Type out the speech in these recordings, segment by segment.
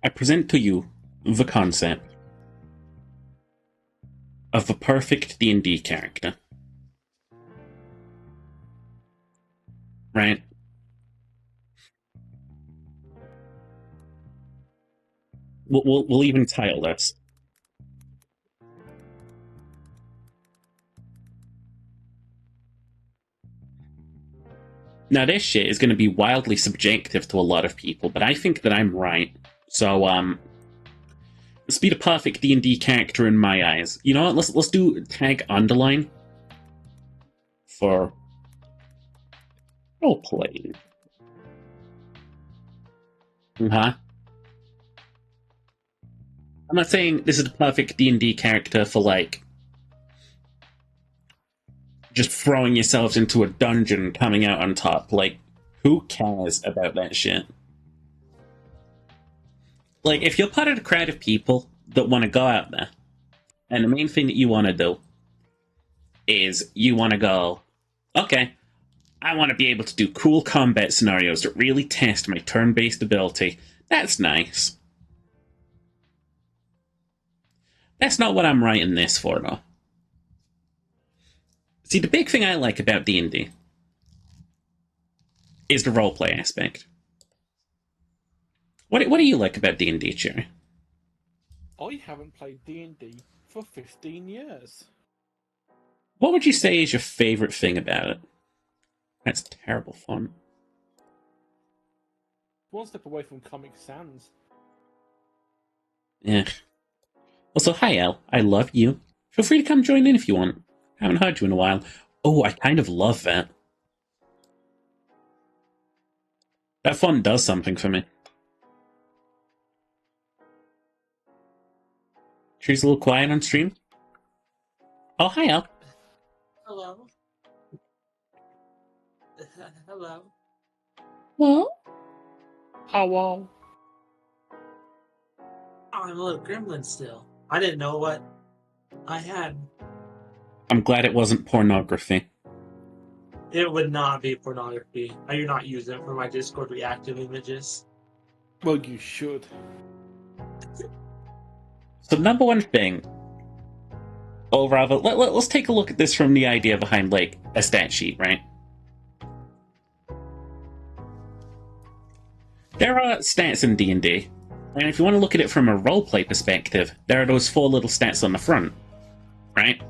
I present to you the concept of the perfect D&D character. Right? We'll even title this. Now, this shit is going to be wildly subjective to a lot of people, but I think that I'm right. So, let's be the perfect D&D character in my eyes. You know what? Let's do tag underline for role playing. Huh? I'm not saying this is the perfect D&D character for like just throwing yourselves into a dungeon and coming out on top. Like, who cares about that shit? Like, if you're part of the crowd of people that want to go out there, and the main thing that you want to do is you want to go, okay, I want to be able to do cool combat scenarios that really test my turn-based ability. That's nice. That's not what I'm writing this for, though. See, the big thing I like about D&D is the roleplay aspect. What do you like about D&D, Cherry? I haven't played D&D for 15 years. What would you say is your favorite thing about it? That's terrible fun. One step away from Comic Sans. Yeah. Also, hi, Al. I love you. Feel free to come join in if you want. Haven't heard you in a while. Oh, I kind of love that. That font does something for me. She's a little quiet on stream. Oh, hi, Al. Hello. Hello. Well, Hello. I'm a little gremlin still. I didn't know what I had. I'm glad it wasn't pornography. It would not be pornography. I do not use it for my Discord reactive images. Well, you should. So, number one thing, or rather, let's take a look at this from the idea behind, like, a stat sheet, right? There are stats in D&D, and if you want to look at it from a roleplay perspective, there are those 4 little stats on the front, right?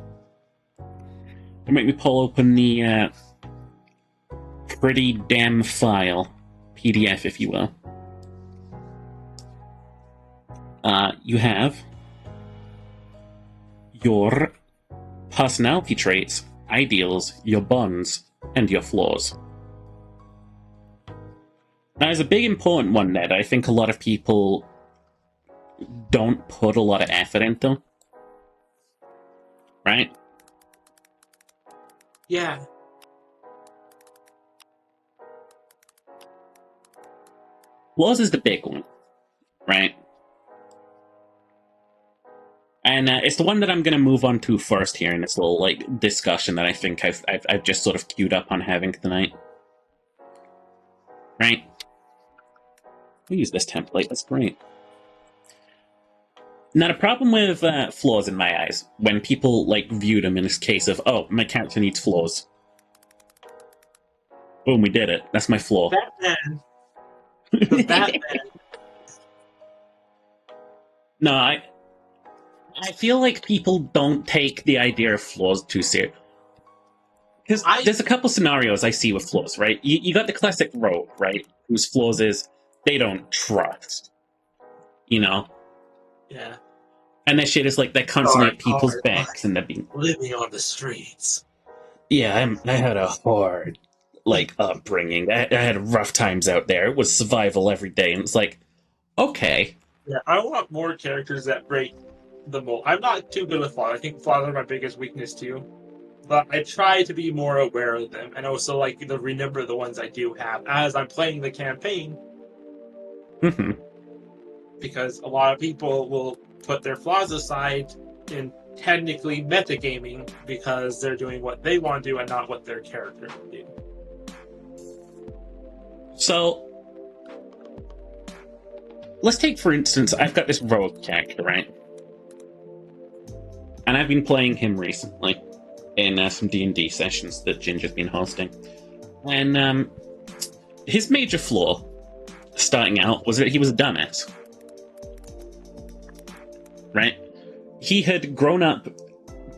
They make me pull open the pretty damn file, PDF, if you will. You have your personality traits, ideals, your bonds, and your flaws. Now, there's a big important one there that I think a lot of people don't put a lot of effort into. Right? Yeah. Flaws is the big one, right? And it's the one that I'm going to move on to first here in this little like discussion that I think I've just sort of queued up on having tonight. Right? We use this template. That's great. Now, the problem with flaws in my eyes, when people like view them in this case of, oh, my character needs flaws. Boom, we did it. That's my flaw. Batman. The Batman. No, I feel like people don't take the idea of flaws too serious. Because there's a couple scenarios I see with flaws, right? You got the classic rogue, right? Whose flaws is they don't trust. You know? Yeah. And that shit is like, they're constantly at people's hard backs and they're being... living on the streets. Yeah, I had a hard, like, upbringing. I had rough times out there. It was survival every day. And it's like, okay. Yeah, I want more characters that break the mold. I'm not too good with flaws. I think flaws are my biggest weakness too. But I try to be more aware of them and also like to remember the ones I do have as I'm playing the campaign. Mm-hmm. Because a lot of people will put their flaws aside in technically metagaming because they're doing what they want to do and not what their character can do. So, let's take, for instance, I've got this rogue character, right? And I've been playing him recently in some D&D sessions that Ginger's been hosting. And his major flaw, starting out, was that he was a dumbass. Right? He had grown up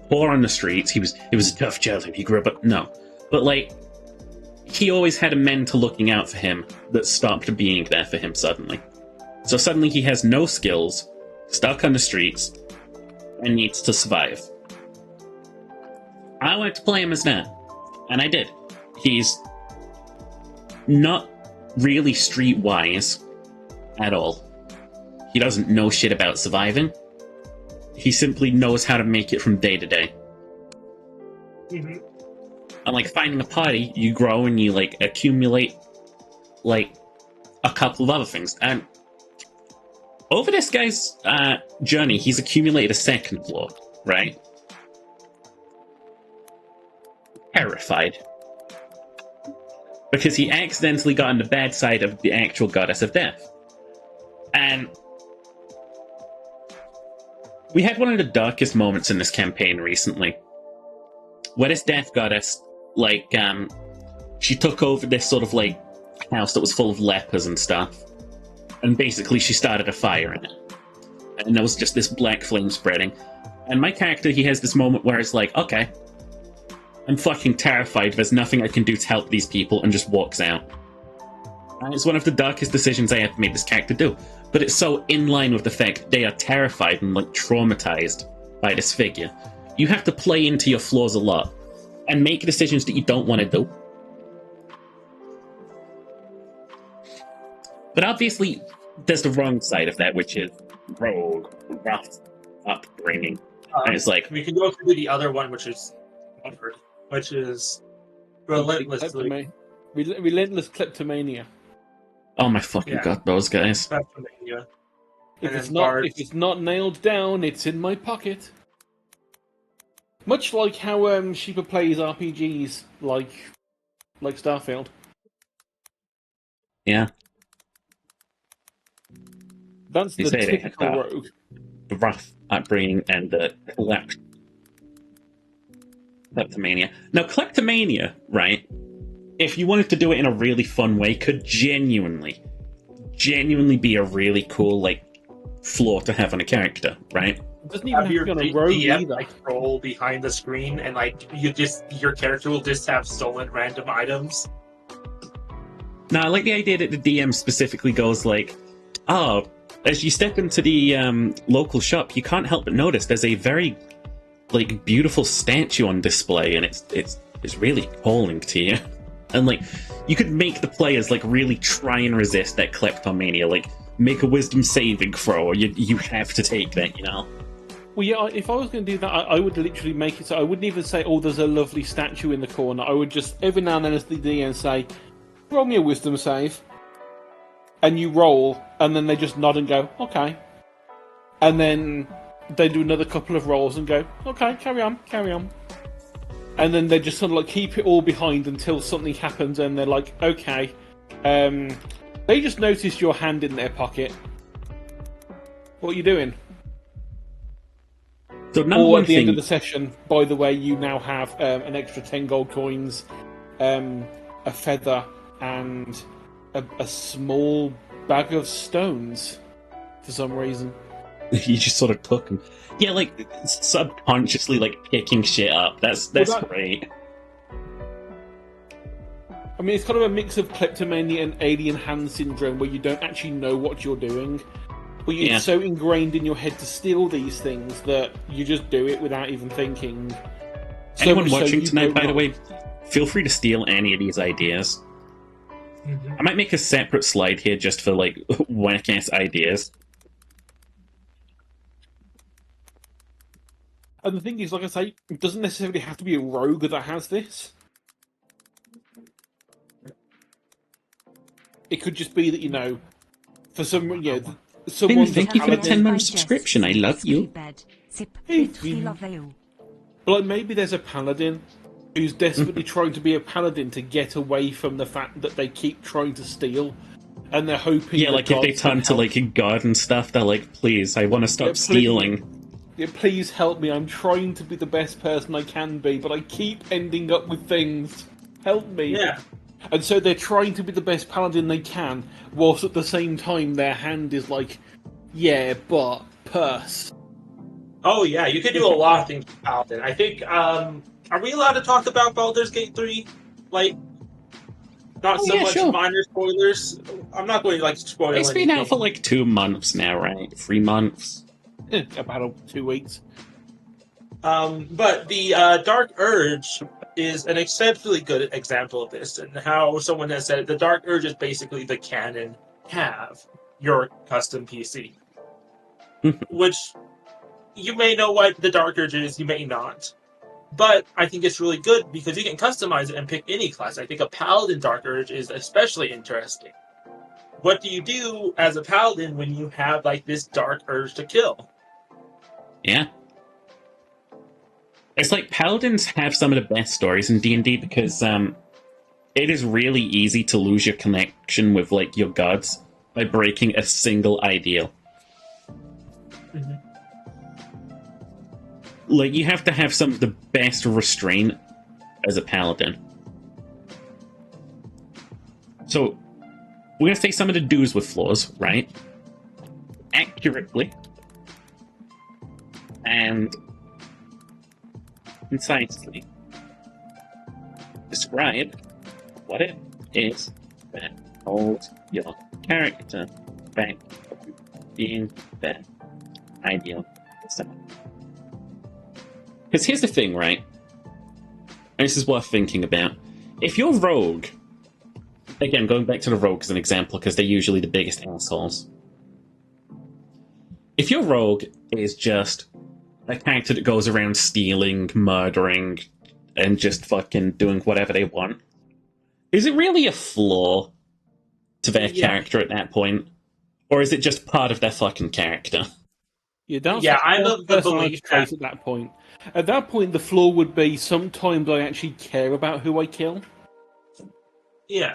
poor on the streets. It was a tough childhood. He grew up... No. But, like, he always had a mentor looking out for him that stopped being there for him suddenly. So suddenly he has no skills, stuck on the streets, and needs to survive. I wanted to play him as that, and I did. He's not really streetwise at all. He doesn't know shit about surviving. He simply knows how to make it from day to day. Mm-hmm. And like finding a party, you grow and you like accumulate like a couple of other things. And over this guy's journey, he's accumulated a second flaw, right? Terrified. Because he accidentally got on the bad side of the actual goddess of death. And we had one of the darkest moments in this campaign recently, where this death goddess, like, she took over this sort of, like, house that was full of lepers and stuff, and basically she started a fire in it. And there was just this black flame spreading. And my character, he has this moment where it's like, okay, I'm fucking terrified, there's nothing I can do to help these people, and just walks out. And it's one of the darkest decisions I ever made this character do. But it's so in line with the fact they are terrified and, like, traumatized by this figure. You have to play into your flaws a lot, and make decisions that you don't want to do. But obviously, there's the wrong side of that, which is rogue, rough upbringing. And it's like... We can go through the other one, which is relentlessly... Relentless kleptomania. Oh my fucking god, those guys. Kleptomania. If it's not nailed down, it's in my pocket. Much like how Sheepa plays RPGs like Starfield. Yeah. That's the typical rogue. The rough upbringing and the kleptomania. Now, kleptomania, right, if you wanted to do it in a really fun way, could genuinely be a really cool, like, flaw to have on a character, right? It doesn't even have to be on a rogue either. Like, roll behind the screen, and like your character will just have stolen random items. Now, I like the idea that the DM specifically goes like, "Oh, as you step into the local shop, you can't help but notice there's a very, like, beautiful statue on display, and it's really calling to you." And like, you could make the players like really try and resist that kleptomania, like make a wisdom saving throw, or you have to take that, you know. Well, yeah, if I was going to do that, I would literally make it so I wouldn't even say, oh, there's a lovely statue in the corner. I would just, every now and then as the DM say, roll me a wisdom save. And you roll, and then they just nod and go, okay. And then they do another couple of rolls and go, okay, carry on. And then they just sort of like keep it all behind until something happens and they're like, okay. They just noticed your hand in their pocket. What are you doing? So or at the end of the session, by the way, you now have an extra 10 gold coins, a feather, and a small bag of stones for some reason. You just sort of took them. Yeah, like, subconsciously, like, picking shit up. That's great. I mean, it's kind of a mix of kleptomania and alien hand syndrome, where you don't actually know what you're doing. But you're so ingrained in your head to steal these things that you just do it without even thinking. Anyone watching tonight, by the way, feel free to steal any of these ideas. Mm-hmm. I might make a separate slide here just for, like, whack-ass ideas. And the thing is, like I say, it doesn't necessarily have to be a rogue that has this. It could just be that, you know, for some, you know, someone's thank you for the 10-month subscription. I love you. But like, maybe there's a paladin who's desperately trying to be a paladin to get away from the fact that they keep trying to steal. and they're hoping. Yeah, the like if they gods turn can to help. like a god and stuff, they're like, please, I want to stop Yeah, please. stealing. Yeah, please help me. I'm trying to be the best person I can be, but I keep ending up with things. Help me. Yeah. And so they're trying to be the best paladin they can, whilst at the same time their hand is like, yeah, but purse. Oh yeah, you can do a lot of things with Paladin. I think. Are we allowed to talk about Baldur's Gate 3? Like, not Oh, so yeah, much sure. minor spoilers. I'm not going to like spoil It's anything. been out for like 2 months now, right? 3 months. About 2 weeks. But the Dark Urge is an exceptionally good example of this, and how someone has said the Dark Urge is basically the canon have your custom PC, which you may know what the Dark Urge is, you may not. But I think it's really good because you can customize it and pick any class. I think a Paladin Dark Urge is especially interesting. What do you do as a Paladin when you have like this Dark Urge to kill? Yeah. It's like paladins have some of the best stories in D&D because it is really easy to lose your connection with like your gods by breaking a single ideal. Mhm. Like you have to have some of the best restraint as a paladin. So we're gonna say some of the do's with flaws, right? Accurately and concisely describe what it is that holds your character back from being their ideal self. Because here's the thing, right? And this is worth thinking about. If you're rogue, again, going back to the rogue as an example, because they're usually the biggest assholes. If your rogue is just a character that goes around stealing, murdering, and just fucking doing whatever they want, is it really a flaw to their character at that point? Or is it just part of their fucking character? Yeah, that's I'm that's of the personality belief trait that at that point. At that point, the flaw would be sometimes I actually care about who I kill, yeah,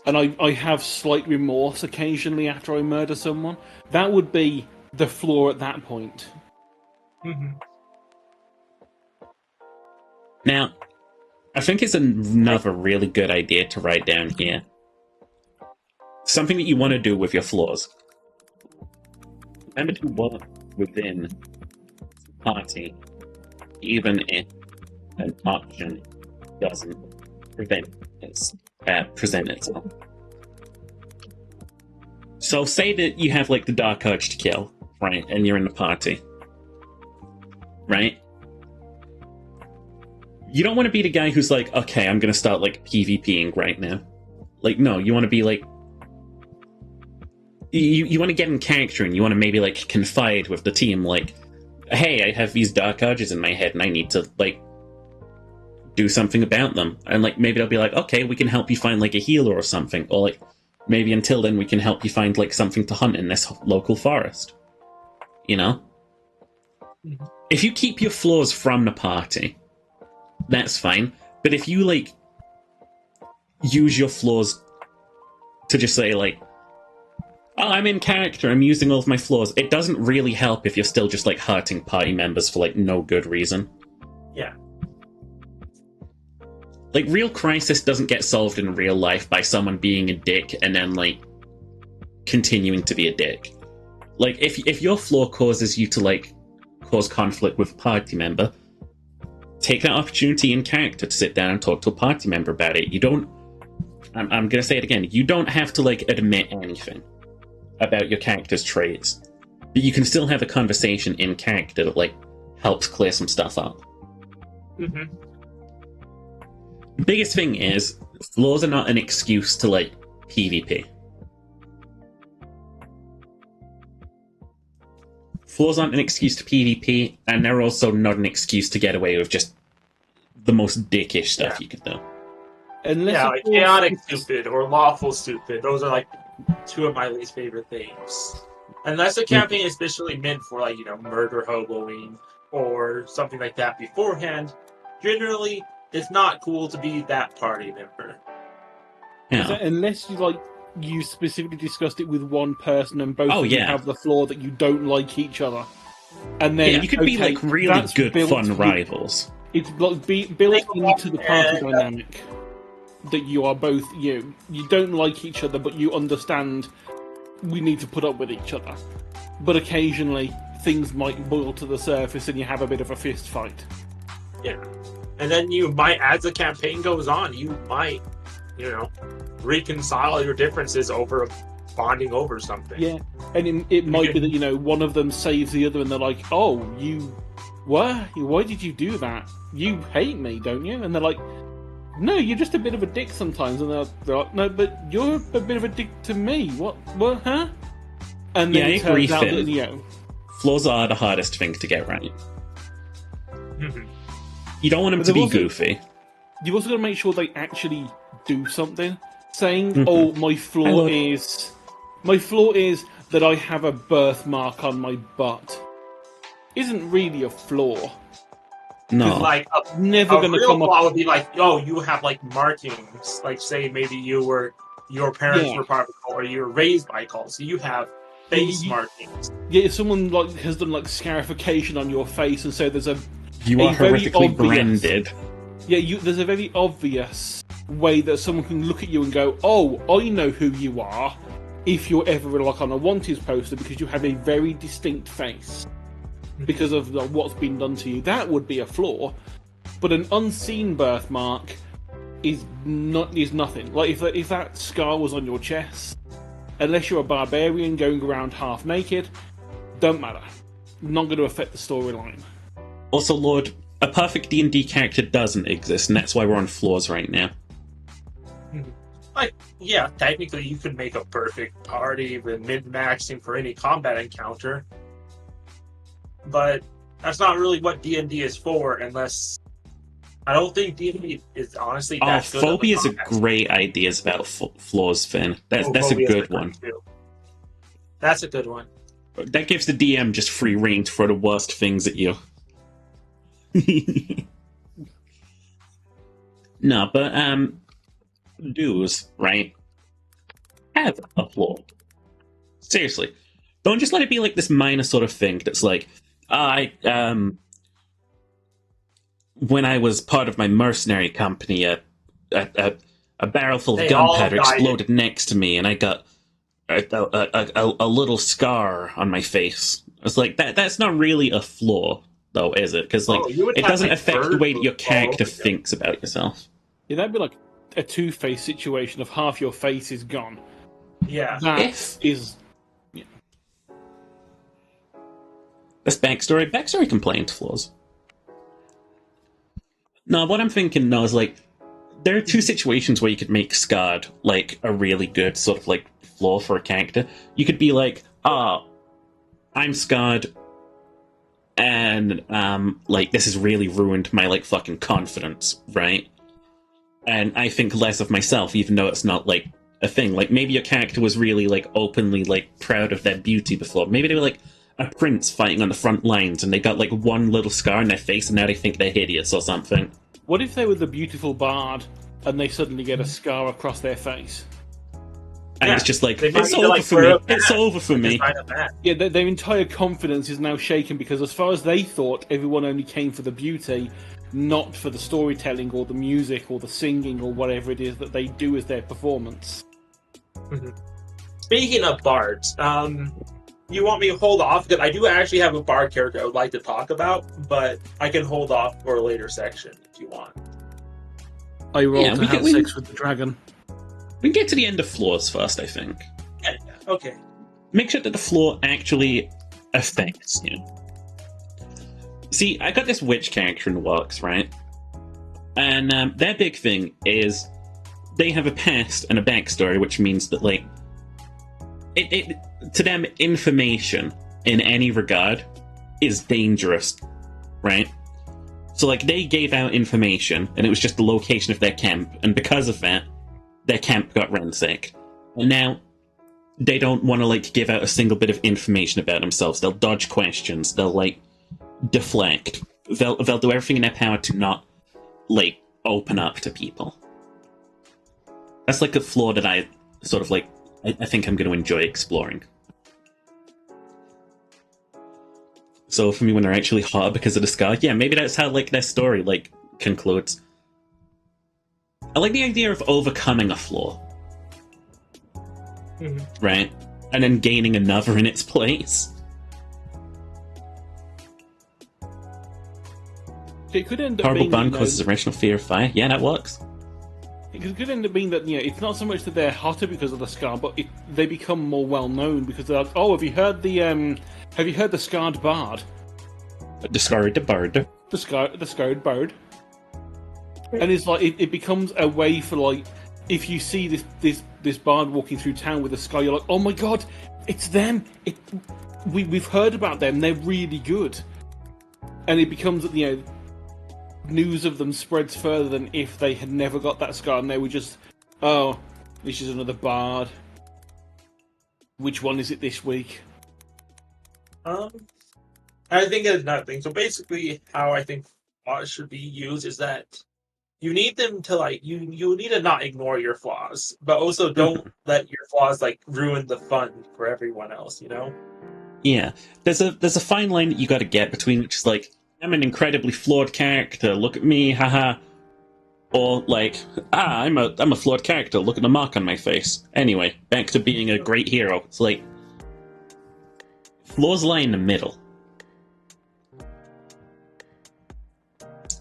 and I have slight remorse occasionally after I murder someone. That would be the flaw at that point. Mhm. Now, I think it's another really good idea to write down here. Something that you want to do with your flaws. Remember to work within the party, even if an option doesn't present itself. So say that you have like the dark urge to kill, right? And you're in the party, right? You don't want to be the guy who's like, okay, I'm gonna start like PvPing right now. Like, no, you want to be like, you want to get in character and you want to maybe like confide with the team, like, hey, I have these dark urges in my head and I need to like do something about them. And like maybe they'll be like, okay, we can help you find like a healer or something, or like maybe until then we can help you find like something to hunt in this local forest. You know? Mhm. If you keep your flaws from the party, that's fine. But if you like use your flaws to just say like, oh, I'm in character, I'm using all of my flaws, it doesn't really help if you're still just like hurting party members for like no good reason. Yeah. Like, real crisis doesn't get solved in real life by someone being a dick and then like continuing to be a dick. Like, if your flaw causes you to like cause conflict with a party member, take that opportunity in character to sit down and talk to a party member about it. You don't, I'm gonna say it again, you don't have to like admit anything about your character's traits, but you can still have a conversation in character that like helps clear some stuff up. Mhm. The biggest thing is flaws are not an excuse to like PvP. Flaws aren't an excuse to PvP, and they're also not an excuse to get away with just the most dickish stuff you could do. Unless Yeah, of like course chaotic it's- stupid or lawful stupid. Those are like two of my least favorite things. Unless the campaign is especially meant for like, murder hoboing or something like that beforehand, generally it's not cool to be that party member. Yeah. Unless you like you specifically discussed it with one person, and both Oh, of you yeah. have the flaw that you don't like each other. And then Yeah, you could be okay, like really that's good, built- fun rivals. It's like built into the party Yeah. dynamic that you are both you. You don't like each other, but you understand we need to put up with each other. But occasionally things might boil to the surface, and you have a bit of a fist fight. Yeah. And then you might, as the campaign goes on, you might, reconcile your differences over bonding over something. Yeah, and it might be that one of them saves the other, and they're like, "Oh, why did you do that? You hate me, don't you?" And they're like, "No, you're just a bit of a dick sometimes." And they're like, "No, but you're a bit of a dick to me. What, huh?" And then Yeah, it I agree, turns out Finn. that Flaws are the hardest thing to get right. Mhm. You don't want them But to they've be also- goofy. you've also got to make sure they actually do something. Saying, Mhm. "Oh, my I flaw love- is that I have a birthmark on my butt," isn't really a flaw. No. Like Never a going to real come up. flaw would be like, oh, you have like markings. Like, say maybe your parents Yeah. were part of a cult, or you were raised by a cult, so you have face You- markings. Yeah, if someone has done scarification on your face, and so there's a you a are very horrifically obvious- branded. there's a very obvious way that someone can look at you and go, "Oh, I know who you are." If you're ever on a wanted poster, because you have a very distinct face because of what's been done to you, that would be a flaw. But an unseen birthmark is nothing. Like if that scar was on your chest, unless you're a barbarian going around half naked, don't matter. Not going to affect the storyline. Also, Lord, a perfect D&D character doesn't exist, and that's why we're on flaws right now. Like, yeah, technically you could make a perfect party with min-maxing for any combat encounter, but that's not really what D&D is for. Unless I don't think D&D is honestly Oh, that good. Phobia is a combat. great idea about flaws, Finn. That's a Phobia is good great one. too. That's a good one. That gives the DM just free reign to throw the worst things at you. No, but dudes, right, have a flaw. Seriously. Don't just let it be like this minor sort of thing that's like, when I was part of my mercenary company, a barrel full of They all gunpowder died. exploded next to me, and I got a little scar on my face. It's like that's not really a flaw, though, is it? Because You would it have, doesn't like, affect the birds way that your would fall character over you. thinks about yourself. Yeah, that'd be like a Two-Face situation of half your face is gone. Yeah. That If- is That's backstory. Backstory complaint flaws. No, what I'm thinking now is like there are two situations where you could make Scarred like a really good sort of like flaw for a character. You could be like, I'm Scarred, and like this has really ruined my like fucking confidence, right? And I think less of myself, even though it's not like a thing. Like maybe your character was really like openly like proud of their beauty before. Maybe they were like a prince fighting on the front lines, and they got like one little scar on their face, and now they think they're hideous or something. What if they were the beautiful bard and they suddenly get a scar across their face? And Yeah, it's just like, they might it's need to, over like, for wear me. a It's mask. over for me. Just find a map. Yeah, their entire confidence is now shaken because, as far as they thought, everyone only came for the beauty, not for the storytelling or the music or the singing or whatever it is that they do as their performance. Speaking of bards, you want me to hold off? Because I do actually have a bard character I would like to talk about, but I can hold off for a later section if you want. I rolled Yeah, to we have can- we- sex with the dragon. We can get to the end of flaws first, I think. Yeah, okay. Make sure that the flaw actually affects you. See, I got this witch character in the works, right? And their big thing is they have a past and a backstory, which means that, like, it to them, information in any regard is dangerous, right? So, like, they gave out information, and it was just the location of their camp, and because of that, their camp got ransacked. And now, they don't want to, like, give out a single bit of information about themselves. They'll dodge questions. They'll, like, deflect. They'll do everything in their power to not, open up to people. That's like a flaw that I sort of I think I'm going to enjoy exploring. So for me, when they're actually hot because of the scar, yeah, maybe that's how like their story like concludes. I like the idea of overcoming a flaw, right, and then gaining another in its place. It could end up Horrible being burn that, causes irrational fear of fire. Yeah, that works. it could end up being that it's not so much that they're hotter because of the scar, but they become more well known because they're like, oh, have you heard the scarred bard? Discarded bird. The scarred bard. And it's like it becomes a way for like if you see this bard walking through town with a scar, you're like, oh my god, it's them. We've heard about them. They're really good. And it becomes news of them spreads further than if they had never got that scar and they were just, oh, this is another bard. Which one is it this week? I think that's another thing. So basically, how I think flaws should be used is that you need them to like you need to not ignore your flaws, but also don't let your flaws like ruin the fun for everyone else. You know? Yeah, there's a fine line that you got to get between which is like, I'm an incredibly flawed character. Look at me, haha. Or like, I'm a flawed character. Look at the mark on my face. Anyway, back to being a great hero. It's like flaws lie in the middle.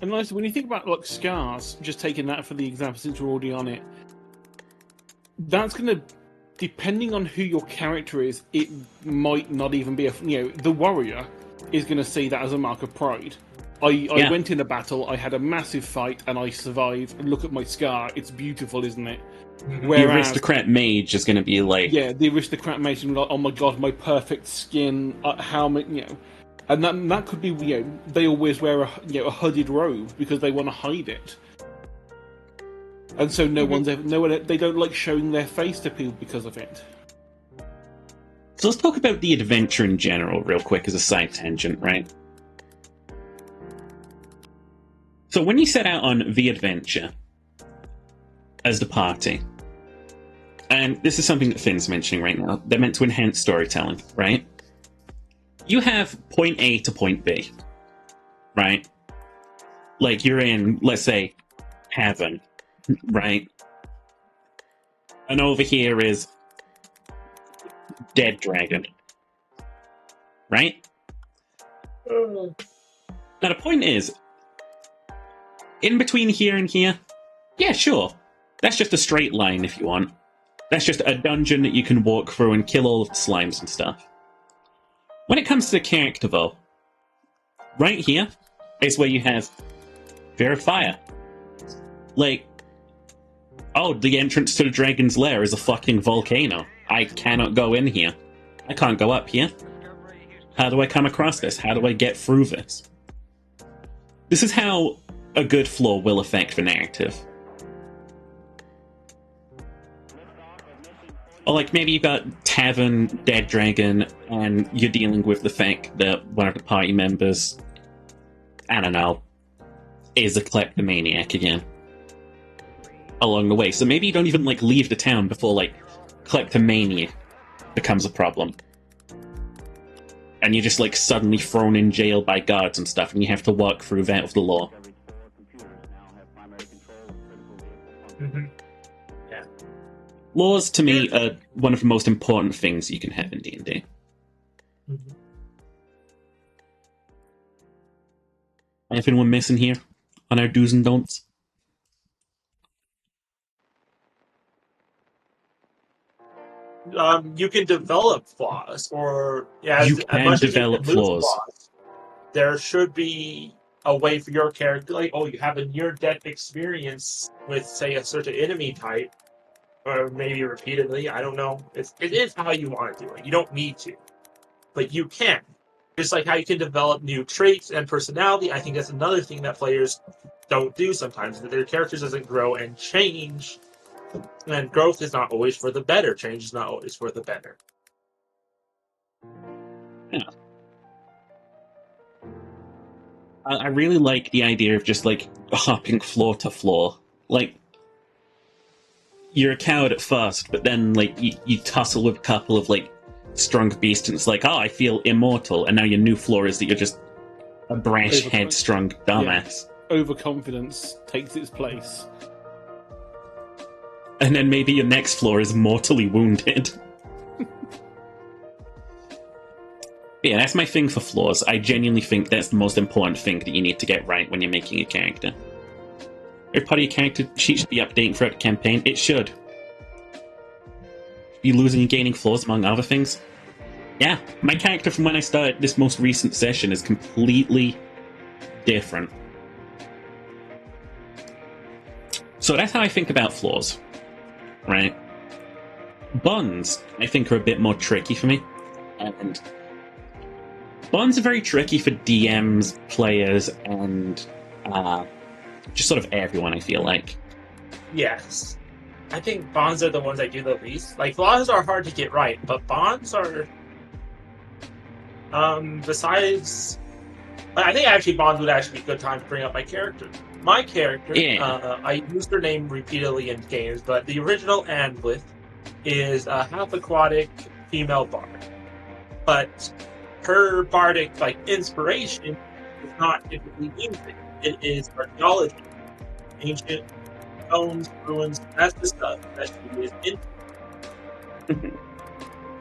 And nice, when you think about like scars, just taking that for the example since we're already on it, that's going to, depending on who your character is, it might not even be the warrior is going to see that as a mark of pride. I went in a battle, I had a massive fight, and I survived. And look at my scar; it's beautiful, isn't it? Whereas, the aristocrat mage is going to be like, yeah, the aristocrat mage is going to be like, oh my god, my perfect skin, how many, and that could be, they always wear a hooded robe because they want to hide it, and so no one they don't like showing their face to people because of it. So let's talk about the adventure in general, real quick, as a side tangent, right? So when you set out on the adventure as the party, and this is something that Finn's mentioning right now, they're meant to enhance storytelling, right? You have point A to point B, right? Like you're in, let's say, Heaven, right? And over here is Dead Dragon, right? Now the point is, in between here and here, yeah, sure. That's just a straight line if you want. That's just a dungeon that you can walk through and kill all of the slimes and stuff. When it comes to the character, though, right here is where you have Fear of Fire. Like, oh, the entrance to the Dragon's Lair is a fucking volcano. I cannot go in here. I can't go up here. How do I come across this? How do I get through this? This is how a good flaw will affect the narrative. Or like maybe you've got Tavern, Dead Dragon, and you're dealing with the fact that one of the party members, I don't know, is a kleptomaniac again. Along the way. So maybe you don't even like leave the town before like kleptomania becomes a problem. And you're just like suddenly thrown in jail by guards and stuff, and you have to work through that with the law. Yeah. Laws, to me, are one of the most important things you can have in D&D. Anything we're missing here on our do's and don'ts? You can develop flaws, or you can develop flaws. There should be a way for your character, like, oh, you have a near-death experience with, say, a certain enemy type, or maybe repeatedly. I don't know. It is how you want to do it. You don't need to, but you can. Just like how you can develop new traits and personality. I think that's another thing that players don't do sometimes, that their characters doesn't grow and change. And growth is not always for the better. Change is not always for the better. Yeah. I really like the idea of just like hopping floor to floor. Like, you're a coward at first, but then like you tussle with a couple of like strong beasts, and it's like, oh, I feel immortal, and now your new flaw is that you're just a brash, headstrong dumbass. Overconfidence takes its place. And then maybe your next flaw is mortally wounded. Yeah, that's my thing for flaws. I genuinely think that's the most important thing that you need to get right when you're making a character. Every part of your character sheet should be updating throughout the campaign. It should. Be losing and gaining flaws, among other things. Yeah, my character from when I started this most recent session is completely different. So that's how I think about flaws. Right? Buns, I think, are a bit more tricky for me. And buns are very tricky for DMs, players, and just sort of everyone, I feel like. Yes. I think bonds are the ones I do the least. Like, flaws are hard to get right, but bonds are... besides... I think actually bonds would actually be a good time to bring up my character. My character, I use her name repeatedly in games, but the original Anlith is a half-aquatic female bard. But her bardic inspiration is not typically music. It is archaeology, ancient stones, ruins. That's the stuff that she is into.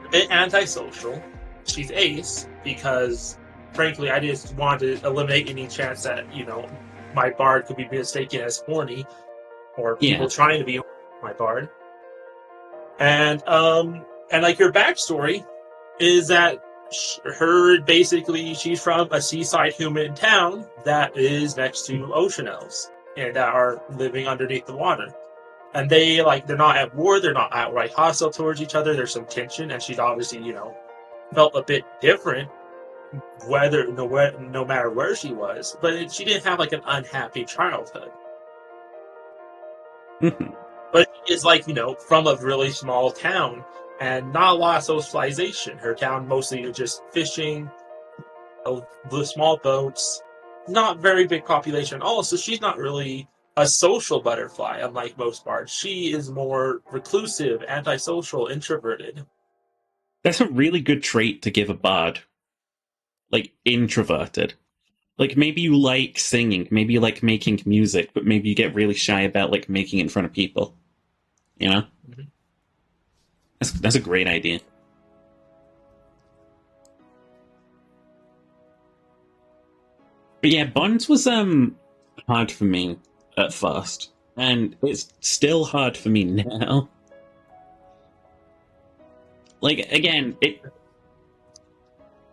A bit antisocial. She's ace because, frankly, I just wanted to eliminate any chance that my bard could be mistaken as horny, or people trying to be my bard. And her backstory is that she's from a seaside human town that is next to ocean elves and that are living underneath the water. And they're not at war, they're not outright hostile towards each other, there's some tension, and she's obviously, felt a bit different no matter where she was, but she didn't have an unhappy childhood. But she is from a really small town and not a lot of socialization. Her town mostly is just fishing, the small boats, not very big population at all, so she's not really a social butterfly, unlike most bards. She is more reclusive, antisocial, introverted. That's a really good trait to give a bard. Introverted. Maybe you like singing, maybe you like making music, but maybe you get really shy about making it in front of people. Mm-hmm. That's a great idea. But yeah, Bonds was hard for me at first, and it's still hard for me now. Again,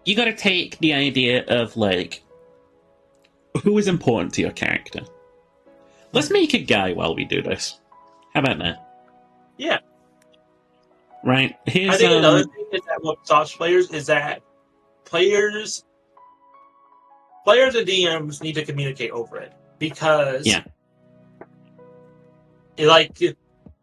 you gotta take the idea of who is important to your character. Let's make a guy while we do this. How about that? Yeah. Right. Here's I think another thing is that what stops players is that players and DMs need to communicate over it, because you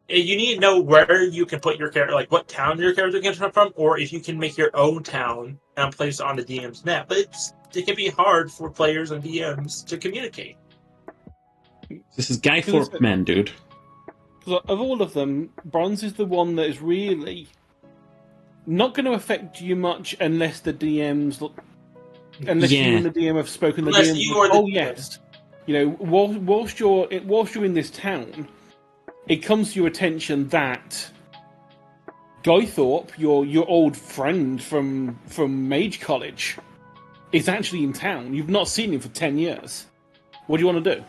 need to know where you can put your character, what town your character can come from, or if you can make your own town and place it on the DM's map. But it can be hard for players and DMs to communicate. This is Guy Fawkes Man, dude. Of all of them, Bronze is the one that is really not going to affect you much unless the DMs... Unless you and the DM have spoken. Unless the DM you or the oh, DM. Yes. Whilst you're in this town, it comes to your attention that Guythorpe, your old friend from Mage College, is actually in town. You've not seen him for 10 years. What do you want to do?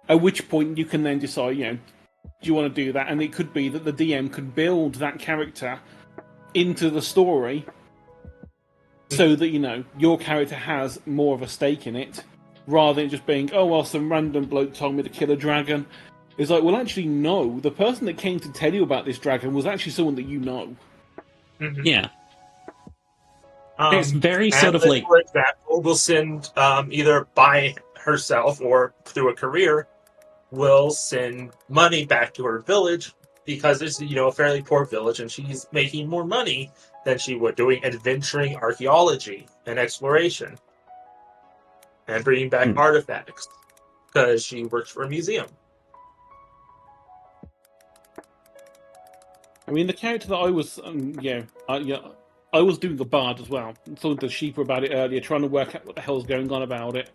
At which point you can then decide, do you want to do that? And it could be that the DM could build that character into the story so that, your character has more of a stake in it, rather than just being, oh, well, some random bloke told me to kill a dragon. It's well, actually, no. The person that came to tell you about this dragon was actually someone that you know. Mm-hmm. Yeah. It's very sort of for example, will send, either by herself or through a career, will send money back to her village, because it's, a fairly poor village, and she's making more money than she would doing adventuring archaeology and exploration and bringing back artifacts, because she works for a museum. I mean, the character that I was, I was doing a bard as well. Talking to Sheeper about it earlier, trying to work out what the hell's going on about it.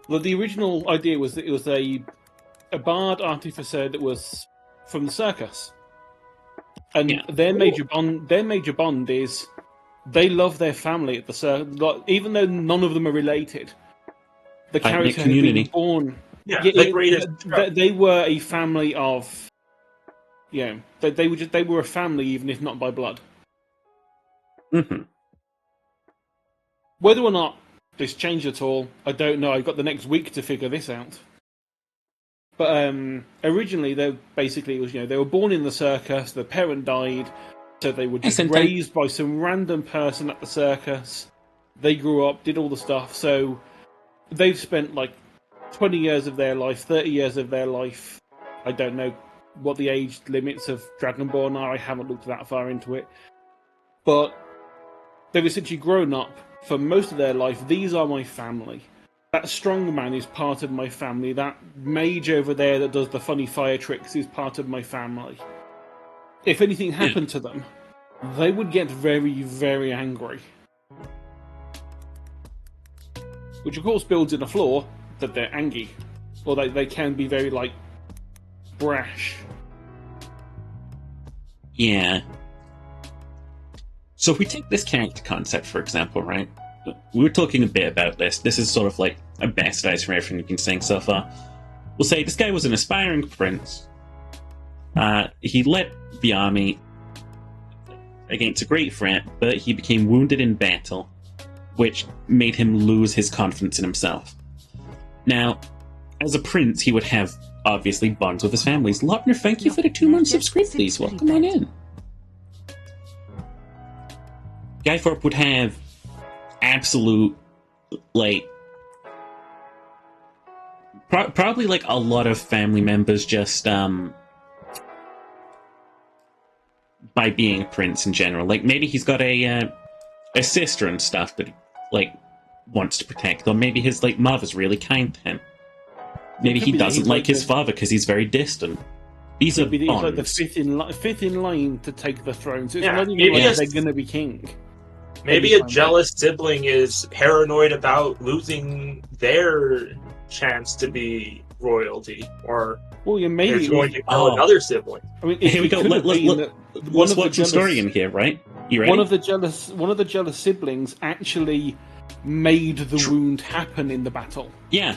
But the original idea was that it was a bard artificer that was from the circus, and Yeah. their major bond is they love their family at the circus, even though none of them are related. The Tight-knit character had community. been born. Yeah, Yeah, the greatest. they were a family of. Yeah, they were a family, even if not by blood. Hmm. Whether or not this changed at all, I don't know. I've got the next week to figure this out. But originally, they basically was they were born in the circus. The parent died, so they were just raised by some random person at the circus. They grew up, did all the stuff. So they've spent like 20 years of their life, 30 years of their life. I don't know what the age limits of Dragonborn are. I haven't looked that far into it, but they've essentially grown up for most of their life. These are my family. That strong man is part of my family. That mage over there that does the funny fire tricks is part of my family. If anything happened to them, they would get very, very angry. Which of course builds in a flaw that they're angry. Or they can be very, brash. Yeah. So if we take this character concept, for example, right? We were talking a bit about this. This is sort of like a bastardized from everything you've been saying so far. We'll say this guy was an aspiring prince. He led the army against a great threat, but he became wounded in battle, which made him lose his confidence in himself. Now, as a prince, he would have, obviously, bonds with his families. Lopner, thank you for the 2 months subscribe, please. Welcome on in. Guy Thorpe would have absolute, probably, a lot of family members just, by being a prince in general. Maybe he's got a sister and stuff that he, wants to protect, or maybe his, mother's really kind to him. Maybe he doesn't like his father because he's very distant. These are bonds. He's like the fifth in line to take the throne, so it's Yeah, not even maybe like they're going to be king. Maybe a jealous sibling is paranoid about losing their chance to be royalty, or maybe they're going to kill another sibling. I mean, Here we go. Let's watch the story in here, right? You ready? One of the jealous siblings actually made the wound happen in the battle. Yeah.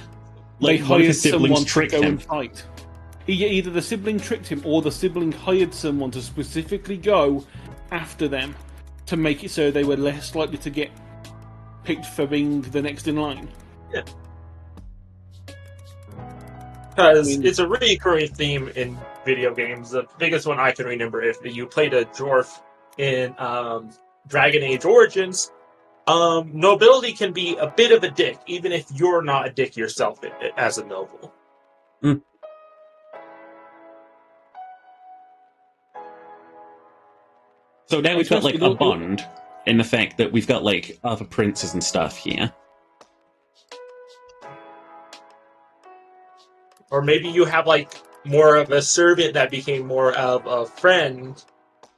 They hired someone to go him. and fight. Either the sibling tricked him, or the sibling hired someone to specifically go after them to make it so they were less likely to get picked for being the next in line. Yeah. Because it's a recurring theme in video games. The biggest one I can remember, if you played a dwarf in Dragon Age Origins, nobility can be a bit of a dick, even if you're not a dick yourself as a noble. Mm. So now we've got a bond in the fact that we've got other princes and stuff here. Or maybe you have more of a servant that became more of a friend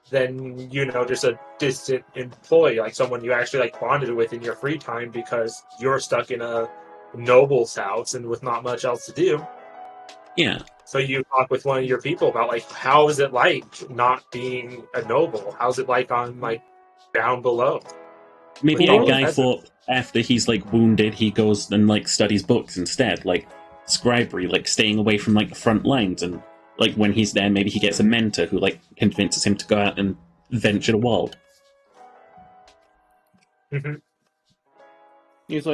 than just a distant employee, someone you actually bonded with in your free time because you're stuck in a noble's house and with not much else to do. Yeah. So you talk with one of your people about how is it not being a noble? How's it on down below? Maybe a guy thought after he's wounded, he goes and studies books instead, scribery, staying away from the front lines, and when he's there, maybe he gets a mentor who convinces him to go out and venture the world. Mm-hmm. It's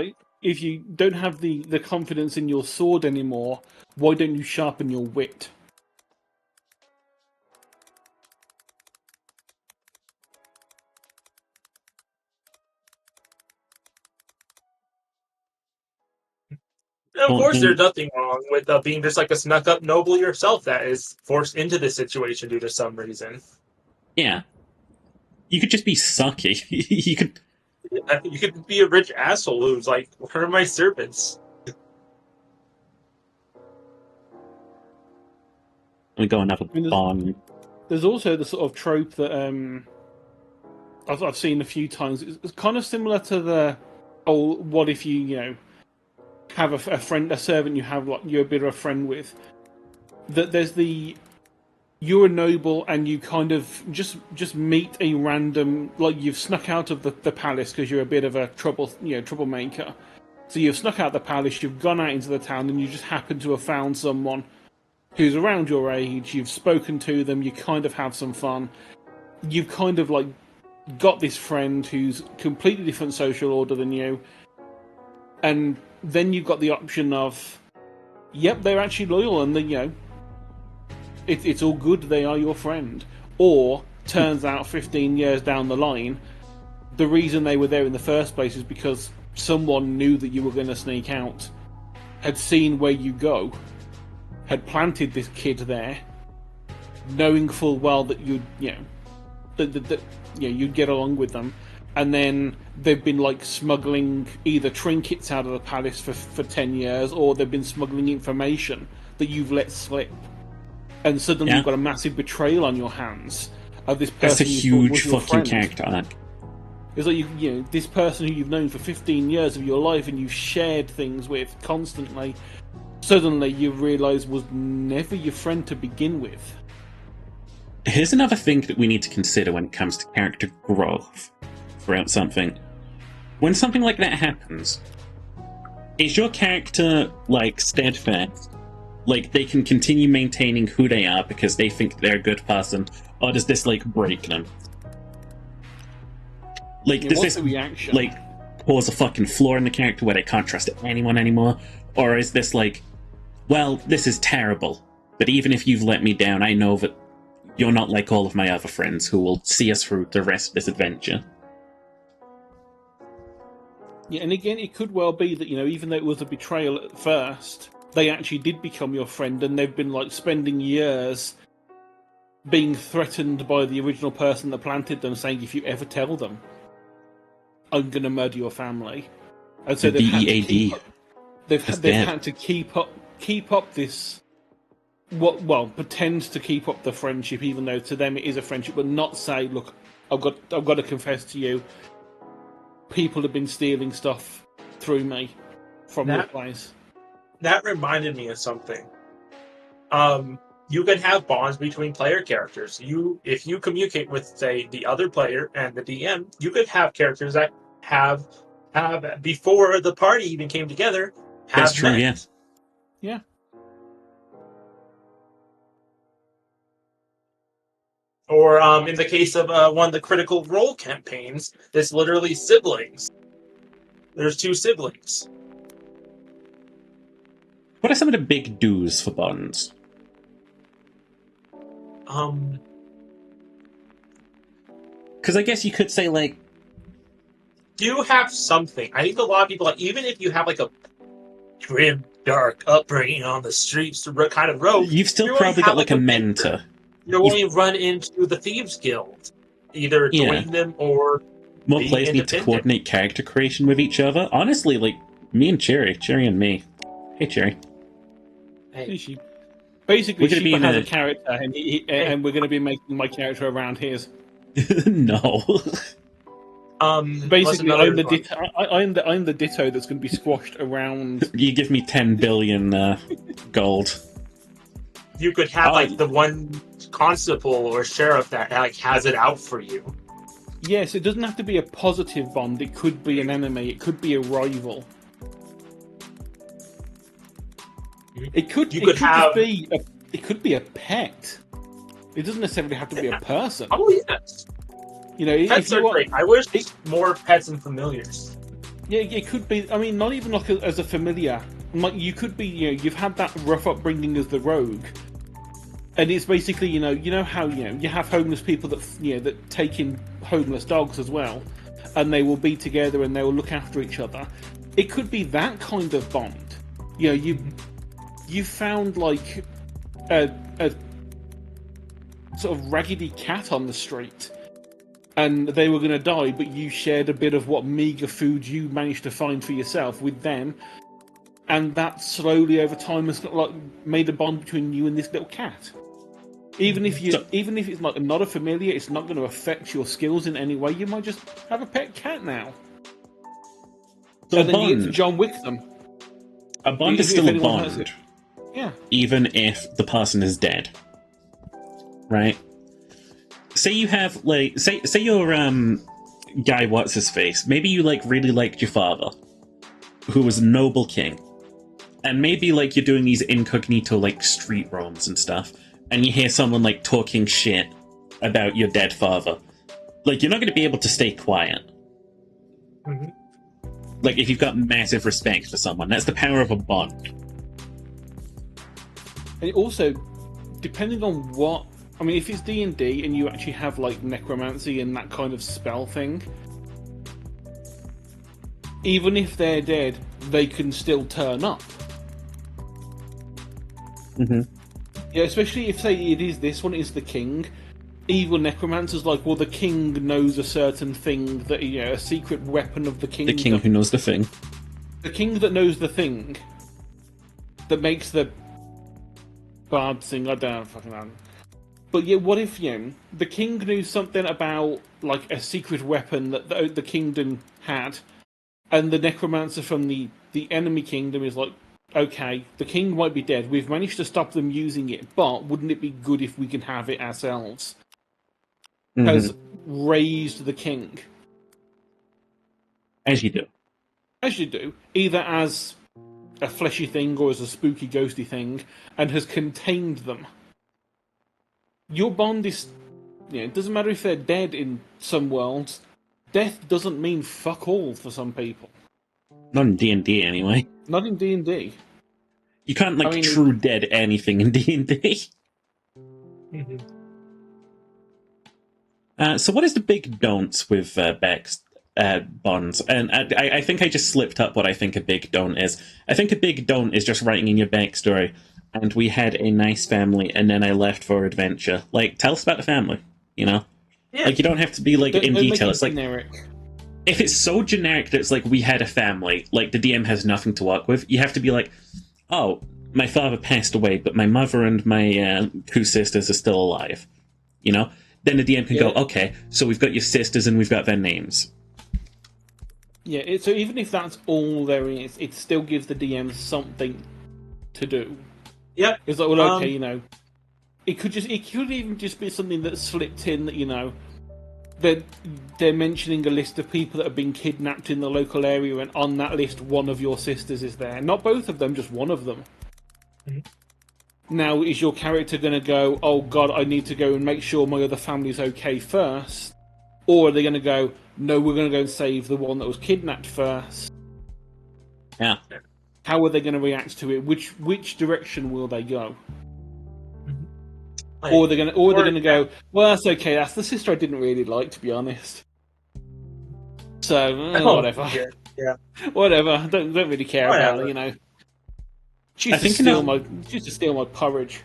if you don't have the confidence in your sword anymore, why don't you sharpen your wit? Of course, there's nothing wrong with being just a snuck-up noble yourself that is forced into this situation due to some reason. Yeah. You could just be sucky. You could be a rich asshole who's where are my servants? We go and have a bond. There's also the sort of trope that I've seen a few times. It's kind of similar to the, oh, what if you have a friend, a servant you have like you're a bit of a friend with. That there's the, you're a noble and you kind of just meet a random, like you've snuck out of the palace because you're a bit of a troublemaker. So you've snuck out the palace, you've gone out into the town, and you just happen to have found someone who's around your age. You've spoken to them, you kind of have some fun. You've kind of like got this friend who's completely different social order than you, and then you've got the option of, yep, they're actually loyal, and it's all good. They are your friend. Or turns out 15 years down the line, the reason they were there in the first place is because someone knew that you were going to sneak out, had seen where you go, had planted this kid there, knowing full well that you'd get along with them, and then they've been like smuggling either trinkets out of the palace for 10 years, or they've been smuggling information that you've let slip, and suddenly you've got a massive betrayal on your hands of this person. That's a huge fucking friend. character arc. It's like this person who you've known for 15 years of your life and you've shared things with constantly, suddenly you realise was never your friend to begin with. Here's another thing that we need to consider when it comes to character growth throughout something. When something like that happens, is your character, like, steadfast? Like, they can continue maintaining who they are because they think they're a good person, or does this, like, break them? Like, does this, like, cause a fucking flaw in the character where they can't trust anyone anymore? Or is this like, well, this is terrible, but even if you've let me down, I know that you're not like all of my other friends who will see us through the rest of this adventure. Yeah, and again, it could well be that, even though it was a betrayal at first, they actually did become your friend, and they've been, like, spending years being threatened by the original person that planted them, saying, if you ever tell them, I'm going to murder your family. And so they've had to keep up this, pretend to keep up the friendship, even though to them it is a friendship, but not say, look, I've got to confess to you, people have been stealing stuff through me from your place. That reminded me of something. You can have bonds between player characters. If you communicate with, say, the other player and the DM, you could have characters that have before the party even came together. That's true, yes. Yeah. Or in the case of one of the Critical Role campaigns, it's literally siblings. There's two siblings. What are some of the big do's for bonds? Because I guess you could say, like, do have something. I think a lot of people, like, even if you have like a grim, dark upbringing on the streets, kind of road, you've still probably got like a mentor. You'll only run into the Thieves Guild, either join them or more players need to coordinate character creation with each other. Honestly, like me and Cherry and me. Hey, Cherry. Hey. Basically, Sheepa has a character, and we're going to be making my character around his. No. Basically, I'm the ditto that's going to be squashed around. You give me 10 billion gold. You could have like the one constable or sheriff that like has it out for you. Yes, it doesn't have to be a positive bond. It could be an enemy. It could be a rival. It could be a pet. It doesn't necessarily have to be a person. Oh yes. Pets are great. I wish more pets and familiars. Yeah, it could be. I mean, not even like as a familiar. Like you could be. You've had that rough upbringing as the rogue, and it's basically you know how you have homeless people that that take in homeless dogs as well, and they will be together and they will look after each other. It could be that kind of bond. You found like a sort of raggedy cat on the street, and they were going to die, but you shared a bit of what meager food you managed to find for yourself with them, and that slowly over time has like made a bond between you and this little cat. Even if So- it's like not a familiar, it's not going to affect your skills in any way. You might just have a pet cat now, So and then you get to bond, John Wick them. a bond is if still a anyone has bond, it. Yeah. even if the person is dead, right? Say you have like say your guy, what's his face? Maybe you like really liked your father, who was a noble king, and maybe like you're doing these incognito like street roams and stuff, and you hear someone like talking shit about your dead father. Like you're not going to be able to stay quiet. Mhm. Like if you've got massive respect for someone, that's the power of a bond. And also, depending on what, I mean, if it's D&D and you actually have like necromancy and that kind of spell thing, even if they're dead, they can still turn up. Mm-hmm. Yeah, especially if, say, it is this one is the king. Evil necromancer's like, well, the king knows a certain thing that, you know, a secret weapon of the The kingdom. king who knows the thing. The king that knows the thing that makes the bard sing. I don't know, fucking know. But yeah, what if, you know, the king knew something about like a secret weapon that the kingdom had, and the necromancer from the enemy kingdom is like, okay, the king might be dead. We've managed to stop them using it, but wouldn't it be good if we can have it ourselves? Mhm. Has raised the king, As you do. as you do, either as a fleshy thing or as a spooky, ghosty thing, and has contained them. Your bond is, you know, it doesn't matter if they're dead in some worlds. Death doesn't mean fuck all for some people. Not in D&D anyway. Not in D&D. You can't like I mean, true dead anything in D&D. Mhm. So what is the big don'ts with Beck's bonds? And I think I just slipped up what I think a big don't is. I think a big don't is just writing in your backstory, and we had a nice family, and then I left for adventure. Like, tell us about the family, you know? Yeah. Like, you don't have to be, like, in don't make detail. it It's like, generic. if it's so generic that it's like, we had a family, like, the DM has nothing to work with, you have to be like, oh, my father passed away, but my mother and my two sisters are still alive, you know? Then the DM can go, Yeah. okay, so we've got your sisters and we've got their names. Yeah, so even if that's all there is, it still gives the DM something to do. Yep. It's like, well, okay, you know, it could even just be something that slipped in that, you know, they're mentioning a list of people that have been kidnapped in the local area, and on that list, one of your sisters is there. Not both of them, just one of them. Mhm. Now, is your character going to go, oh god, I need to go and make sure my other family's okay first? Or are they going to go, no, we're going to go and save the one that was kidnapped first? Yeah. How are they going to react to it? Which direction will they go? Like, Or they're going to go, well, that's okay. That's the sister I didn't really like, to be honest. So oh, whatever, yeah. whatever. Don't really care about Whatever. her, you know. She I used to think steal enough- my, she used to steal my porridge.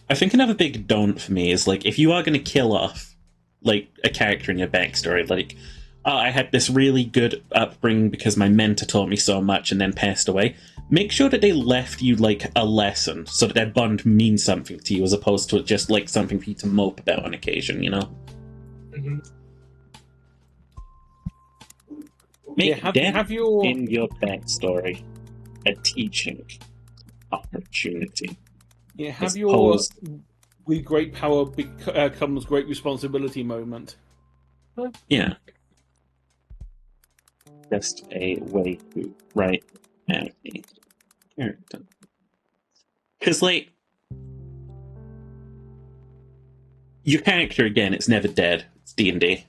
I think another big don't for me is, like, if you are going to kill off, like, a character in your backstory, like, oh, I had this really good upbringing because my mentor taught me so much and then passed away, make sure that they left you, like, a lesson so that their bond means something to you as opposed to just, like, something for you to mope about on occasion, you know? Mhm. Make Yeah, death have your in your backstory a teaching opportunity. yeah have as your opposed- with great power comes great responsibility moment. Yeah. Just a way to write out a character. Because, like, your character, again, it's never dead. It's D&D.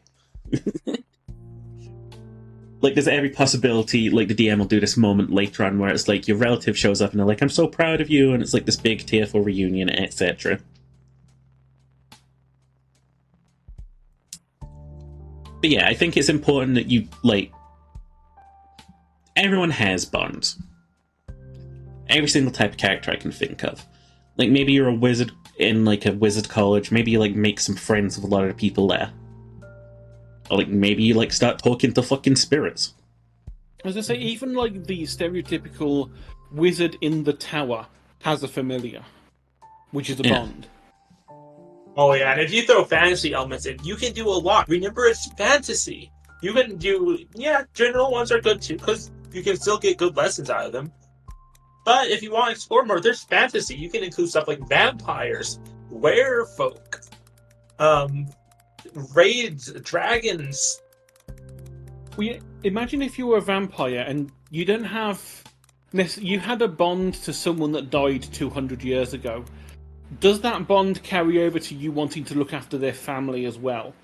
Like, there's every possibility, like, the DM will do this moment later on where it's like your relative shows up and they're like, I'm so proud of you, and it's like this big tearful reunion, etc. But yeah, I think it's important that you, like, everyone has bonds. Every single type of character I can think of. Like, maybe you're a wizard in, like, a wizard college. Maybe you, like, make some friends with a lot of the people there. Or, like, maybe you, like, start talking to fucking spirits. As I say, even like the stereotypical wizard in the tower has a familiar, which is a Yeah. bond. Oh yeah, and if you throw fantasy elements in, you can do a lot. Remember, it's fantasy. You can do, yeah, general ones are good too, because you can still get good lessons out of them. But if you want to explore more, there's fantasy. You can include stuff like vampires, werefolk, um, raids, dragons. Imagine if you were a vampire and you don't have. You had a bond to someone that died 200 years ago. Does that bond carry over to you wanting to look after their family as well?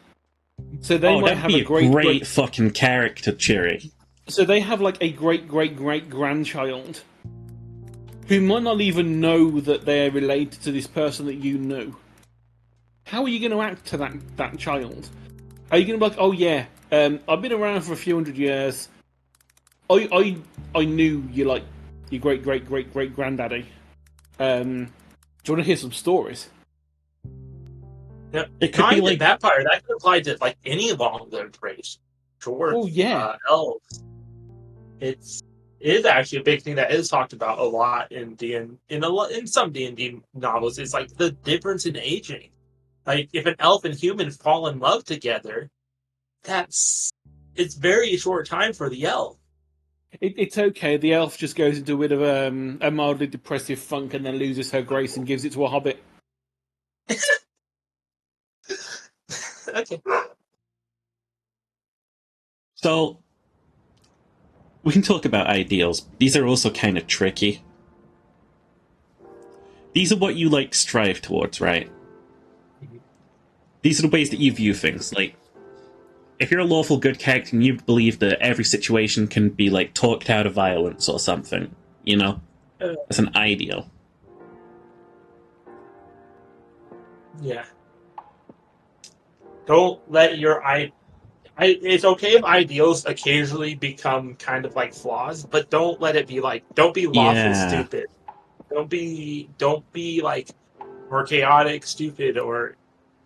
So they might that'd have be a great fucking character, Cheery. So they have like a great grandchild who might not even know that they're related to this person that you knew. How are you going to act to that child? Are you going to be like, oh yeah, I've been around for a few hundred years. I knew you like your great granddaddy. Do you want to hear some stories? Yeah, It could be like vampire. That could apply to like any long-lived race. Dwarf, Oh yeah, elves. It is actually a big thing that is talked about a lot in some D&D novels. Is like the difference in aging. Like if an elf and human fall in love together, it's very short time for the elf. it's okay. The elf just goes into a bit of a mildly depressive funk and then loses her grace and gives it to a hobbit. Okay. So, we can talk about ideals. These are also kind of tricky. These are what you, like, strive towards, right? These are the ways that you view things. Like, if you're a lawful good character and you believe that every situation can be, like, talked out of violence or something, you know? That's an ideal. Yeah. Don't let your it's okay if ideals occasionally become kind of like flaws, but don't let it be like, don't be lawful stupid. Don't be like more chaotic stupid, or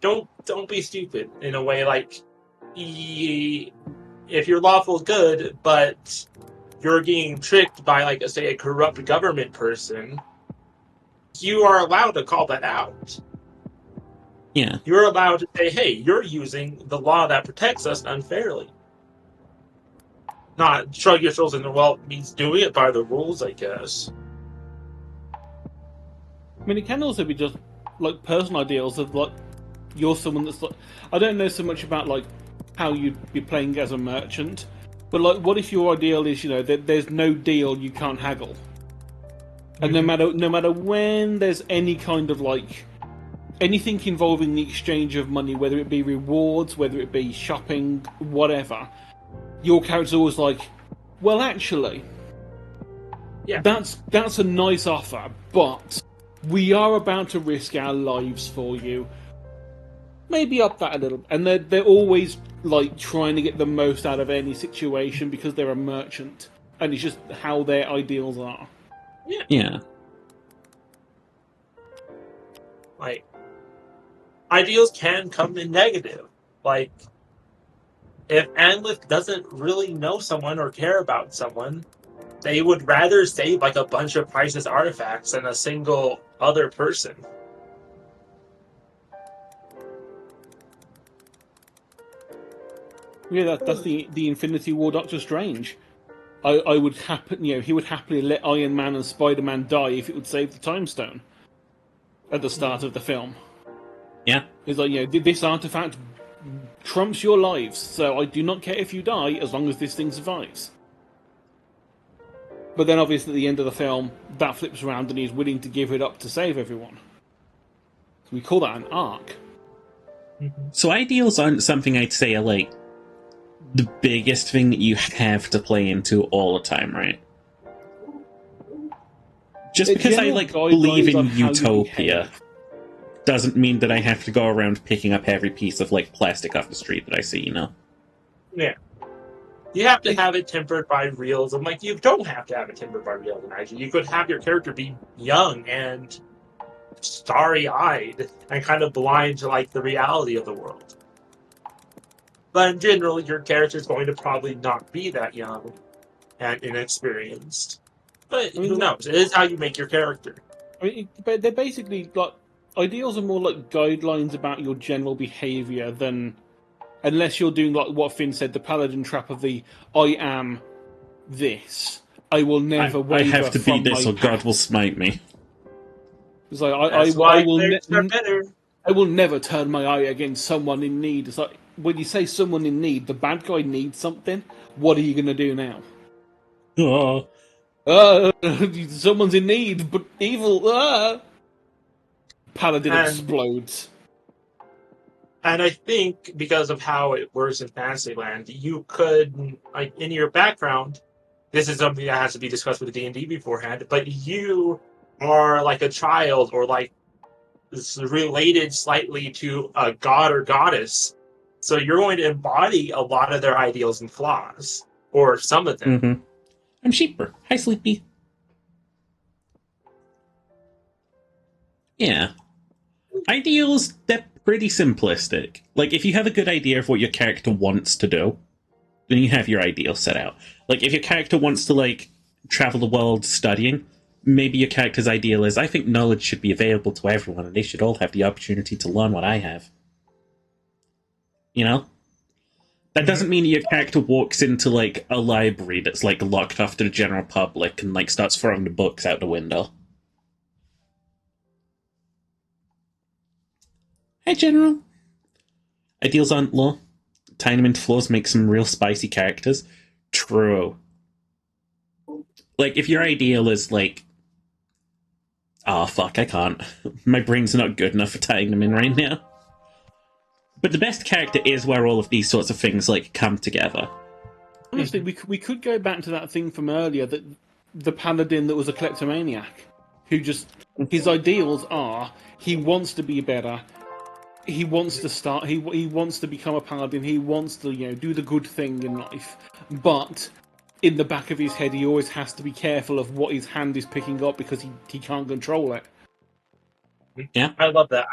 don't be stupid in a way like if you're lawful good but you're getting tricked by like say a corrupt government person, you are allowed to call that out. Yeah. You're allowed to say, hey, you're using the law that protects us unfairly. Not shrug your shoulders and, well, it means doing it by the rules, I guess. I mean, it can also be just like personal ideals of like you're someone that's like, I don't know so much about like how you'd be playing as a merchant, but like what if your ideal is, you know, that there's no deal, you can't haggle, and no matter when there's any kind of like anything involving the exchange of money, whether it be rewards, whether it be shopping, whatever, your character's always like, well, actually, yeah, that's a nice offer, but we are about to risk our lives for you. Maybe up that a little. And they're always like trying to get the most out of any situation because they're a merchant, and it's just how their ideals are. Yeah. Like, ideals can come in negative. Like, if Anlith doesn't really know someone or care about someone, they would rather save like a bunch of priceless artifacts than a single other person. Yeah, that's the Infinity War Doctor Strange. I would he would happily let Iron Man and Spider-Man die if it would save the Time Stone at the start of the film. Yeah. It's like, this artifact trumps your lives, so I do not care if you die as long as this thing survives. But then obviously at the end of the film, that flips around and he's willing to give it up to save everyone. So we call that an arc. So ideals aren't something I'd say are like the biggest thing that you have to play into all the time, right? Just because I like believe in utopia doesn't mean that I have to go around picking up every piece of like plastic off the street that I see, you know? Yeah. You have to have it tempered by realism. Like, you don't have to have it tempered by realism, actually. You could have your character be young and starry-eyed and kind of blind to, like, the reality of the world. But in general, your character is going to probably not be that young and inexperienced. But who knows? It is how you make your character. But they're basically like ideals are more like guidelines about your general behavior than, unless you're doing like what Finn said, the paladin trap of the I am this. I will never I waver have to from beat this my or God path. will smite me. It's like That's why clerics are better. I will never turn my eye against someone in need. It's like when you say someone in need, the bad guy needs something. What are you going to do now? Oh. Someone's in need, but evil. Paladin And explodes. And I think because of how it works in Fantasyland, you could, like, in your background, this is something that has to be discussed with the D&D beforehand, but you are like a child or like related slightly to a god or goddess. So you're going to embody a lot of their ideals and flaws, or some of them. Mm-hmm. I'm Sheeper. Hi, Sleepy. Yeah. Ideals, they're pretty simplistic. Like, if you have a good idea of what your character wants to do, then you have your ideal set out. Like, if your character wants to, like, travel the world studying, maybe your character's ideal is, I think knowledge should be available to everyone, and they should all have the opportunity to learn what I have. You know? That doesn't mean your character walks into, like, a library that's, like, locked off to the general public and, like, starts throwing the books out the window. Hey, General. Ideals aren't low. Tying them into flaws makes some real spicy characters. True. Like, if your ideal is, like... Oh, fuck, I can't. My brain's not good enough for tying them in right now. But the best character is where all of these sorts of things, like, come together. Honestly, we could go back to that thing from earlier, that the paladin that was a kleptomaniac, who just... His ideals are, he wants to be better, he wants to start, he wants to become a paladin, he wants to, do the good thing in life, but in the back of his head he always has to be careful of what his hand is picking up because he can't control it. Yeah. I love that.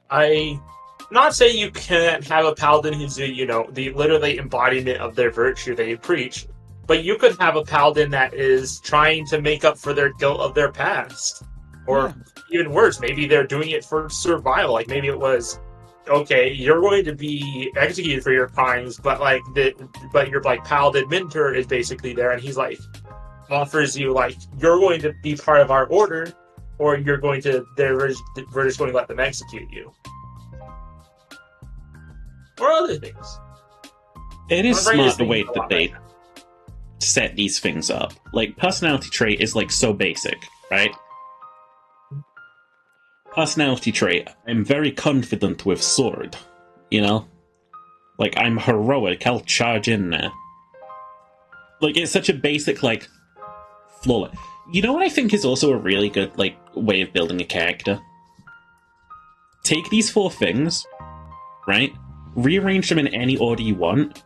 I'm not saying you can't have a paladin who's the literally embodiment of their virtue they preach, but you could have a paladin that is trying to make up for their guilt of their past. Or even worse, maybe they're doing it for survival. Like maybe it was, okay, you're going to be executed for your crimes, but your like paladin mentor is basically there, and he's like offers you like you're going to be part of our order, or we're just going to let them execute you, or other things. It is My brain is smart the way thinking a that lot they right now. set these things up. Like, personality trait is, like, so basic, right? Personality trait, I'm very confident with sword, you know? Like, I'm heroic, I'll charge in there. Like, it's such a basic, like, flaw. You know what I think is also a really good, like, way of building a character? Take these 4 things, right? Rearrange them in any order you want,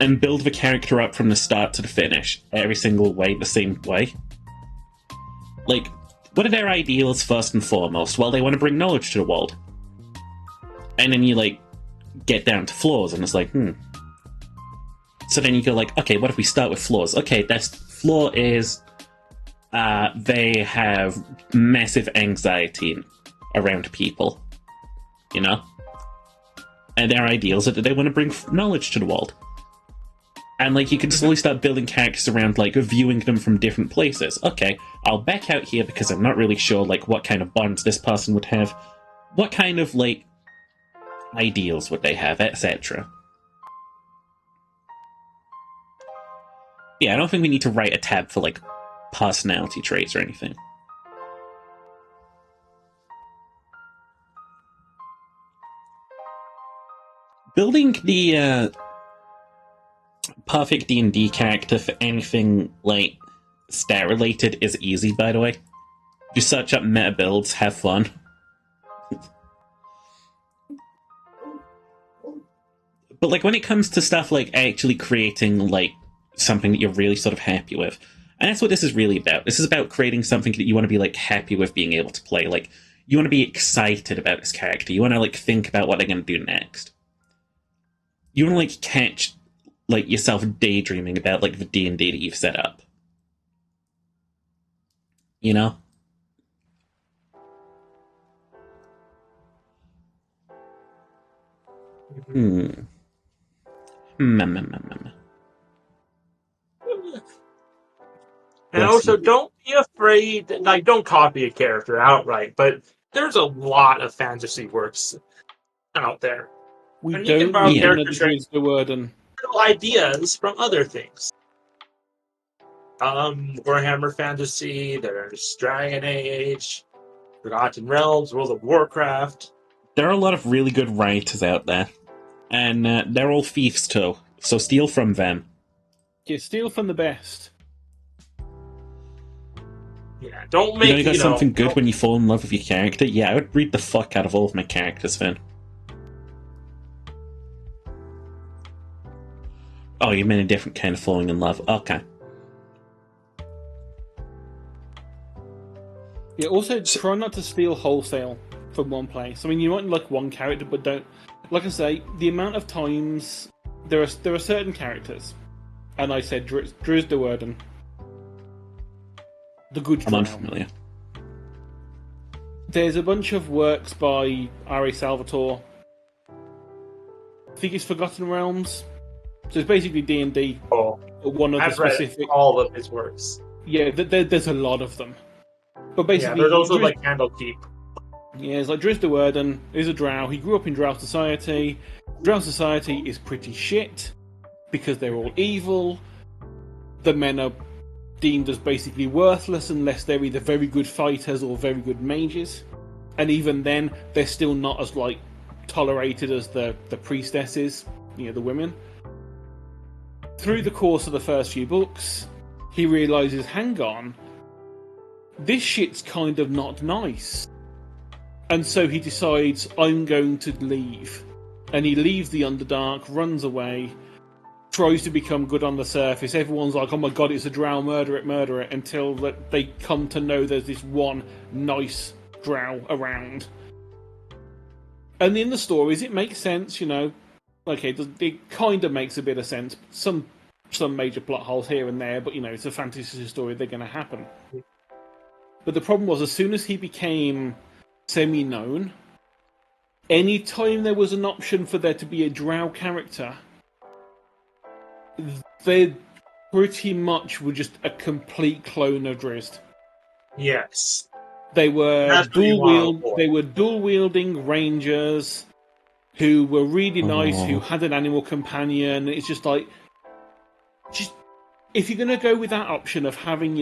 and build the character up from the start to the finish, every single way, the same way. Like, what are their ideals first and foremost? Well, they want to bring knowledge to the world. And then you, like, get down to flaws, and it's like, So then you go like, okay, what if we start with flaws? Okay, their flaw is they have massive anxiety around people, you know? And their ideals are that they want to bring knowledge to the world. And, like, you can slowly start building characters around, like, viewing them from different places. Okay, I'll back out here because I'm not really sure, like, what kind of bonds this person would have. What kind of, like, ideals would they have, etc. Yeah, I don't think we need to write a tab for, like, personality traits or anything. Building the, perfect D&D character for anything, like, stat-related is easy, by the way. You search up meta builds, have fun. But, like, when it comes to stuff like actually creating, like, something that you're really sort of happy with, and that's what this is really about. This is about creating something that you want to be, like, happy with being able to play. Like, you want to be excited about this character. You want to, like, think about what they're going to do next. You want to, like, catch, like, yourself daydreaming about, like, the D&D that you've set up. You know? Hmm. Hmm. And Let's also, see. don't be afraid. Like, don't copy a character outright. But there's a lot of fantasy works out there, We and you can don't borrow need Yeah. another character traits, Drizzt Do'Urden. little ideas from other things. Warhammer Fantasy. There's Dragon Age, Forgotten Realms, World of Warcraft. There are a lot of really good writers out there, and they're all thieves too. So steal from them. Yeah, steal from the best. Yeah, don't You make got something good don't- when you fall in love with your character. Yeah, I would read the fuck out of all of my characters then. Oh, you mean a different kind of falling in love? Okay. Yeah, also try not to steal wholesale from one place. I mean, you might like one character, but don't. Like I say, the amount of times there are certain characters, and I said Drizzt Do'Urden, the good I'm drow. unfamiliar. There's a bunch of works by R.A. Salvatore. I think it's Forgotten Realms. So it's basically D&D. Oh, One of the I've read specific. all of his works. Yeah, there's a lot of them. But Yeah, basically, there's also Drizzt- like Candlekeep. Yeah, it's like Drizzt Do'Urden is a drow. He grew up in drow society. Drow society is pretty shit because they're all evil. The men are deemed as basically worthless unless they're either very good fighters or very good mages. And even then, they're still not as like tolerated as the priestesses, the women. Through the course of the first few books, he realizes, hang on, this shit's kind of not nice. And so he decides, I'm going to leave. And he leaves the Underdark, runs away, tries to become good on the surface. Everyone's like, oh my god, it's a drow, murder it, until they come to know there's this one nice drow around. And in the stories, it makes sense, Okay, it kind of makes a bit of sense. Some major plot holes here and there, but, it's a fantasy story, they're going to happen. But the problem was, as soon as he became semi-known, anytime there was an option for there to be a drow character, they pretty much were just a complete clone of Drizzt. Yes. They were That's what you want for. They were dual wielding rangers who were really nice, who had an animal companion. It's just like, if you're gonna go with that option of having,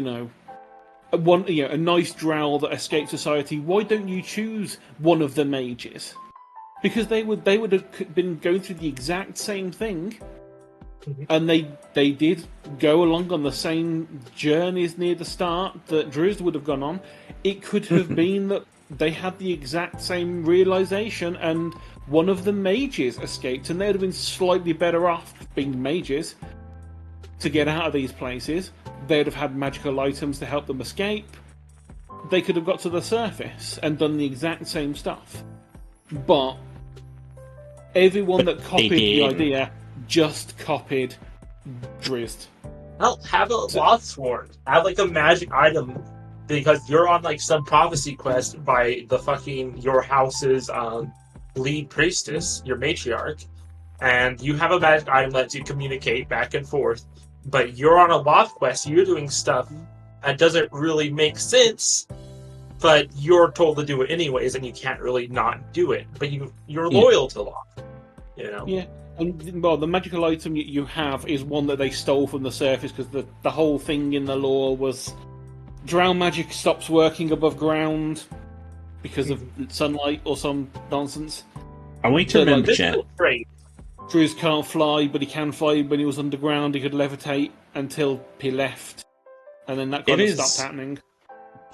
a nice drow that escaped society, why don't you choose one of the mages? Because they would have been going through the exact same thing, and they did go along on the same journeys near the start that Drizzt would have gone on. It could have been that they had the exact same realization, and one of the mages escaped, and they would have been slightly better off being mages to get out of these places. They'd have had magical items to help them escape. They could have got to the surface and done the exact same stuff. But everyone that copied the idea just copied Drizzt. Well, have a Lothsworn. Have like a magic item because you're on like some prophecy quest by the fucking your house's lead priestess, your matriarch, and you have a magic item that lets you communicate back and forth. But you're on a Loth quest, you're doing stuff that doesn't really make sense, but you're told to do it anyways, and you can't really not do it. But you're loyal to Loth, Yeah, and well, the magical item you have is one that they stole from the surface, because the whole thing in the lore was drow magic stops working above ground because of sunlight or some nonsense. I want you to remember, This Jet. is great. Drizzt can't fly, but he can fly. When he was underground, he could levitate until he left, and then that kind of stopped happening.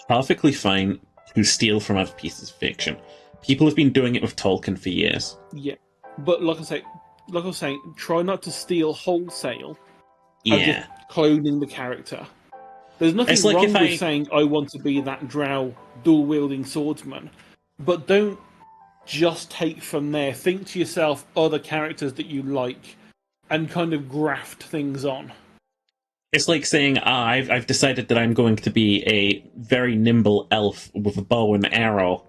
Perfectly fine to steal from other pieces of fiction. People have been doing it with Tolkien for years. Yeah, but like I was saying, try not to steal wholesale. Yeah. And just cloning the character. There's nothing It's like wrong if with saying I want to be that drow dual-wielding swordsman, but don't just take from there. Think to yourself other characters that you like, and kind of graft things on. It's like saying, I've decided that I'm going to be a very nimble elf with a bow and arrow.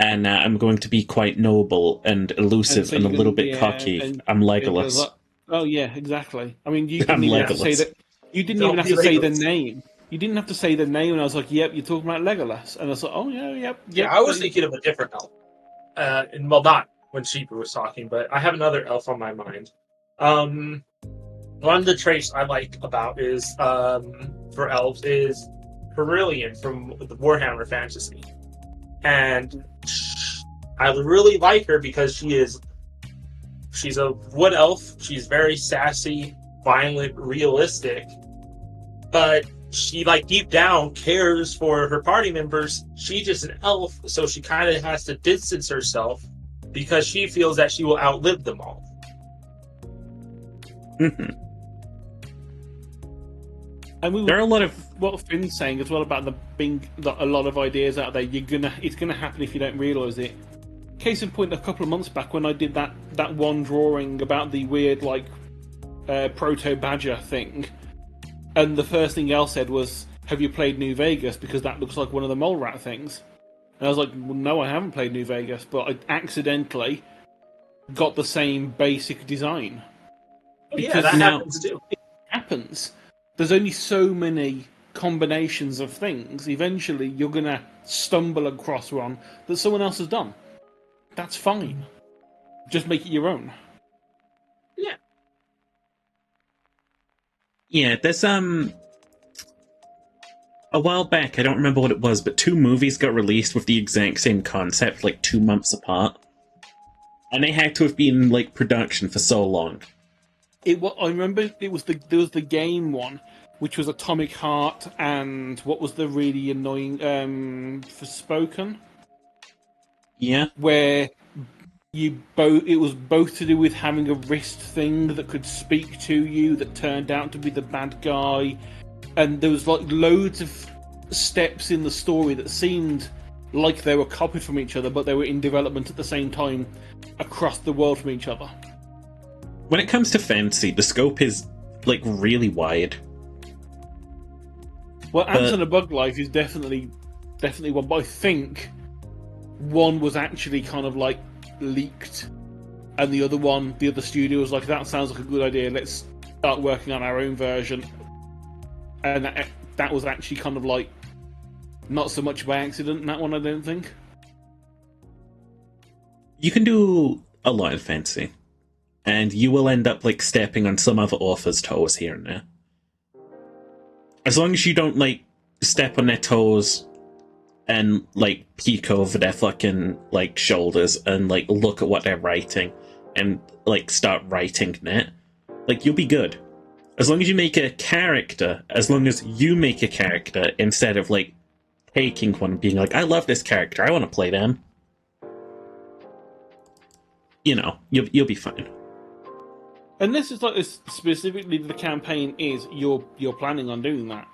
and I'm going to be quite noble and elusive so and a you're little gonna- bit yeah, cocky. and- I'm and it goes Legolas. like- oh yeah, exactly. I mean, you I'm didn't even have to say Legolas. that. You didn't Don't even have be to say the Legolas. name. You didn't have to say the name, and I was like, "Yep, you're talking about Legolas." And I was like, "Oh yeah, yep." Yeah, I was thinking of a different elf. And well, not when Sheepa was talking, but I have another elf on my mind. One of the traits I like about is for elves is Perillian from the Warhammer Fantasy, and I really like her because she's a wood elf. She's very sassy, violent, realistic, but she like deep down cares for her party members. She's just an elf, so she kind of has to distance herself because she feels that she will outlive them all. Mhm. And we There are a lot of what Finn's saying as well about a lot of ideas out there. It's gonna happen if you don't realise it. Case in point, a couple of months back when I did that one drawing about the weird like proto badger thing, and the first thing Al said was, "Have you played New Vegas? Because that looks like one of the mole rat things." And I was like, well, "No, I haven't played New Vegas, but I accidentally got the same basic design." Yeah, Because that now- happens too. happens. There's only so many combinations of things. Eventually, you're gonna stumble across one that someone else has done. That's fine. Just make it your own. yeah, there's a while back, I don't remember what it was, but 2 movies got released with the exact same concept, like 2 months apart. And they had to have been in like production for so long. I remember there was the game one, which was Atomic Heart, and what was the really annoying Forspoken, Yeah. where it was both to do with having a wrist thing that could speak to you that turned out to be the bad guy, and there was like loads of steps in the story that seemed like they were copied from each other, but they were in development at the same time across the world from each other. When it comes to fantasy, the scope is like really wide. Well, Ants and a Bug Life is definitely one, but I think one was actually kind of like leaked, and the other studio was like, "That sounds like a good idea. Let's start working on our own version." And that was actually kind of like not so much by accident in that one, I don't think. You can do a lot of fantasy, and you will end up like stepping on some other author's toes here and there. As long as you don't like step on their toes and like peek over their fucking like shoulders and like look at what they're writing and like start writing it, like you'll be good. As long as you make a character, instead of like taking one and being like, "I love this character, I want to play them," you know, you'll be fine. Unless it's like this specifically the campaign is you're planning on doing that.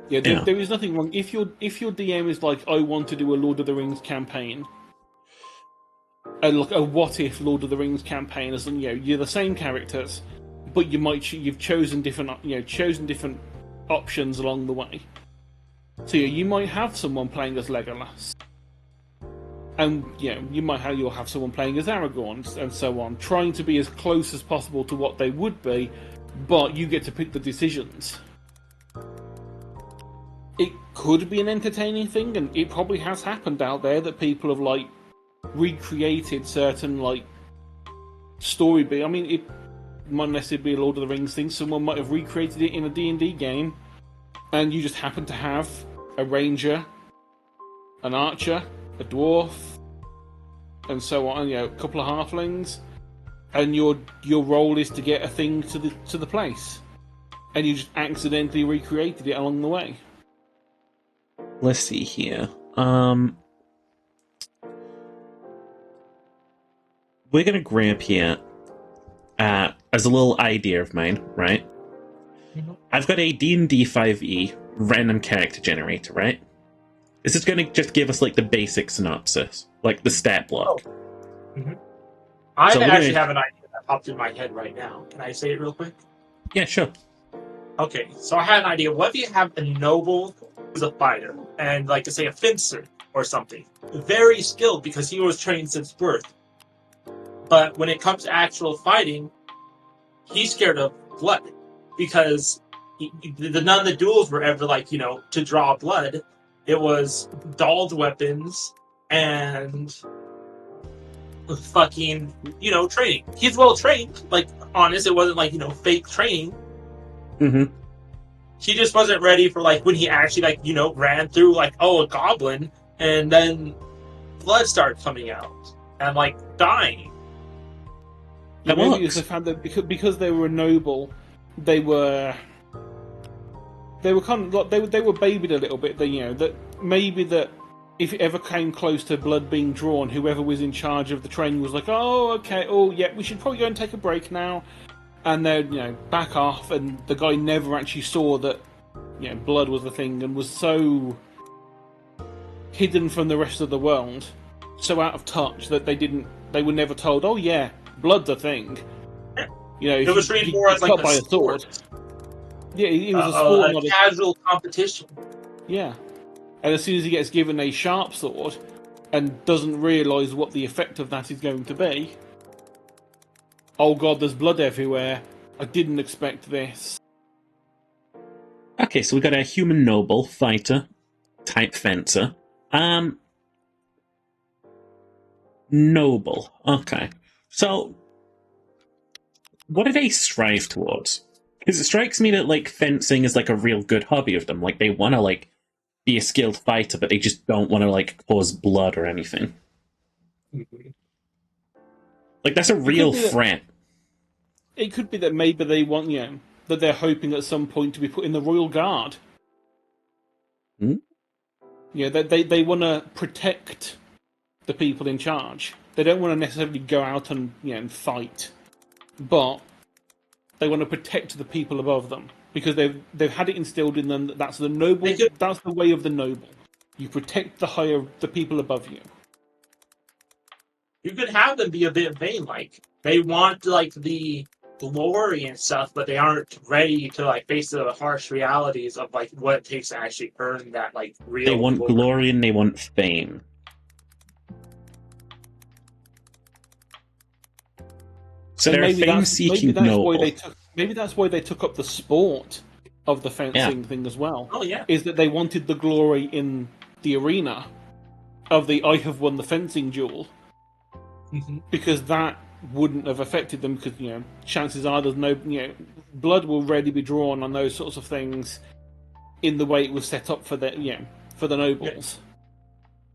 Yeah, Yeah. there is nothing wrong if your DM is like, "I want to do a Lord of the Rings campaign," and like a what if Lord of the Rings campaign, as in, you're the same characters, but you've chosen different options along the way. So you might have someone playing as Legolas, and you'll have someone playing as Aragorn, and so on, trying to be as close as possible to what they would be, but you get to pick the decisions. It could be an entertaining thing, and it probably has happened out there that people have like recreated certain like story beat. I mean, it might necessarily be a Lord of the Rings thing. Someone might have recreated it in a D&D game, and you just happen to have a ranger, an archer, a dwarf, and so on. A couple of halflings, and your role is to get a thing to the place, and you just accidentally recreated it along the way. Let's see here. We're gonna grab here as a little idea of mine, right? Mm-hmm. I've got a D&D 5e random character generator, right? This is gonna just give us like the basic synopsis, like the stat block. I So we're actually gonna- have an idea that popped in my head right now. Can I say it real quick? Yeah, sure. Okay, so I had an idea. What if you have a noble who's a fighter, and like say a fencer or something, very skilled because he was trained since birth. But when it comes to actual fighting, he's scared of blood because none of the duels were ever like, to draw blood. It was dulled weapons and fucking, training. He's well trained, like, honest. It wasn't like, fake training. Mm-hmm. He just wasn't ready for, like, when he actually, like, ran through, like, a goblin, and then blood started coming out and, like, dying. Maybe it's the fact that because they were noble, they were kind of like they were babied a little bit. That maybe that if it ever came close to blood being drawn, whoever was in charge of the training was like, "Oh, okay, oh yeah, we should probably go and take a break now," and then back off. And the guy never actually saw that blood was the thing, and was so hidden from the rest of the world, so out of touch that they were never told, "Oh yeah, blood's a thing." It was treated more as like by a sword. Yeah, it was a sport, not a casual competition. Yeah, and as soon as he gets given a sharp sword and doesn't realise what the effect of that is going to be, oh god, there's blood everywhere. I didn't expect this. Okay, so we got a human noble fighter type fencer. Noble. Okay, so what do they strive towards? Because it strikes me that, like, fencing is, like, a real good hobby of them. Like, they want to, like, be a skilled fighter, but they just don't want to, like, cause blood or anything. Mm-hmm. Like, that's a real threat. It could be that maybe they want, that they're hoping at some point to be put in the Royal Guard. Hmm? Yeah, they want to protect the people in charge. They don't want to necessarily go out and fight, but they want to protect the people above them because they've had it instilled in them that that's the noble. That's the way of the noble. You protect the people above you. You could have them be a bit vain, like they want like the glory and stuff, but they aren't ready to like face the harsh realities of like what it takes to actually earn that like real. They want glory and they want fame. So they're a fame-seeking noble. Maybe that's why they took up the sport of the fencing thing as well. Oh yeah, is that they wanted the glory in the arena of the "I have won the fencing duel," because that wouldn't have affected them. Because chances are there's no blood will rarely be drawn on those sorts of things in the way it was set up for the for the nobles.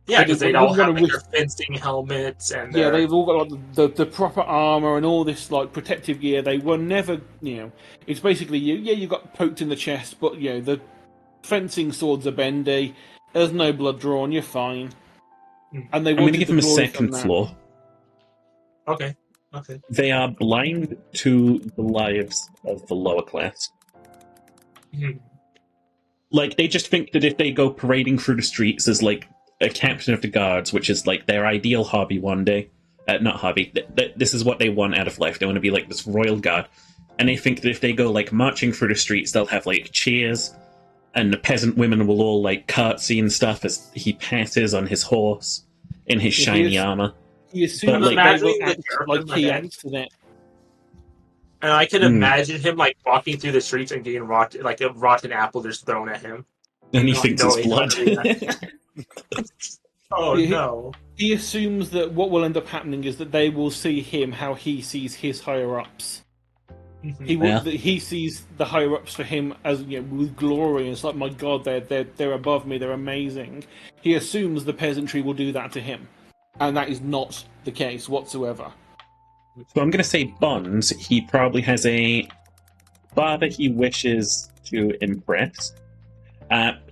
Yeah, because they all have like, their fencing helmets and they've all got like, the proper armor and all this like protective gear. They were never it's basically you got poked in the chest, but the fencing swords are bendy. There's no blood drawn. You're fine. And they I'm going to give them a second flaw. Okay. They are blind to the lives of the lower class. Like they just think that if they go parading through the streets as like a captain of the guards, which is like their ideal hobby one day. Not hobby. This is what they want out of life. They want to be like this royal guard. And they think that if they go like marching through the streets, they'll have like cheers, and the peasant women will all like curtsy and stuff as he passes on his horse in his shiny armor. You assume like they will act like he acts to that. And I can imagine him like walking through the streets and getting like a rotten apple just thrown at him. And he thinks it's blood. Oh no. He assumes that what will end up happening is that they will see him how he sees his higher ups. He sees the higher ups for him as with glory, and it's like, my god, they're above me, they're amazing. He assumes the peasantry will do that to him, and that is not the case whatsoever. So I'm going to say Bonds. He probably has a father he wishes to impress.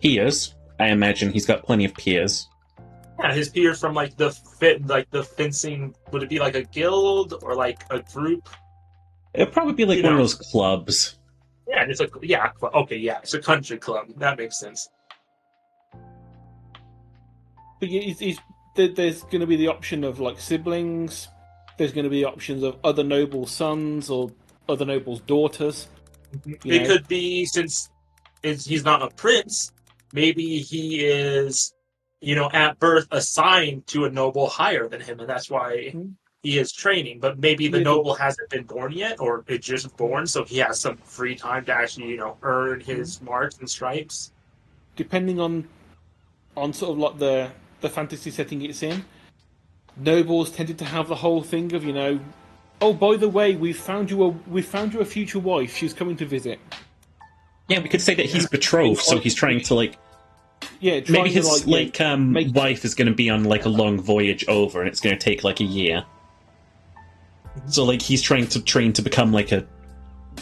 Peers. I imagine he's got plenty of peers. Yeah, his peers from like the fencing. Would it be like a guild or like a group? It'd probably be like one of those clubs. Yeah, it's it's a country club. That makes sense. But there's going to be the option of like siblings. There's going to be options of other noble sons or other nobles' daughters. It could be, since he's not a prince, maybe he is at birth assigned to a noble higher than him, and that's why Mhm. he is training. But maybe the Yeah, noble hasn't been born yet, or it's just born, so he has some free time to actually, earn his marks and stripes. depending on sort of like the fantasy setting it's in, nobles tended to have the whole thing of oh, by the way, we found you a future wife. She's coming to visit. Yeah, we could say that he's betrothed, so he's trying to Yeah, trying maybe his to make wife is going to be on a long voyage over, and it's going to take a year. So he's trying to train to become a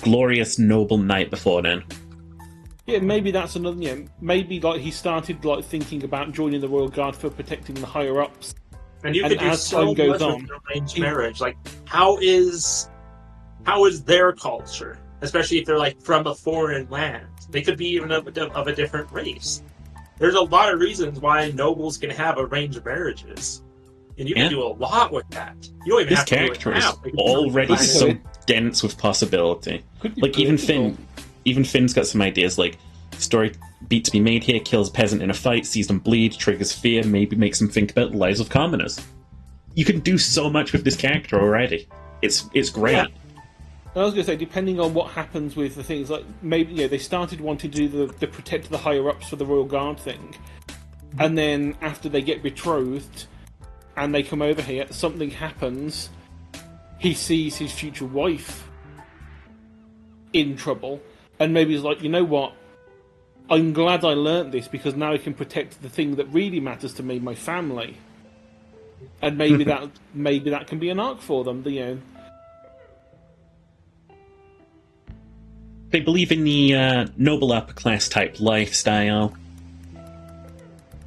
glorious noble knight before then. Yeah, maybe that's another. Yeah, maybe he started thinking about joining the royal guard for protecting the higher ups. And you And could do as so time goes much on, with arranged marriage. Like, how is their culture, especially if they're from a foreign land? They could be even of a different race. There's a lot of reasons why nobles can have arranged marriages, and you can do a lot with that. You don't even This have to do it character is now. already Could be so good. dense with possibility. Could be Even political. Finn's got some ideas. Story beat to be made here: kills a peasant in a fight, sees them bleed, triggers fear, maybe makes them think about the lives of commoners. You can do so much with this character already. It's great. Yeah. I was going to say, depending on what happens with the things, maybe they started wanting to do the protect the higher ups for the royal guard thing, and then after they get betrothed and they come over here, something happens. He sees his future wife in trouble, and maybe he's like, you know what? I'm glad I learnt this because now I can protect the thing that really matters to me, my family. And maybe that can be an arc for them. They believe in the noble upper class type lifestyle.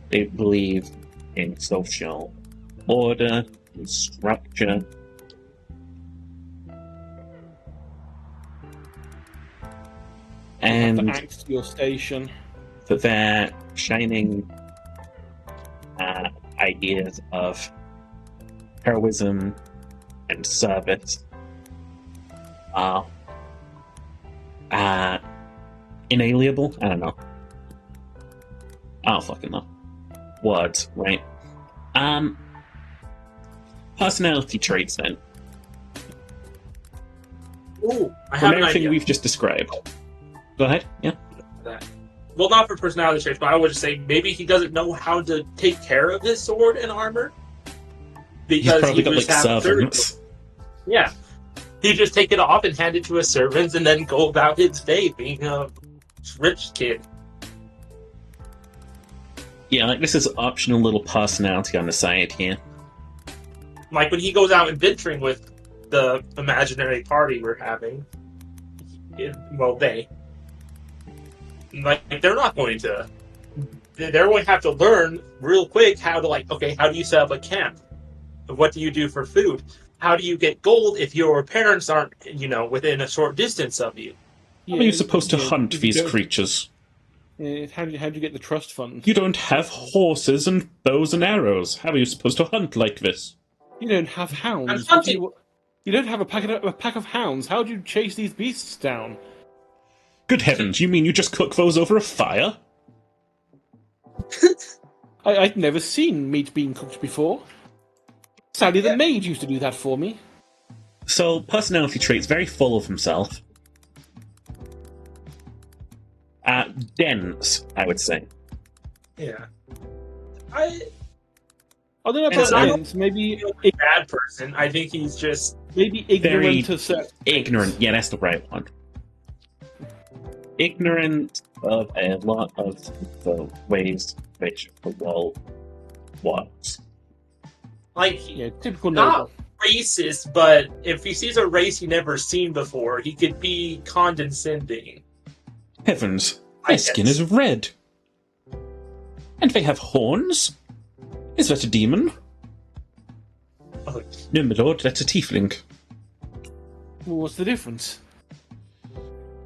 They believe in social order, and structure. And to act to your station. that their shining ideas of heroism and service are inalienable. I don't know. I don't fucking know. Words, right? Personality traits then. Ooh, I From have an everything idea. we've just described. Go ahead, yeah. That. Well, not for personality traits, but I would just say maybe he doesn't know how to take care of his sword and armor. He's Because probably he got just have servants. Yeah. He just take it off and hand it to his servants and then go about his day being a rich kid. Yeah, this is optional little personality on the side here. Like when he goes out adventuring with the imaginary party we're having. They're not going to. They're going to have to learn real quick how to how do you set up a camp? What do you do for food? How do you get gold if your parents aren't, within a short distance of you? How are you supposed to hunt these creatures? How do you get the trust fund? You don't have horses and bows and arrows. How are you supposed to hunt like this? You don't have hounds. I'm hunting. You don't have a pack of hounds. How do you chase these beasts down? Good heavens, you mean you just cook those over a fire? I'd never seen meat being cooked before. Sadly, the maid used to do that for me. So, personality traits, very full of himself. Dense, I would say. Yeah. I don't know And about so- dense. Maybe Bad person. I think he's just. ignorant Very of certain Ignorant, things. yeah, that's the right one. Ignorant of a lot of the ways which the world works. Yeah, typical Not noble. racist, but if he sees a race he never seen before, he could be condescending. Heavens, I their skin guess. is red. And they have horns? Is that a demon? Oh, No, my lord, that's a tiefling. Well, what's the difference?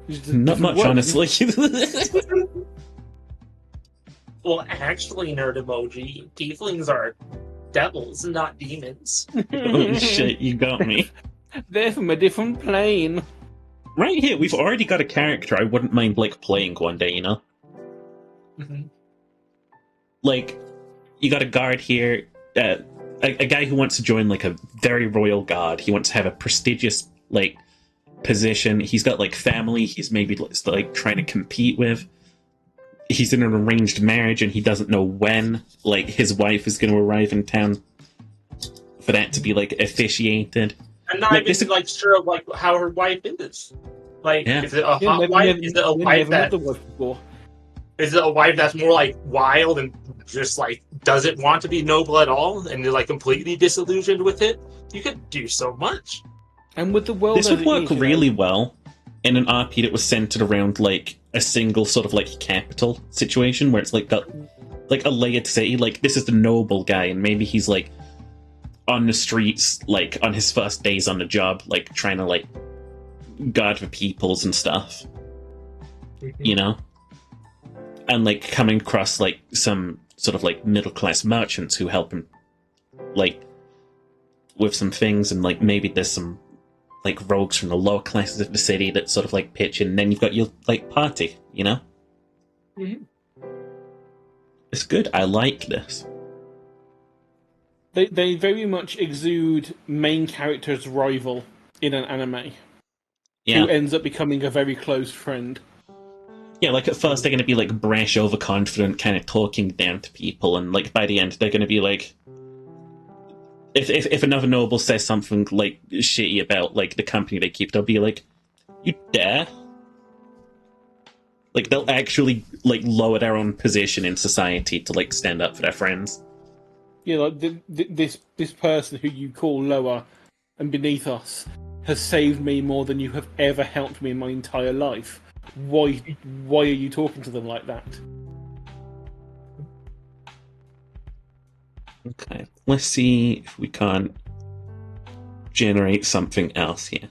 It's a Not different much, word. honestly. well, actually, nerd emoji, tieflings are devils, not demons. Oh shit, you got me. They're from a different plane. Right here, we've already got a character I wouldn't mind, playing one day, Mhm. you got a guard here, a guy who wants to join like a very royal guard. He wants to have a prestigious like position. He's got like family. He's maybe like trying to compete with. He's in an arranged marriage, and he doesn't know when like his wife is going to arrive in town for that to be like officiated. I'm not Like, even like sure of like how her wife is. Like, Yeah. is it a hot wife? Is it a wife that? Is it a wife that's more like wild and just like doesn't want to be noble at all and is like completely disillusioned with it? You could do so much. And with the world, This would work really well in an RP that was centered around like a single sort of like capital situation where it's like got like a layered city. Like this is the noble guy, and maybe he's like on the streets, like on his first days on the job, like trying to like guard the peoples and stuff. You know? And like coming across like some sort of like middle class merchants who help him like with some things, and like maybe there's some like rogues from the lower classes of the city that sort of like pitch in, and then you've got your like party, you know? It's good. I like this. They very much exude main character's rival in an anime, Yeah. who ends up becoming a very close friend. Yeah, like at first they're going to be like brash, overconfident, kind of talking down to people, and like by the end they're going to be like, if another noble says something like shitty about like the company they keep, they'll be like, "You dare?" Like they'll actually like lower their own position in society to like stand up for their friends. Yeah, like this person who you call lower and beneath us has saved me more than you have ever helped me in my entire life. Why are you talking to them like that? Okay, let's see if we can't generate something else here.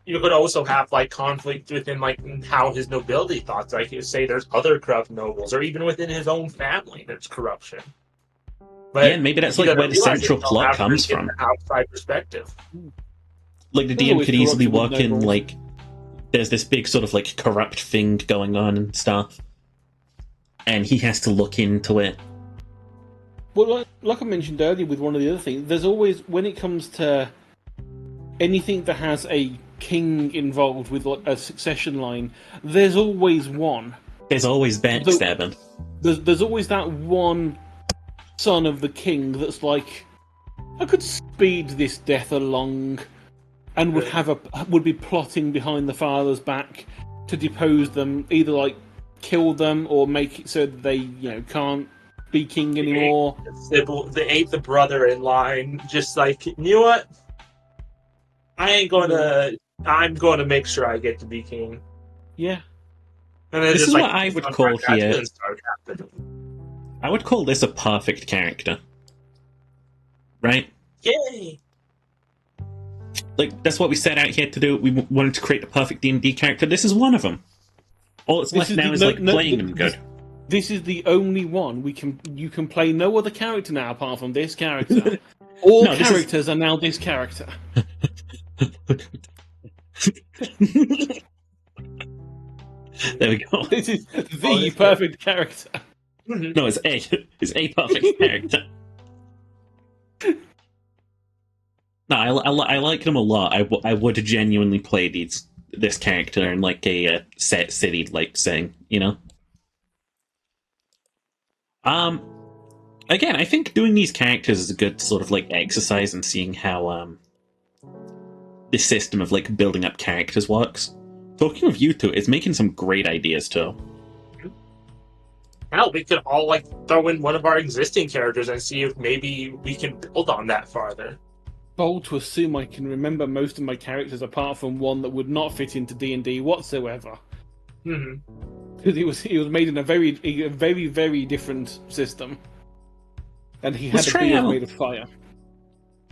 You could also have like conflict within like how his nobility thoughts. Like you say, there's other corrupt nobles, or even within his own family, there's corruption. But Yeah, maybe that's he like doesn't where the realize central it until plot after comes he gets from. an outside perspective. Like the There's DM always could easily corruption work with in nobles. like there's this big sort of like corrupt thing going on and stuff, and he has to look into it. Well, like I mentioned earlier with one of the other things, there's always, when it comes to anything that has a king involved with like, a succession line, there's always one. There's always backstabbing. There's always that one son of the king that's like, I could speed this death along, and would be plotting behind the father's back to depose them, either like kill them or make it so that they can't be king anymore. The eighth brother in line, just like, you know what? I'm going to make sure I get to be king. Yeah. And then This just, is like, what I would call here. I would call this a perfect character. Right? Yay! Like, that's what we set out here to do. We wanted to create the perfect D&D character. This is one of them. All that's left now is playing them good. This is the only one you can play no other character now apart from this character. All characters are now this character. There we go. This is the perfect character. No, it's a perfect character. No, I like them a lot. I would genuinely play this character in like a set city like setting, you know. Again, I think doing these characters is a good sort of like exercise in seeing how this system of like building up characters works. Talking of you two, it's making some great ideas too. Hell, we could all like throw in one of our existing characters and see if maybe we can build on that farther. Bold to assume I can remember most of my characters apart from one that would not fit into D&D whatsoever. Because he was made in a very, very different system, and he had a beard made of fire.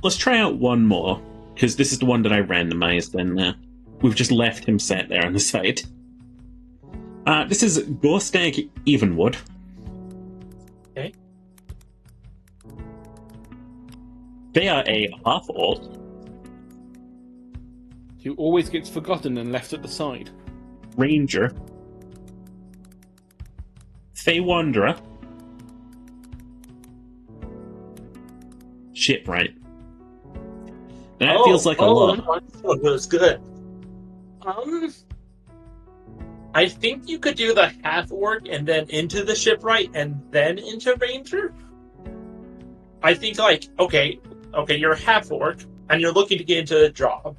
Let's try out one more, because this is the one that I randomized, and we've just left him set there on the side. This is Ghost Egg Evenwood. Okay. They are a half-orc. Who always gets forgotten and left at the side. Ranger. Fey Wanderer. shipwright. And that feels like a lot. That's good. I think you could do the half orc and then into the shipwright and then into ranger. I think okay, you're a half orc and you're looking to get into the job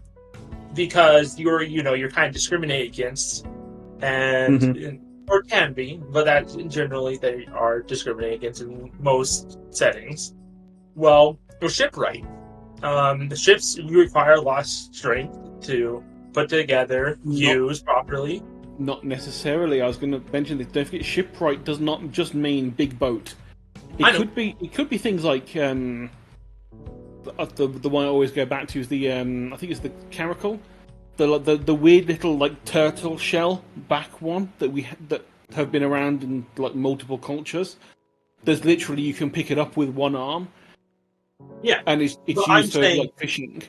because you're kind of discriminated against, and or can be, but that generally they are discriminated against in most settings. Well, for shipwright, the ships require a lot of strength to put together, use properly. Not necessarily. I was going to mention this. Don't forget, shipwright does not just mean big boat. It could be things like the one I always go back to is the I think it's the caracal, the weird little like turtle shell back one that have been around in like multiple cultures. There's literally you can pick it up with one arm. Yeah, and it's used for like fishing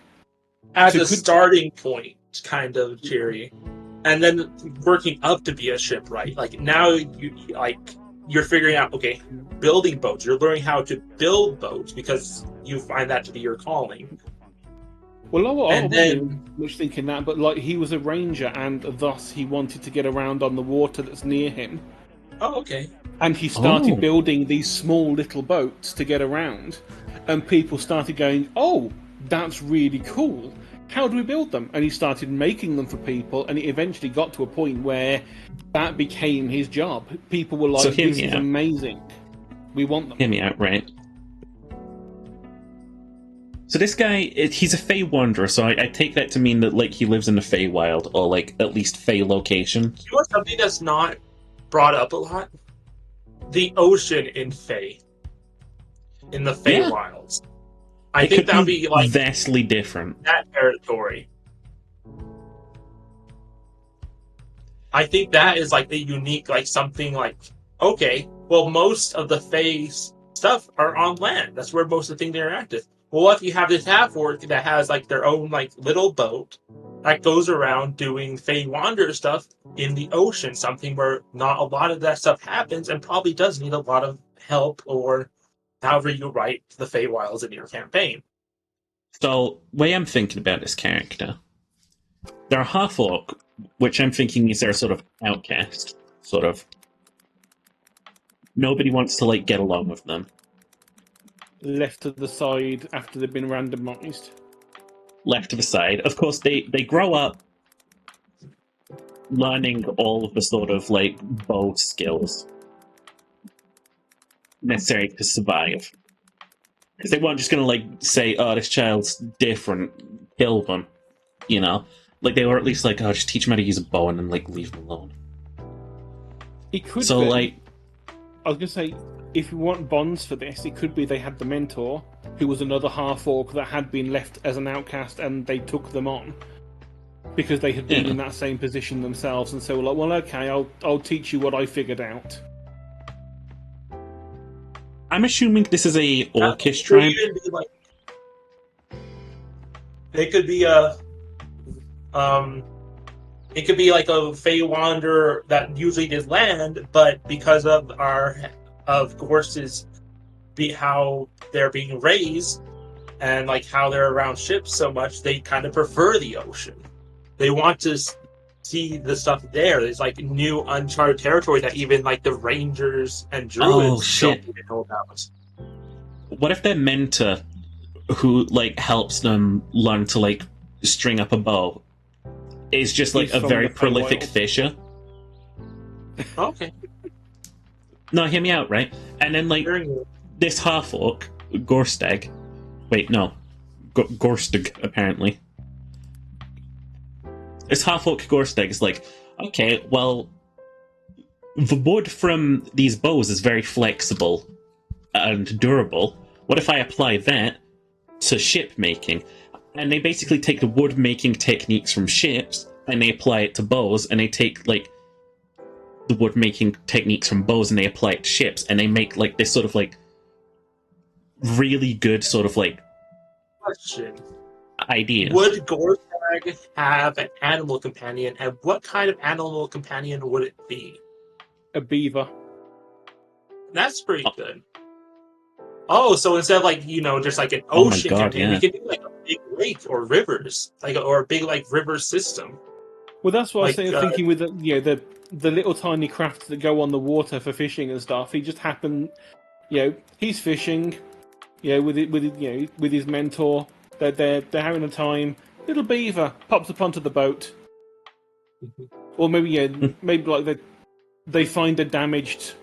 as a starting point, kind of Jerry, and then working up to be a shipwright. Like now you're figuring out, okay, building boats. You're learning how to build boats because you find that to be your calling. Well, I wasn't much thinking that, but like he was a ranger, and thus he wanted to get around on the water that's near him. Oh, okay. And he started building these small little boats to get around, and people started going, "Oh, that's really cool. How do we build them?" And he started making them for people, and it eventually got to a point where that became his job. People were like, "This is amazing. We want them." Hear me out, right? So this guy, he's a Fey Wanderer, so I take that to mean that like he lives in the Feywild, or like at least Fey location. You know something that's not brought up a lot? The ocean in Fey. In the Feywilds. I think that would be like vastly different. That territory. I think that is like the unique, like something like, okay, well, most of the Fey stuff are on land. That's where most of the things are active. Well, if you have this half orc that has like their own like little boat that goes around doing Fey Wanderer stuff in the ocean, something where not a lot of that stuff happens and probably does need a lot of help or however you write the Feywilds in your campaign. So, the way I'm thinking about this character, they're a half orc, which I'm thinking is their sort of outcast, sort of. Nobody wants to like get along with them. Left to the side after they've been randomized. Left to the side. Of course, they grow up learning all of the sort of like bow skills necessary to survive. Because they weren't just going to like say, "Oh, this child's different, kill them," you know. Like they were at least like, "Oh, just teach them how to use a bow and then like leave them alone." It could. So be, like, I was going to say, if you want bonds for this, it could be they had the mentor, who was another half orc that had been left as an outcast, and they took them on because they had been in that same position themselves, and so were like, "Well, okay, I'll teach you what I figured out." I'm assuming this is a orcish tribe. It could be a, it could be like a Fey Wanderer that usually did land, but because of course, how they're being raised and like how they're around ships so much, they kind of prefer the ocean. They want to see the stuff there. There's like new uncharted territory that even like the rangers and druids don't even know about. What if their mentor, who like helps them learn to like string up a bow, is just like a very prolific fisher? Okay. No, hear me out, right? And then like this half orc, Gorstag. Wait, no, Gorstag apparently. This half orc Gorstag is like, okay, well, the wood from these bows is very flexible and durable. What if I apply that to ship making? And they basically take the wood making techniques from ships and they apply it to bows, and they take like the wood making techniques from bows and they apply it to ships, and they make like this sort of like really good sort of like question ideas. Would Gorstag have an animal companion, and what kind of animal companion would it be? A beaver. That's pretty good. Oh, so instead of like just like an Oh my ocean God, campaign, we yeah. can do like a big lake or rivers, or a big like river system. Well, that's what I was Like thinking with the little tiny crafts that go on the water for fishing and stuff. He just happened, he's fishing, with his mentor. They're having a time. Little beaver pops up onto the boat, or maybe maybe like they find a damaged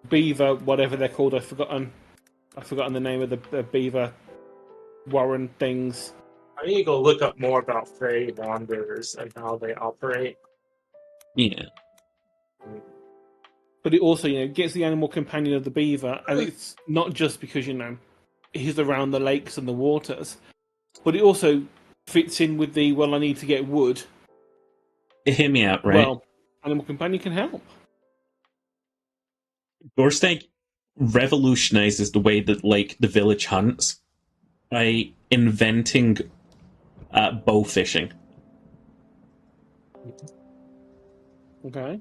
beaver, whatever they're called. I've forgotten the name of the beaver warren things. I need to go look up more about Fey Wanderers and how they operate. Yeah. But it also, gets the animal companion of the beaver, and it's not just because he's around the lakes and the waters, but it also fits in with the I need to get wood. Hear me out, right? Well, animal companion can help. Gorstag revolutionizes the way that like the village hunts by inventing bow fishing. Okay.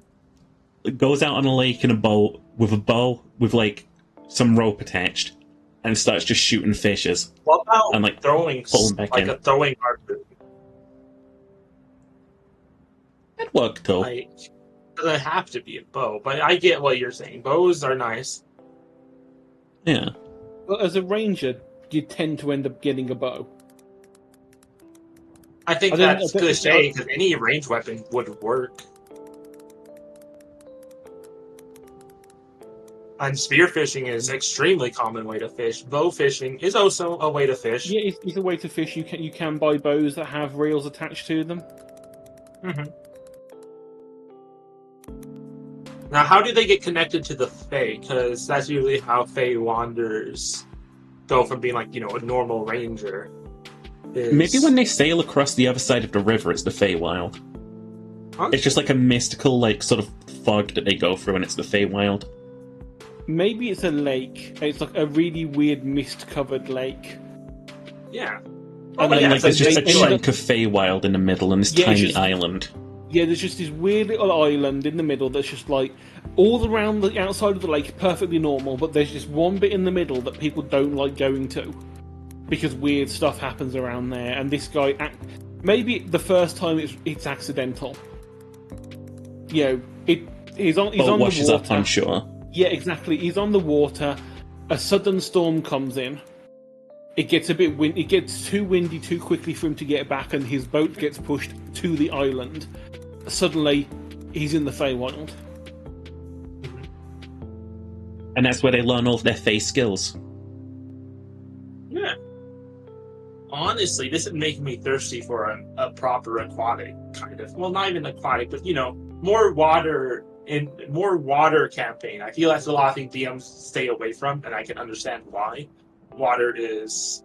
It goes out on a lake in a boat with like some rope attached and starts just shooting fishes. What about And, like, throwing pull 'em back like in. a throwing harpoon? That worked though. Like, doesn't have to be a bow, but I get what you're saying. Bows are nice. Yeah. Well, as a ranger, you tend to end up getting a bow. I think I don't- that's I don't- cliche because any ranged weapon would work. And spearfishing is an extremely common way to fish. Bow fishing is also a way to fish. Yeah, it's a way to fish. You can buy bows that have reels attached to them. Mm-hmm. Now, how do they get connected to the Fae? Because that's usually how Fae Wanderers go from being like, a normal ranger. Maybe when they sail across the other side of the river, it's the Feywild. Huh? It's just like a mystical, like, sort of fog that they go through, and it's the Feywild. Maybe it's a lake. It's like a really weird mist-covered lake. Yeah. And And yeah, like, so there's just a they ended chunk of Feywild in the middle, and this Yeah, it's tiny just- island. Yeah, there's just this weird little island in the middle that's just like all around the outside of the lake, perfectly normal, but there's just one bit in the middle that people don't like going to because weird stuff happens around there. And this guy, maybe the first time it's accidental. He's on Boat the washes water. up on shore. Yeah, exactly. He's on the water. A sudden storm comes in. It gets it gets too windy too quickly for him to get back, and his boat gets pushed to the island. Suddenly, he's in the Feywild. And that's where they learn all of their Fey skills. Yeah. Honestly, this is making me thirsty for a proper aquatic kind of. Well, not even aquatic, but more water campaign. I feel that's a lot of things DMs stay away from, and I can understand why. Water is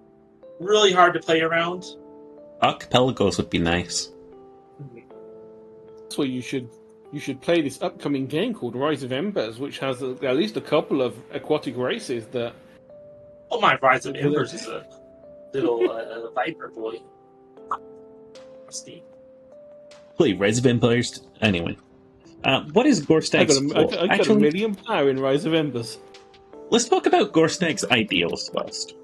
really hard to play around. Archipelagos would be nice. That's why you should play this upcoming game called Rise of Embers, which has at least a couple of aquatic races that. Oh my, Rise of Embers is a little viper boy. Steve. Play Rise of Empires. Anyway. What is Gorstag's... I got a Actually, million power in Rise of Embers. let's talk about Gorstag's ideals first.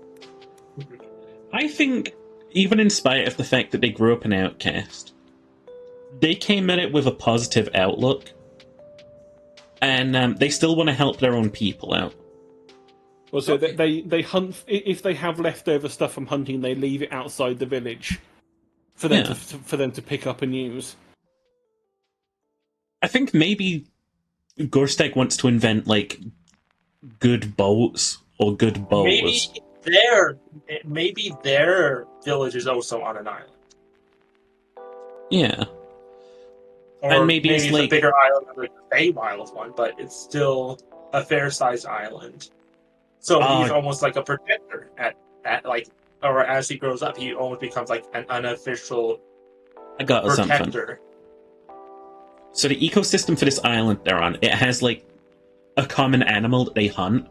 I think, even in spite of the fact that they grew up an outcast, they came at it with a positive outlook, and they still want to help their own people out. Well, so Okay. they hunt if they have leftover stuff from hunting, they leave it outside the village for them Yeah. for them to pick up and use. I think maybe Gorstag wants to invent, like, good boats or good bows. Maybe their village is also on an island. Yeah. Or And maybe it's a like- bigger island than the Feywild one, but it's still a fair-sized island. So he's almost like a protector or as he grows up, he almost becomes like an unofficial I got something. protector. So the ecosystem for this island they're on, it has, like, a common animal that they hunt,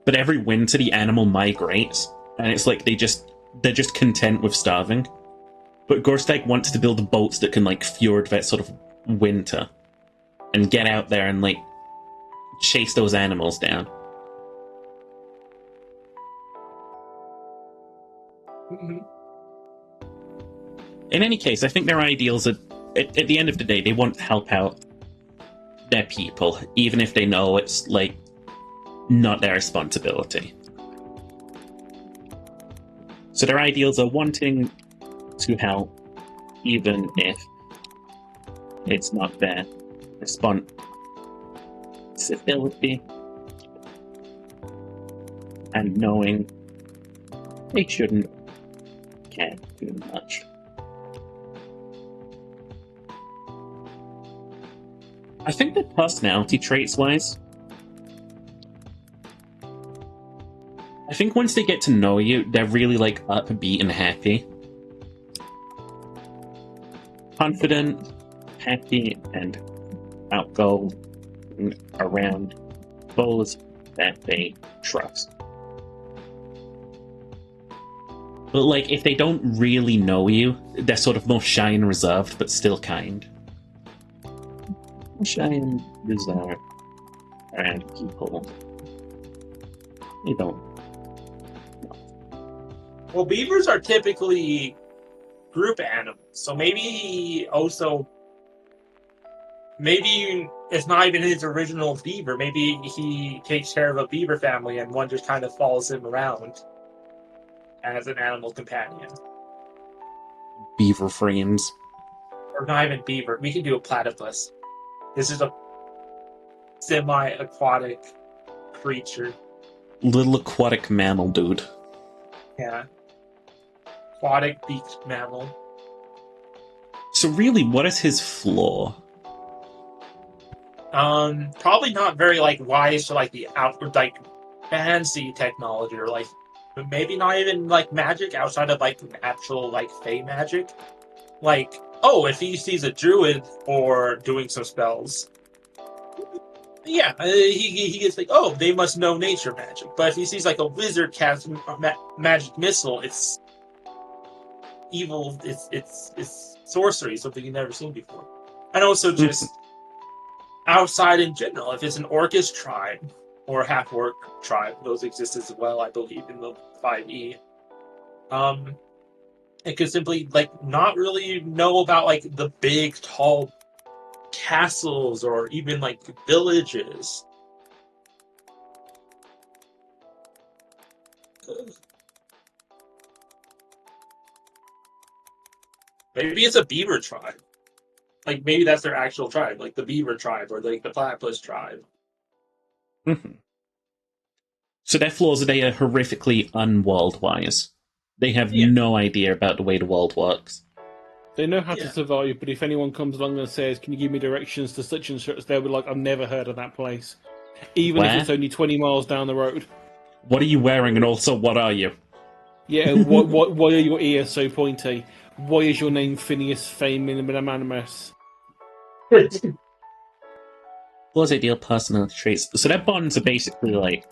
but every winter the animal migrates, and it's like they're just content with starving. But Gorstag wants to build boats that can, like, fjord that sort of winter, and get out there and, like, chase those animals down. Mhm. In any case, I think their ideals are, at the end of the day, they want to help out their people, even if they know it's, like, not their responsibility. So their ideals are wanting to help, even if it's not their responsibility, and knowing they shouldn't care too much. I think that personality traits wise, I think once they get to know you, they're really like upbeat and happy. Confident, happy, and outgoing around those that they trust. But like, if they don't really know you, they're sort of more shy and reserved, but still kind. Shy and reserved around people. They don't. Well, beavers are typically group animals, so maybe it's not even his original beaver. Maybe he takes care of a beaver family and one just kind of follows him around as an animal companion. Beaver frames. Or not even beaver. We can do a platypus. This is a semi-aquatic creature. Little aquatic mammal dude. Yeah. Aquatic beaked mammal. So really, what is his flaw? Probably not very like wise to like the outward like fancy technology or like maybe not even like magic outside of like actual like fey magic. Like, oh, if he sees a druid or doing some spells, yeah, he gets like, oh, they must know nature magic. But if he sees like a wizard cast magic missile, it's evil. It's sorcery, something you've never seen before. And also just outside in general, if it's an Orcish tribe or half-orc tribe, those exist as well, I believe, in the 5e. It could simply like not really know about like the big, tall castles or even like villages. Maybe it's a beaver tribe. Like maybe that's their actual tribe, like the beaver tribe or like the platypus tribe. So their flaws are they are horrifically unworld wise. They have no idea about the way the world works. They know how to survive, but if anyone comes along and says, "Can you give me directions to such and such?" they'll be like, "I've never heard of that place," even if it's only 20 miles down the road. What are you wearing, and also what are you? Yeah, why are your ears so pointy? Why is your name Phineas Faminimus? Flaws, ideal personality traits. So their bonds are basically like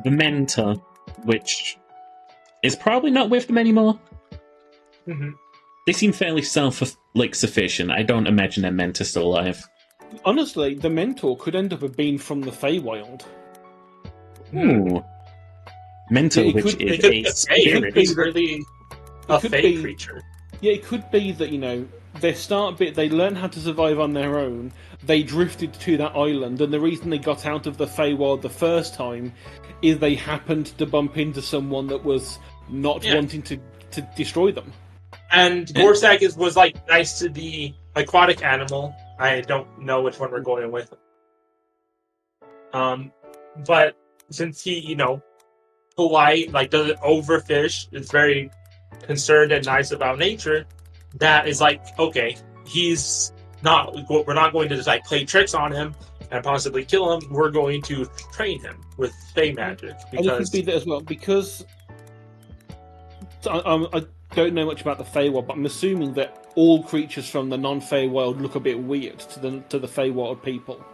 the mentor, which is probably not with them anymore. Mm-hmm. They seem fairly sufficient. I don't imagine their mentor still alive. Honestly, the mentor could end up being from the Feywild. Ooh. Mentor, which is a spirit. It's really a fey creature. Yeah, it could be that, you know, their start bit, they learned how to survive on their own, they drifted to that island, and the reason they got out of the Feywild the first time is they happened to bump into someone that was not wanting to destroy them. And Gorsak was like nice to the aquatic animal. I don't know which one we're going with. But since he, you know, polite, like doesn't overfish, is very concerned and nice about nature, that is like, okay, we're not going to just like play tricks on him and possibly kill him. We're going to train him with fey magic. And it could be that as well, because I don't know much about the Feywild, but I'm assuming that all creatures from the non-Feywild look a bit weird to the Feywild people.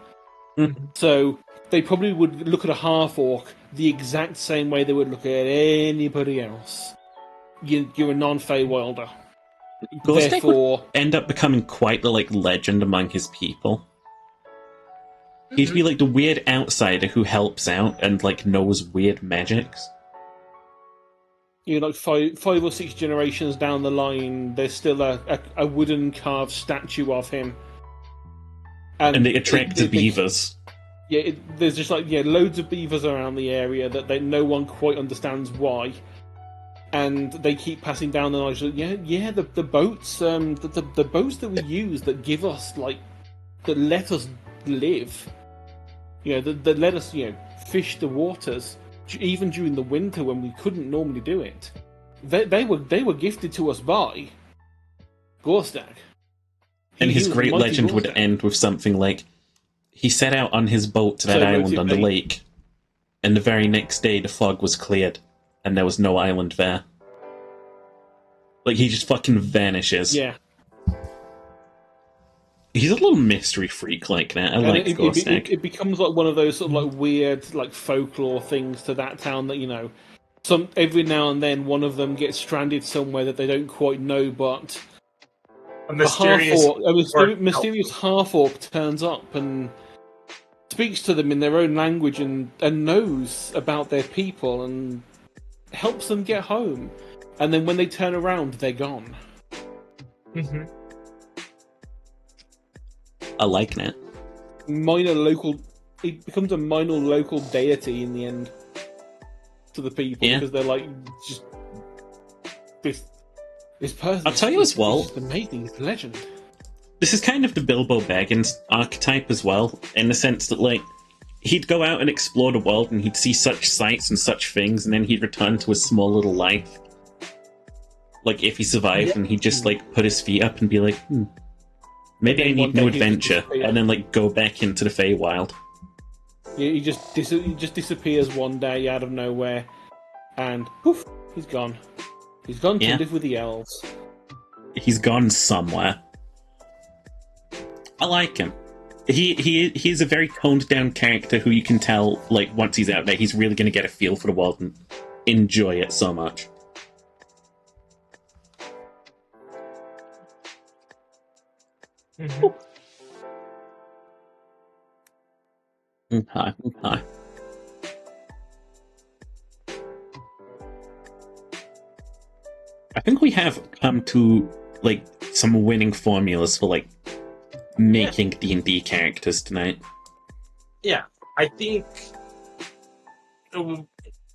Mm-hmm. So they probably would look at a half-orc the exact same way they would look at anybody else. You're a non-Feywilder. Therefore, would end up becoming quite the legend among his people. He'd be like the weird outsider who helps out and knows weird magics. you know, like five or six generations down the line, there's still a wooden carved statue of him, And they attract the they- beavers. Yeah, there's just like loads of beavers around the area that no one quite understands why, and they keep passing down the knowledge. That, the boats, the boats that we use that give us that let us live, that let us fish the waters even during the winter when we couldn't normally do it. They were gifted to us by Gorstag. And He his was great mighty legend would Gorstag. end with something like, he set out on his boat to that So island on the motivating. lake, and the very next day the fog was cleared, and there was no island there. Like, he just fucking vanishes. Yeah. He's a little mystery freak like that. I And like it Ghostek. becomes like one of those sort of like weird like folklore things to that town that some every now and then one of them gets stranded somewhere that they don't quite know, but A mysterious. a mysterious half orc turns up and speaks to them in their own language and knows about their people and helps them get home. And then when they turn around, they're gone. Mhm. I like that. It becomes a minor local deity in the end to the people Yeah. because they're like just this person. I'll tell you as well- is just amazing. It's a legend. This is kind of the Bilbo Baggins archetype as well, in the sense that, like, he'd go out and explore the world and he'd see such sights and such things, and then he'd return to his small little life. Like, if he survived, Yeah. and he'd just, like, put his feet up and be like, maybe And I then one need day new he'd just adventure, disappear. and then, like, go back into the Feywild. Yeah, he just disappears one day out of nowhere, and poof, he's gone. He's gone to Yeah. live with the elves. He's gone somewhere. I like him. He's a very toned down character who you can tell, like, once he's out there, he's really going to get a feel for the world and enjoy it so much. Mhm. Okay, okay. I think we have come to, like, some winning formulas for, like, making D&D characters tonight. Yeah, I think.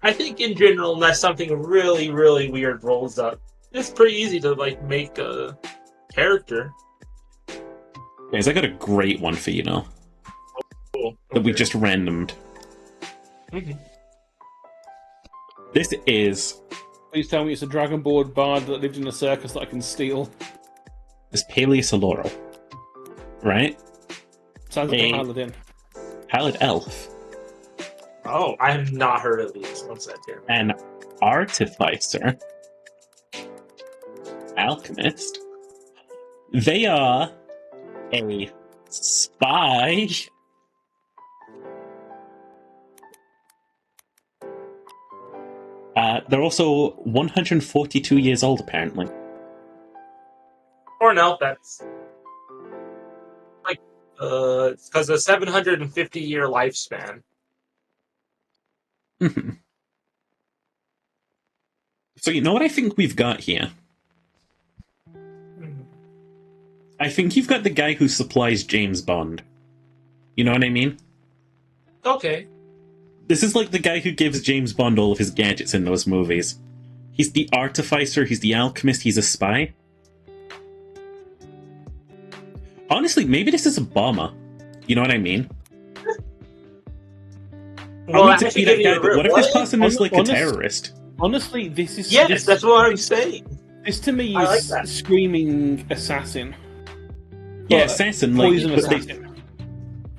I think in general, unless something really, really weird rolls up, it's pretty easy to like make a character. Guys, I got a great one for you now Cool. that we just randomed. Mhm. This is Please tell me it's a dragonborn bard that lived in a circus that I can steal. this Peleus Aloro, right? Sounds like Hey. a paladin. Pallid Elf, Oh, I have not heard of these. One second. an Artificer, Alchemist. They are a spy. They're also 142 years old, apparently. Or an elf that's like because a 750-year lifespan. Mhm. So you know what I think we've got here? Mhm. I think you've got the guy who supplies James Bond. You know what I mean? Okay. This is like the guy who gives James Bond all of his gadgets in those movies. He's the artificer, he's the alchemist, he's a spy. Honestly, maybe this is a bomber. You know what I mean? I want to be that guy, but what if this person is like a honest- terrorist? Honestly, this is Yes, that's what I'm saying. this to me I like is that. screaming assassin. Yeah, But assassin, like, poison but they, assassin.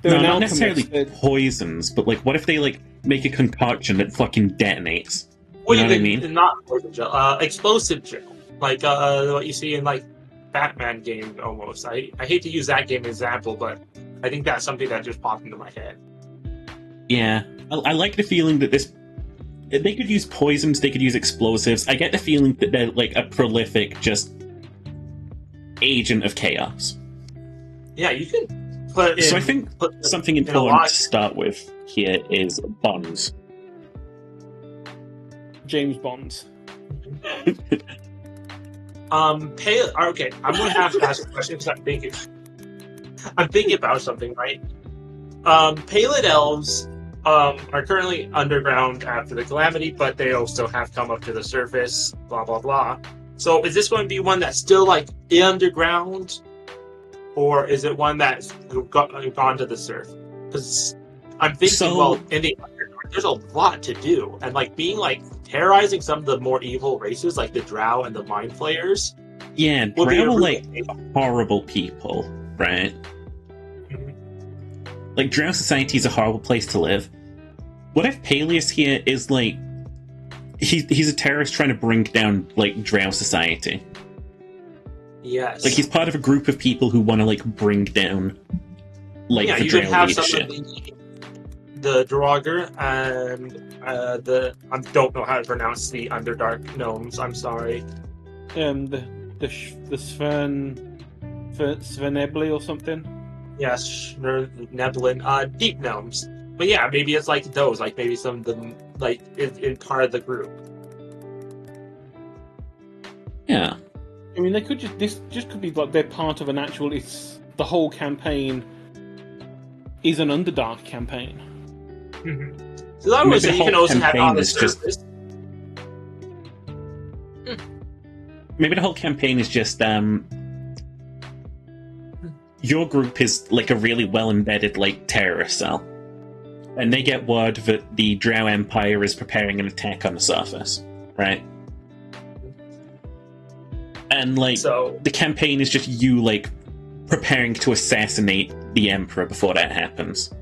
They're no, an not alchemist, necessarily they're- poisons, but like, what if they like make a concoction that fucking detonates? What You do know you what I mean? mean? Not poison gel. Explosive gel. Like what you see in like Batman game almost. I hate to use that game example, but I think that's something that just popped into my head. Yeah, I like the feeling that this. They could use poisons, they could use explosives. I get the feeling that they're like a prolific, just agent of chaos. Yeah, you can put in. So I think put something in a important lot. to start with here is bonds. James Bond. Okay, I'm gonna have to ask a question because I'm thinking about something, right? Palid elves are currently underground after the calamity, but they also have come up to the surface. Blah blah blah. So, is this going to be one that's still like underground, or is it one that's gone to the surf? Because I'm thinking, well, in the underground, there's a lot to do, and like being like terrorizing some of the more evil races, like the Drow and the Mind Flayers. Yeah, Drow are like horrible people, right? Like, Drow society is a horrible place to live. What if Peleus here is like he's a terrorist trying to bring down like Drow society? Yes. Like, he's part of a group of people who want to like bring down like the you Drow could have leadership. The Draugr and the I don't know how to pronounce the Underdark gnomes. I'm sorry. The Svenebli or something. Yes, Neblin, deep gnomes. But yeah, maybe it's like those, like maybe some of them, like in part of the group. Yeah. I mean, they could this just could be like they're part of an actual. It's the whole campaign is an Underdark campaign. Mm-hmm. So that was you can also have on the surface. Maybe the whole campaign is just your group is like a really well embedded like terrorist cell, and they get word that the Drow Empire is preparing an attack on the surface, right? And like the campaign is just you like preparing to assassinate the Emperor before that happens,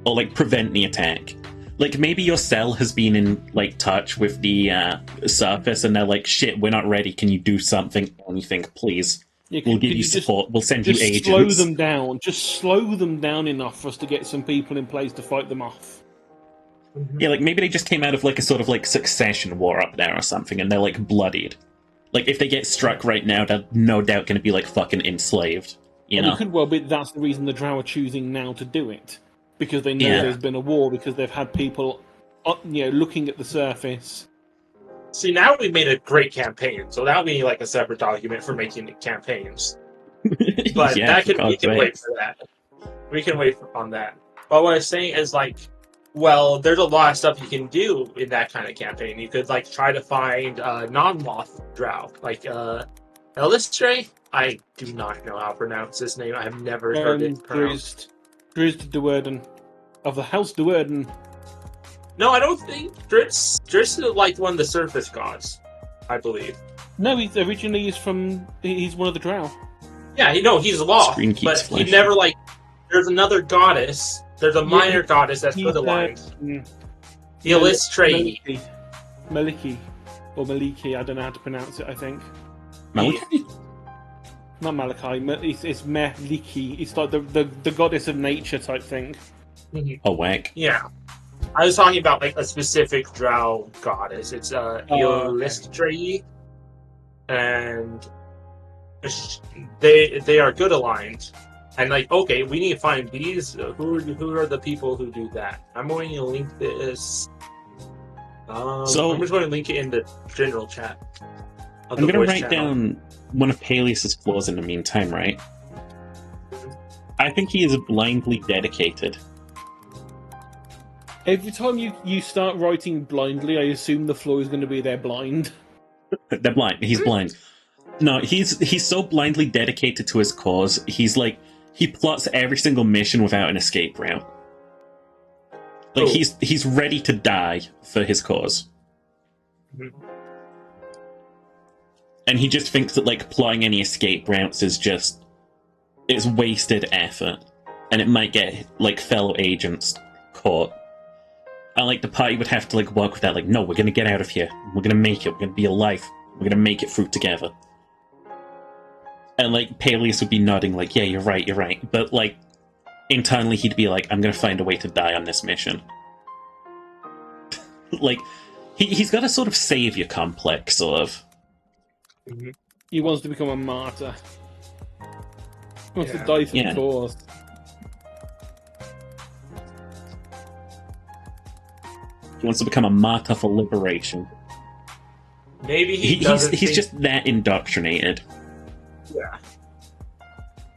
or like prevent the attack. Like, maybe your cell has been in like touch with the surface, and they're like, "Shit, we're not ready. Can you do something?" And you think, "Please, we'll give you support. We'll send you agents." Slow them down. Just slow them down enough for us to get some people in place to fight them off. Yeah, like maybe they just came out of like a sort of like succession war up there or something, and they're like bloodied. Like, if they get struck right now, they're no doubt going to be like fucking enslaved. You know, it could well be that's the reason the Drow are choosing now to do it. Because they know there's been a war, because they've had people, looking at the surface. See, now we made a great campaign, so that'll be like a separate document for making campaigns. But we can wait for that. We can wait on that. But what I was saying is, like, well, there's a lot of stuff you can do in that kind of campaign. You could like try to find non-Moth Drow, like Elistre. I do not know how to pronounce this name. I have never heard it pronounced. Drizzt Do'Urden of the House Do'Urden. No, I don't think Drizzt is like one of the surface gods, I believe. No, he's one of the Drow. Yeah, he's lost, but he never like. There's another goddess. There's a minor goddess that's for the lines. The Elistre. Maliki or Maliki. I don't know how to pronounce it. I think. Maliki. Not Malachi, it's Mehliki. It's like the goddess of nature type thing. Oh, whack. Yeah. I was talking about like a specific Drow goddess. It's Elistre. And they are good aligned. And like, okay, we need to find these. Who are the people who do that? I'm going to link this. I'm just going to link it in the general chat. I'm going to write down one of Peleus' flaws in the meantime, right? I think he is blindly dedicated. Every time you start writing blindly, I assume the flaw is going to be they're blind. They're blind. He's blind. No, he's so blindly dedicated to his cause. He's like, he plots every single mission without an escape route. Like, he's ready to die for his cause. Mm-hmm. And he just thinks that, like, plotting any escape routes is just... it's wasted effort. And it might get, like, fellow agents caught. And, like, the party would have to, like, work with that. Like, no, we're gonna get out of here. We're gonna make it. We're gonna be alive. We're gonna make it through together. And, like, Peleus would be nodding, like, yeah, you're right. But, like, internally he'd be like, I'm gonna find a way to die on this mission. Like, he's got a sort of savior complex, sort of. Mm-hmm. He wants to become a martyr. He wants to die for the cause. He wants to become a martyr for liberation. Maybe He's doesn't think- just that indoctrinated. Yeah.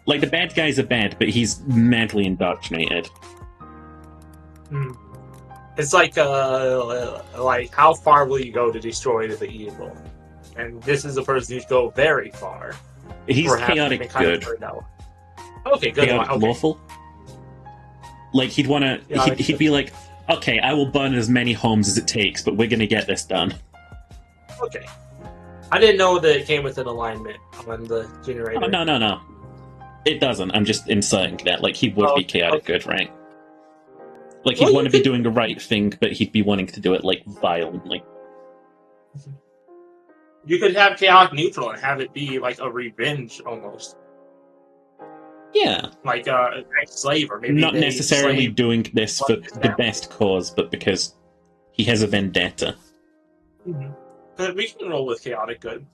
Like, the bad guys are bad, but he's madly indoctrinated. Hmm. It's like how far will you go to destroy the evil? And this is a person who'd go very far. He's Perhaps chaotic they kind of good. turned out. Okay, good. Chaotic Okay. lawful. Like, he'd want to... Yeah, he'd be like, okay, I will burn as many homes as it takes, but we're going to get this done. Okay. I didn't know that it came with an alignment on the generator. Oh, no. It doesn't. I'm just inserting that. Like, he would be chaotic good, right? Like, he'd Well, want you to be could- doing the right thing, but he'd be wanting to do it, like, violently. You could have chaotic neutral and have it be like a revenge almost. Yeah. Like ex-slave, or maybe Not they necessarily slave- doing this for the best cause, but because he has a vendetta. Mhm. But we can roll with chaotic good.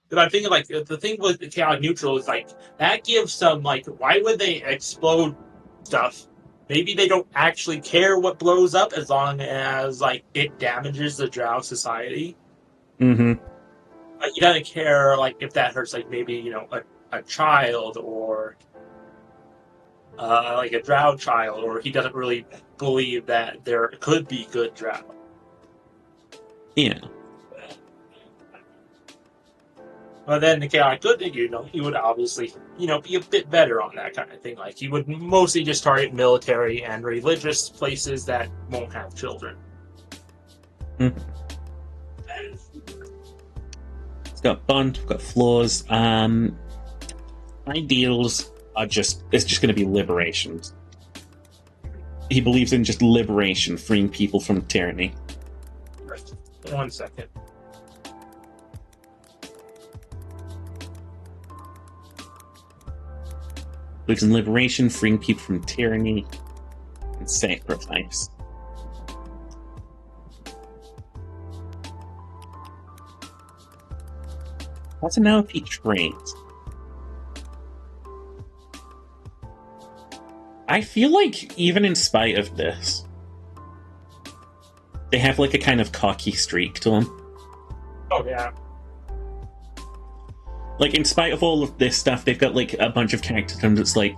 But I'm thinking, like, the thing with the chaotic neutral is, like, that gives some, like, why would they explode stuff? Maybe they don't actually care what blows up as long as, like, it damages the Drow society. Mm-hmm. Like, he doesn't care, like, if that hurts, like, maybe, you know, a child or, like, a Drow child, or he doesn't really believe that there could be good Drow. Yeah. But then the chaotic good, you know, he would obviously, you know, be a bit better on that kind of thing. Like, he would mostly just target military and religious places that won't have children. Mhm. It's got Bond, we've got flaws. Ideals are it's just going to be liberation. He believes in just liberation, freeing people from tyranny. 1 second. Believes in liberation, freeing people from tyranny, and sacrifice. Personality traits. I feel like even in spite of this, they have like a kind of cocky streak to them. Oh, yeah. Like, in spite of all of this stuff, they've got like a bunch of character terms that's like,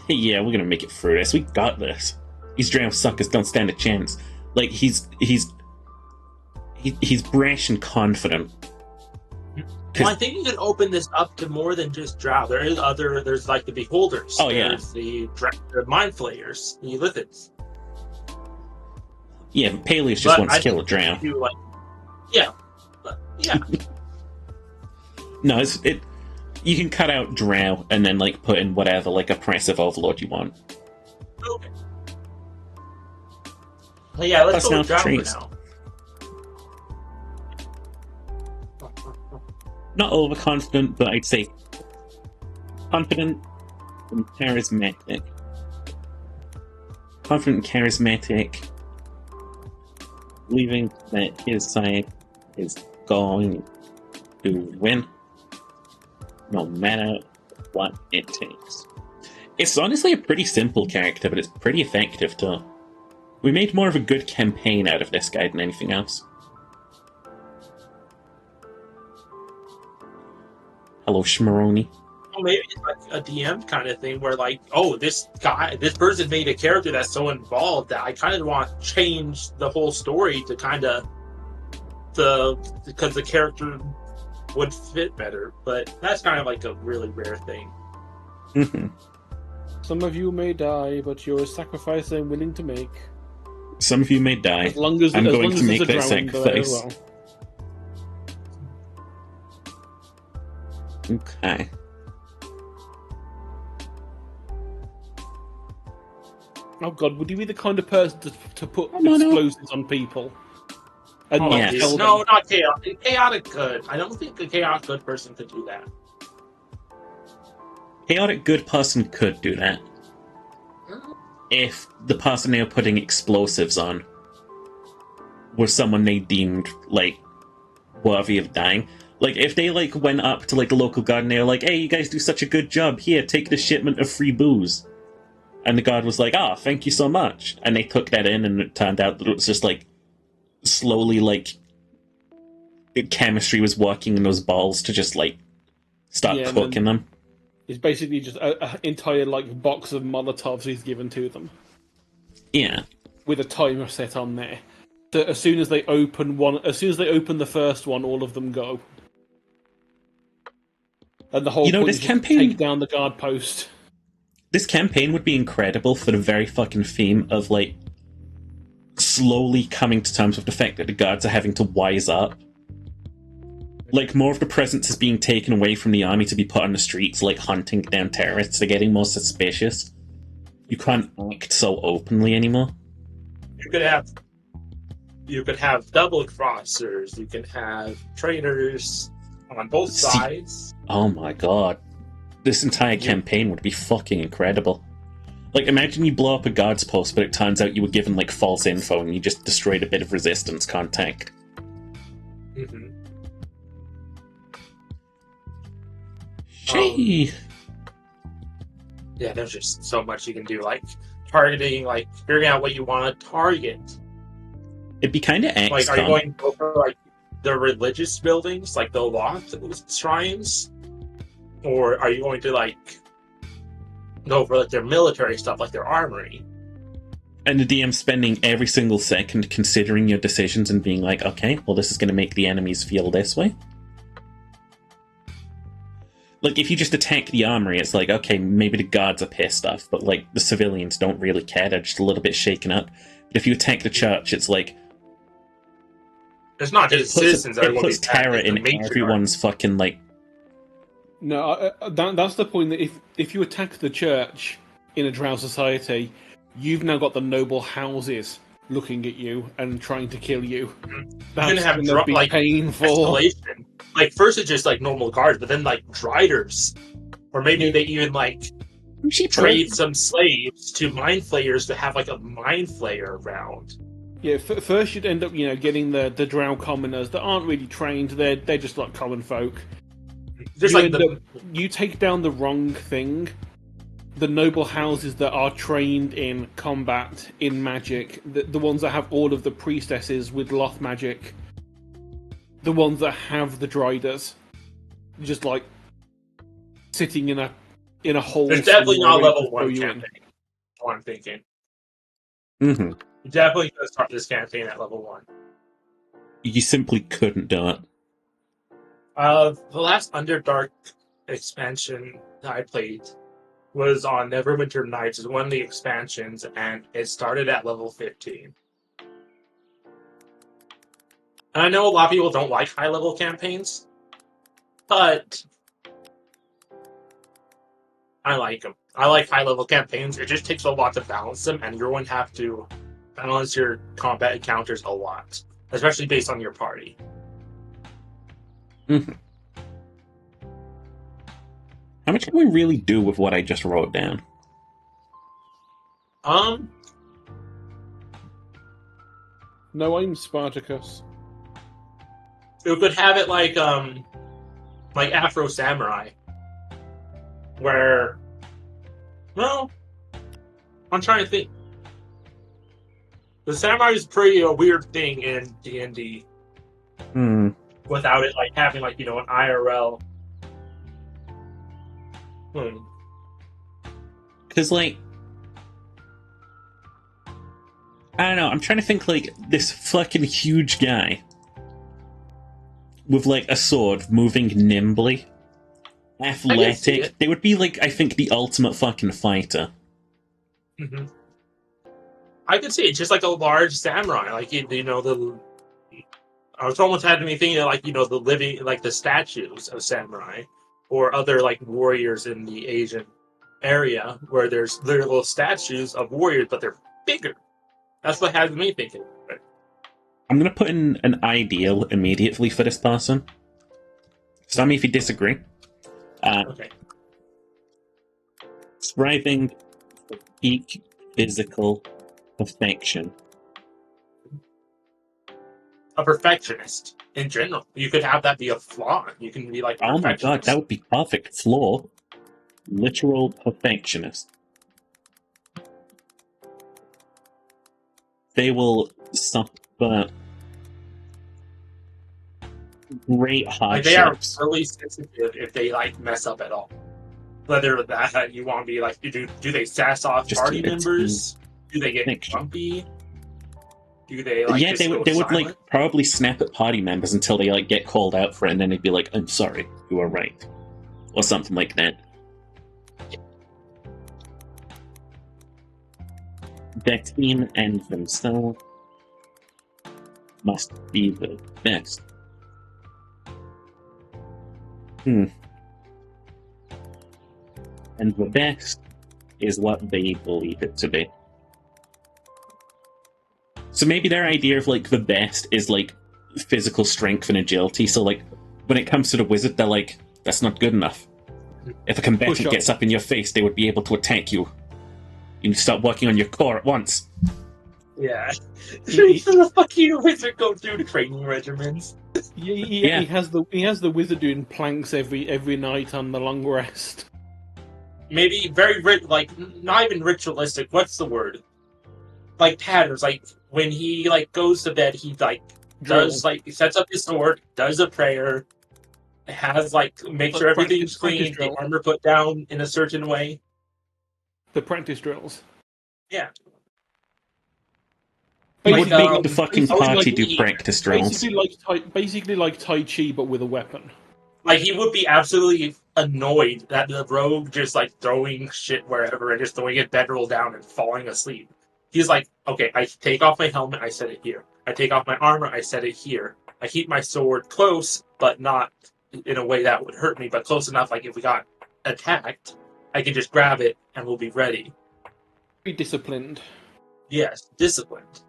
hey, yeah, we're gonna make it through this. We got this. These drow suckers don't stand a chance. Like, he's brash and confident. Well, I think you could open this up to more than just Drow. There's like the Beholders. Oh, yeah. There's the Mind Flayers, the Lithids. Yeah, but Peleus just But wants I to kill a think drow. you, like, yeah. But, yeah. No, you can cut out drow and then like put in whatever like oppressive overlord you want. Okay. Well, yeah, let's go with Drow Personality for now. Not overconfident, but I'd say confident and charismatic. Confident and charismatic, believing that his side is going to win, no matter what it takes. It's honestly a pretty simple character, but it's pretty effective too. We made more of a good campaign out of this guy than anything else. Hello, Shmaroni. Well, maybe it's like a DM kind of thing where, like, oh, this person made a character that's so involved that I kind of want to change the whole story to kind of because the character would fit better. But that's kind of like a really rare thing. Mm-hmm. Some of you may die, but you're a sacrifice I'm willing to make. Some of you may die. As long as I'm as going long to as make there's that a drowning there as sacrifice. well. Okay. Oh god, would you be the kind of person to put No. explosives on people? And Oh, not yes. tell no, them? not chaotic. Chaotic good. I don't think a chaotic good person could do that. Chaotic good person could do that if the person they were putting explosives on was someone they deemed like worthy of dying. Like if they like went up to like the local guard and they were like, "Hey, you guys do such a good job. Here, take this shipment of free booze," and the guard was like, "Ah, thank you so much," and they took that in, and it turned out that it was just like slowly, like, chemistry was working in those balls to just, like, start Yeah, and cooking them. It's basically just an entire like box of Molotovs he's given to them Yeah. with a timer set on there. So as soon as they open the first one, all of them go. And the whole You know, point this is just to campaign- take down the guard post. This campaign would be incredible for the very fucking theme of, like, slowly coming to terms with the fact that the guards are having to wise up. Like, more of the presence is being taken away from the army to be put on the streets, like hunting down terrorists. They're getting more suspicious. You can't act so openly anymore. You could have double crossers. You can have traitors on both See- sides. Oh my god. This entire campaign would be fucking incredible. Like, imagine you blow up a guard's post, but it turns out you were given, like, false info and you just destroyed a bit of resistance contact. Mm-hmm. Gee. Yeah, there's just so much you can do, like targeting, like figuring out what you want to target. It'd be kind of Like, are you XCOM. going to go for like the religious buildings, like the lost shrines, or are you going to like go for like their military stuff, like their armory? And the DM spending every single second considering your decisions and being like, okay, well, this is going to make the enemies feel this way. Like, if you just attack the armory, it's like, okay, maybe the guards are pissed off, but, like, the civilians don't really care, they're just a little bit shaken up. But if you attack the church, it's like, It's not just citizens that are it going puts to be attacked, terror it's the in matriarch. everyone's fucking, like, No, that's the point. That if you attack the church in a Drow society, you've now got the noble houses looking at you and trying to kill you. That's gonna have gonna be like painful. escalation. Like, first it's just like normal guards, but then like driders, or maybe they even like trade some slaves to mind flayers to have like a mind flayer around. Yeah, first you'd end up, getting the Drow commoners that aren't really trained. They're just like common folk. Just You like end up- you take down the wrong thing. The noble houses that are trained in combat, in magic, the ones that have all of the priestesses with Loth magic, the ones that have the Driders, just like sitting in a hole. There's definitely not a somewhere level to throw one you in. campaign. That's what I'm thinking. mhm. You definitely could start this campaign at level 1. You simply couldn't do it. The last Underdark expansion that I played was on Neverwinter Nights. It's one of the expansions, and it started at level 15. And I know a lot of people don't like high-level campaigns, but I like them. I like high-level campaigns. It just takes a lot to balance them, and you're going to have to balance your combat encounters a lot, especially based on your party. Mhm. How much can we really do with what I just wrote down? No, I'm Spartacus. You could have it like Afro Samurai, where, well, I'm trying to think. The samurai is pretty a weird thing in D&D without it like having like an IRL. Because, like, I don't know, I'm trying to think, like, this fucking huge guy with, like, a sword moving nimbly, athletic. They would be, like, I think, the ultimate fucking fighter. Mm-hmm. I could see it just like a large samurai, like I was almost had me thinking like the living like the statues of samurai or other like warriors in the Asian area where there's little statues of warriors, but they're bigger. That's what had me thinking. I'm gonna put in an ideal immediately for this person. Tell me if you disagree. Okay. Striving for peak physical perfection. A perfectionist in general. You could have that be a flaw. You can be like, Oh my god, that would be perfect. Flaw. Literal perfectionist. They will suffer great Like they are hardships. really sensitive if they like mess up at all. Whether that you want to be like, do they sass off Just party keep it members? Do they get Next. grumpy? Do they like Yeah, just go they would like silent? probably snap at party members until they like get called out for it, and then they'd be like, "I'm sorry, you were right," or something like that. Their team and themselves must be the best. And the best is what they believe it to be. So maybe their idea of like the best is like physical strength and agility. So like when it comes to the wizard, they're like, that's not good enough. If a combatant Push up. gets up in your face, they would be able to attack you. You need to start working on your core at once. Yeah. The fucking wizard go through the training regimens. Yeah. He has the wizard doing planks every night on the long rest. Maybe very like not even ritualistic. What's the word? Like patterns. Like when he like goes to bed, he like does like he sets up his sword, does a prayer, has like make sure everything's clean, the armor put down in a certain way. The practice drills. Yeah. He Like, would make the fucking party like do practice drills. Basically like Tai Chi, but with a weapon. Like he would be absolutely annoyed that the rogue just like throwing shit wherever and just throwing a bedroll down and falling asleep. He's like, okay, I take off my helmet, I set it here. I take off my armor, I set it here. I keep my sword close, but not in a way that would hurt me, but close enough like if we got attacked, I can just grab it and we'll be ready. Be disciplined. Yes, disciplined.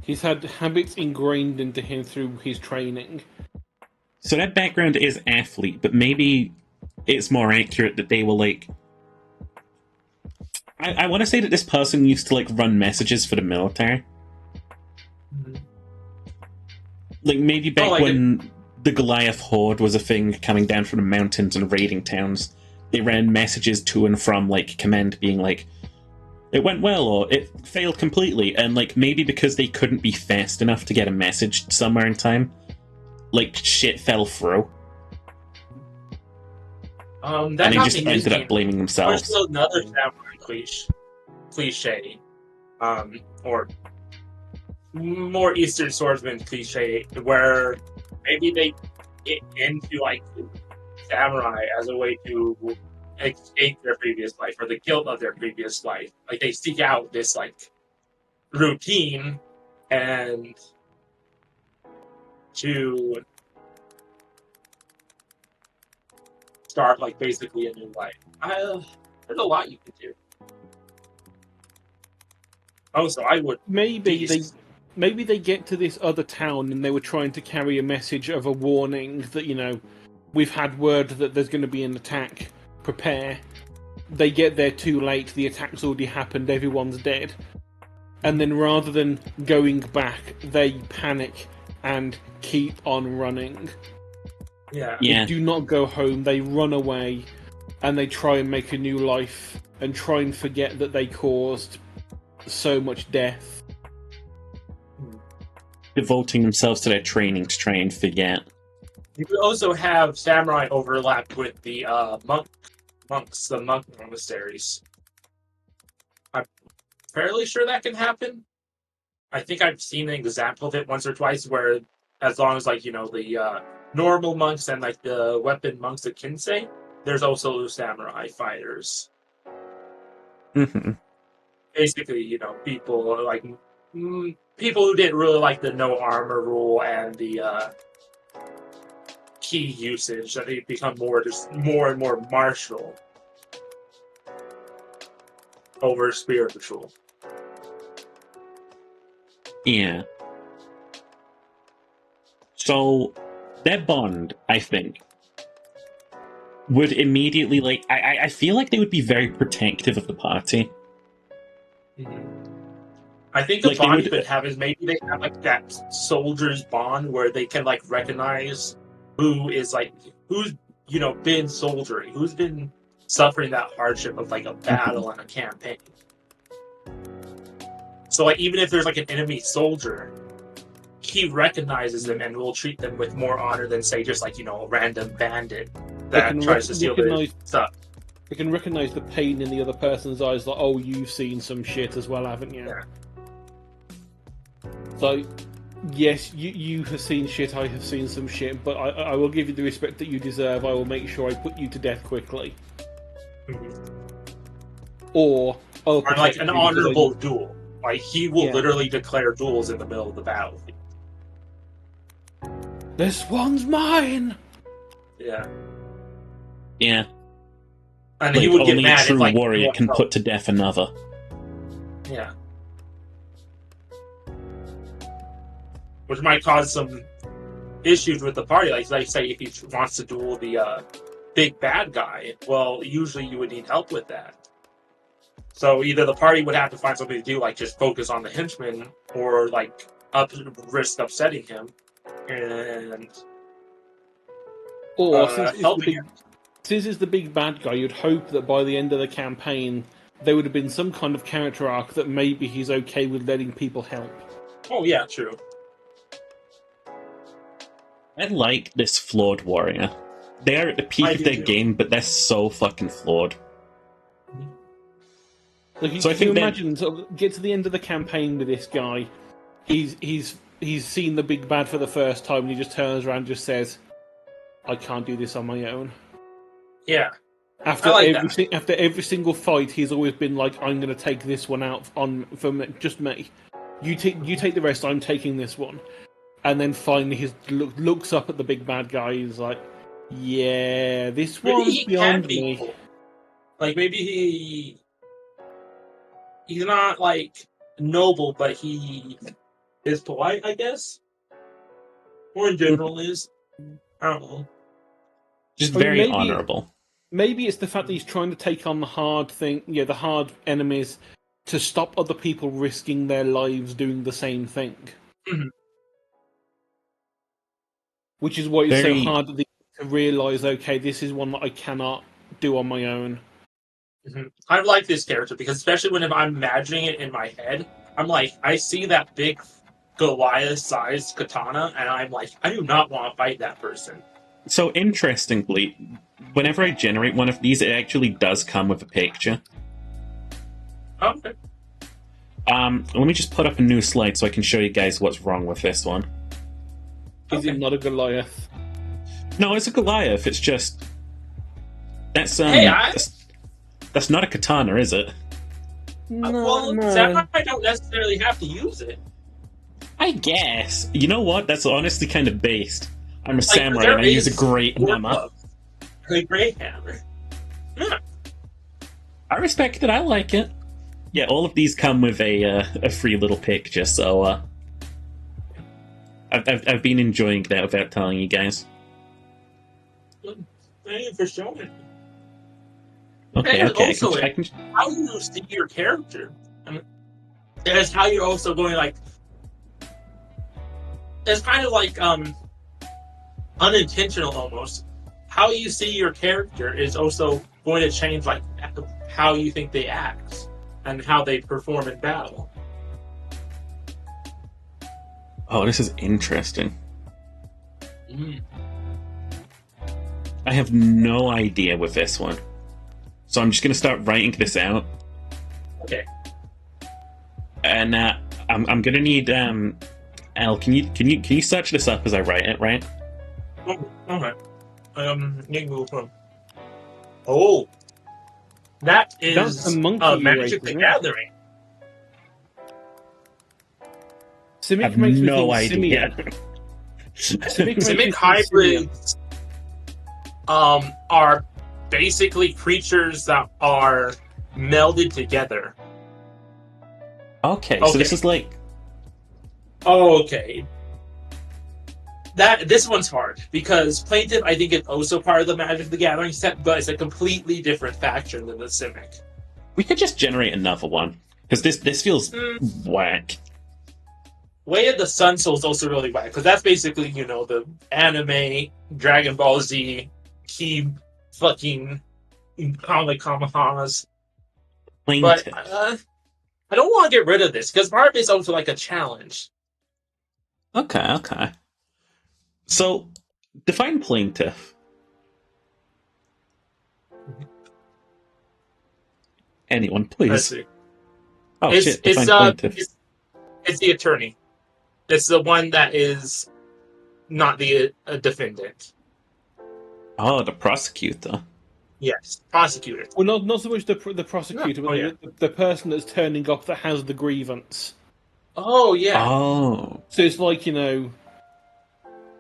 He's had habits ingrained into him through his training. So that background is athlete, but maybe it's more accurate that they were like... I want to say that this person used to like run messages for the military. Mm-hmm. Like maybe back when the Goliath Horde was a thing coming down from the mountains and raiding towns, they ran messages to and from like command being like, it went well or it failed completely, and like maybe because they couldn't be fast enough to get a message somewhere in time, like shit fell through. And they just ended up blaming themselves. There's another samurai cliche, or more Eastern swordsman cliche, where maybe they get into like samurai as a way to escape their previous life or the guilt of their previous life. Like they seek out this like routine and to start like basically a new life. There's a lot you could do. Also, I would maybe they get to this other town and they were trying to carry a message of a warning that, you know, we've had word that there's going to be an attack. Prepare. They get there too late. The attack's already happened. Everyone's dead. And then rather than going back, they panic and keep on running. Yeah. They do not go home. They run away and they try and make a new life and try and forget that they caused so much death. Devoting themselves to their training to try and forget. You could also have samurai overlap with the monks, the monk monasteries. I'm fairly sure that can happen. I think I've seen an example of it once or twice where as long as like, you know, the normal monks and like the weapon monks at Kinsei, there's also samurai fighters. Mm-hmm. Basically, you know, people like people who didn't really like the no armor rule and the key usage, that they become more and more martial over spiritual. Yeah. So that bond, I think, would immediately like I feel like they would be very protective of the party. Mm-hmm. I think the like bond you could have is maybe they have like that soldier's bond where they can like recognize who's you know been soldiering, who's been suffering that hardship of like a battle and a campaign. So like even if there's like an enemy soldier, he recognizes them and will treat them with more honor than, say, just like, a random bandit that tries to steal their stuff. You can recognize the pain in the other person's eyes, like, oh, you've seen some shit as well, haven't you? Yeah. So, yes, you have seen shit, I have seen some shit, but I will give you the respect that you deserve. I will make sure I put you to death quickly. Or like an honorable duel. Like, he will literally declare duels in the middle of the battle. This one's mine! Yeah. Yeah. And like, he would get only mad a true if, like, warrior can put to death another. Yeah. Which might cause some issues with the party. Like say, if he wants to duel the big bad guy, well, usually you would need help with that. So either the party would have to find something to do, like just focus on the henchman, or like risk upsetting him, and helping him. Since it's the big bad guy, you'd hope that by the end of the campaign, there would have been some kind of character arc that maybe he's okay with letting people help. Oh yeah, true. I like this flawed warrior. They are at the peak of their game, but they're so fucking flawed. Like, so I think imagine get to the end of the campaign with this guy. He's seen the big bad for the first time, and he just turns around and just says, "I can't do this on my own." Yeah. After every single fight, he's always been like, "I'm going to take this one out from just me. You take the rest. I'm taking this one." And then finally, he looks up at the big bad guy. He's like, "Yeah, this one's beyond me." Cool. Like maybe he's not like noble, but he is polite, I guess. Or in general is. I don't know. Just very honorable. Maybe it's the fact that he's trying to take on the hard enemies to stop other people risking their lives doing the same thing. Mm-hmm. Which is why it's so hard to realise, okay, this is one that I cannot do on my own. Mm-hmm. I like this character because especially when I'm imagining it in my head, I'm like, I see that big Goliath-sized katana, and I'm like, I do not want to fight that person. So interestingly, whenever I generate one of these, it actually does come with a picture. Okay. Let me just put up a new slide so I can show you guys what's wrong with this one. Is it not a Goliath? No, it's a Goliath. It's just that's that's not a katana, is it? No. Samurai don't necessarily have to use it. I guess. You know what? That's honestly kind of based. I'm a samurai and I use a great hammer. A great hammer. Yeah. I respect it. I like it. Yeah, all of these come with a free little picture, so I've been enjoying that without telling you guys. Thank you for showing it. Okay. Also, how you see your character, is how you're also going like. It's kind of like unintentional almost. How you see your character is also going to change like how you think they act and how they perform in battle. Oh, this is interesting. Mm. I have no idea with this one, so I'm just going to start writing this out. Okay. And I'm going to need Al. Can you search this up as I write it? Right. All right. Oh, that is a monkey Magic the Gathering. Simic makes me no think idea. Simic hybrids are basically creatures that are melded together. Okay, so this is like. Oh, okay. This one's hard because Plaintiff, I think, is also part of the Magic the Gathering set, but it's a completely different faction than the Simic. We could just generate another one because this feels whack. Way of the Sun Soul is also really whack because that's basically the anime Dragon Ball Z key fucking Kamehamehas. Plaintiff. But I don't want to get rid of this because part of it's also like a challenge. Okay. So, define plaintiff. Anyone, Let's please. see. Oh It's shit, define it's plaintiff. it's the attorney. It's the one that is not the defendant. Oh, the prosecutor. Yes, prosecutor. Well, not so much the prosecutor, No. but Oh, yeah. the person that's turning up that has the grievance. Oh yeah. Oh. So it's like, you know,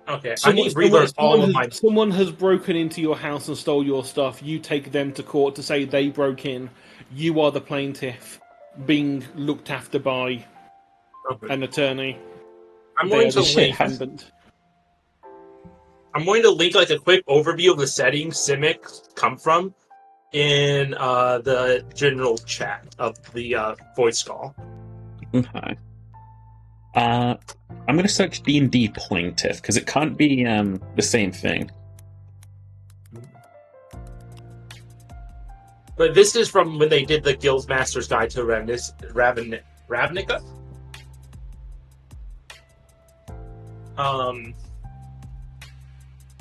Okay. I need to relearn all of my. someone has broken into your house and stole your stuff. You take them to court to say they broke in. You are the plaintiff, being looked after by Okay. an attorney. I'm They going are to the shit, how- defendant. I'm going to link like a quick overview of the settings Simic come from in the general chat of the voice call. Okay. I'm gonna search D&D plaintiff because it can't be the same thing. But this is from when they did the Guildmaster's Guide to Ravnica.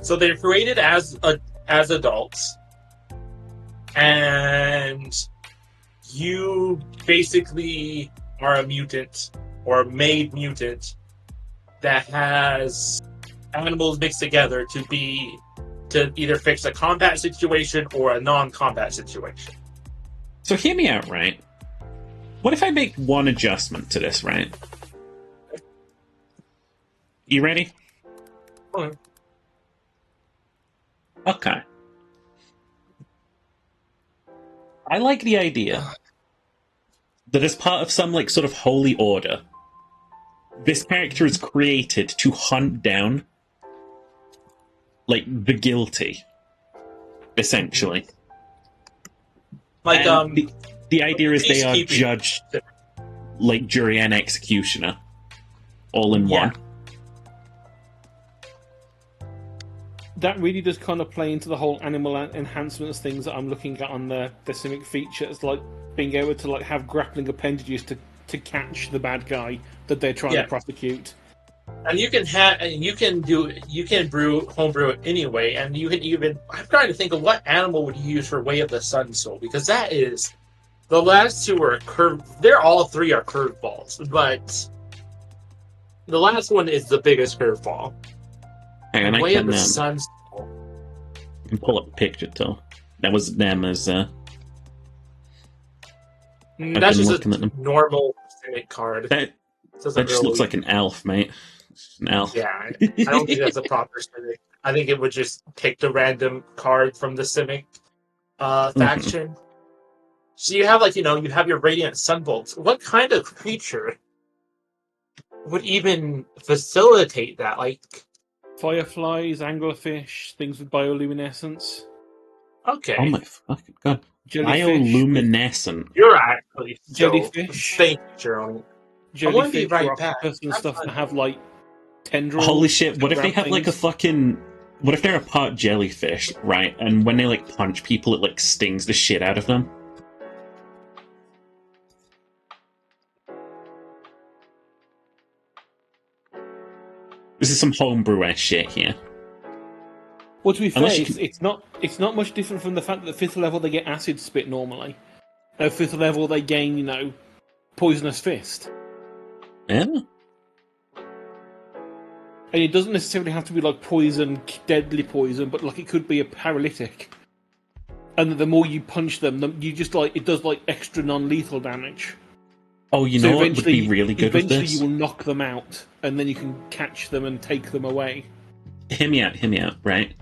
So they're created as adults, and you basically are a mutant or made mutant that has animals mixed together to either fix a combat situation or a non-combat situation. So hear me out, right? What if I make one adjustment to this, right? You ready? Okay. Okay. I like the idea that as part of some like sort of holy order, this character is created to hunt down like the guilty, essentially. Like And the idea is they are peacekeeping. judged like jury and executioner, all in Yeah. one. That really does kind of play into the whole animal enhancements things that I'm looking at on the Simic features, like being able to like have grappling appendages to catch the bad guy that they're trying Yeah. to prosecute. And you can brew homebrew it anyway, and you can even. I'm trying to think of what animal would you use for Way of the Sun Soul, because that is the last two are curved. They're all three are curveballs, but the last one is the biggest curveball. Hang on, I Way of can, the Sun Soul. can pull up a picture too. That was them as That's been just looking at a them. normal Cynic card. that Doesn't that just really- looks like an elf, mate. It's just an elf. Yeah, I don't think that's a proper Cynic. I think it would just pick the random card from the Cynic faction. So you have you have your Radiant Sunbolts. What kind of creature would even facilitate that? Like, Fireflies, anglerfish, things with bioluminescence, okay, Oh my fucking god. jellyfish, Bioluminescent. you're actually so, Jellyfish. Thank you, Jeremy. I wanna be jellyfish, right or back. octopus and That's stuff fine. that have like tendrils. Holy shit, to what if they grab have like a things. fucking. What if they're a part jellyfish, right? And when they like punch people, it like stings the shit out of them? This is some homebrew ass shit here. Well, to be fair, Unless you it's not much different from the fact that at 5th level they get acid spit normally. At 5th level they gain, poisonous fist. Yeah? And it doesn't necessarily have to be like poison, deadly poison, but like it could be a paralytic. And the more you punch them, you just it does like extra non-lethal damage. Oh, you know what would be really good with eventually this? you will knock them out, and then you can catch them and take them away. Hear me out, right?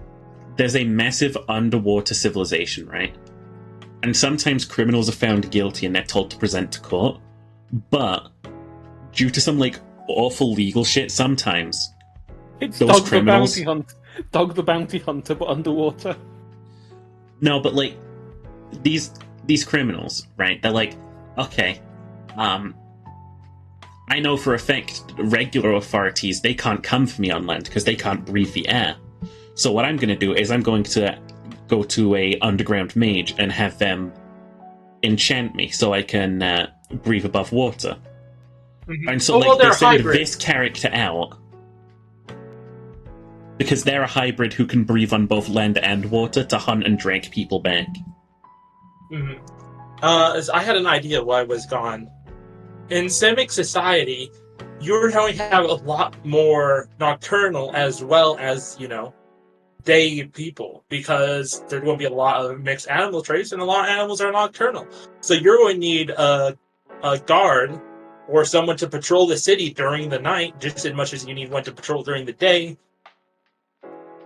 There's a massive underwater civilization, right? And sometimes criminals are found guilty and they're told to present to court. But due to some like awful legal shit, sometimes It's Those criminals- Dog the Bounty Hunter, but underwater. no, but like these criminals, right? They're like, okay, I know for a fact regular authorities they can't come for me on land because they can't breathe the air. So what I'm going to do is I'm going to go to a underground mage and have them enchant me so I can breathe above water. And so Oh, well, like they they're send hybrids. this character out because they're a hybrid who can breathe on both land and water to hunt and drag people back. Mhm. I had an idea why I was gone. In Simic Society, you're going to have a lot more nocturnal as well as, day people, because there's going to be a lot of mixed animal traits, and a lot of animals are nocturnal. So you're going to need a guard or someone to patrol the city during the night, just as much as you need one to patrol during the day.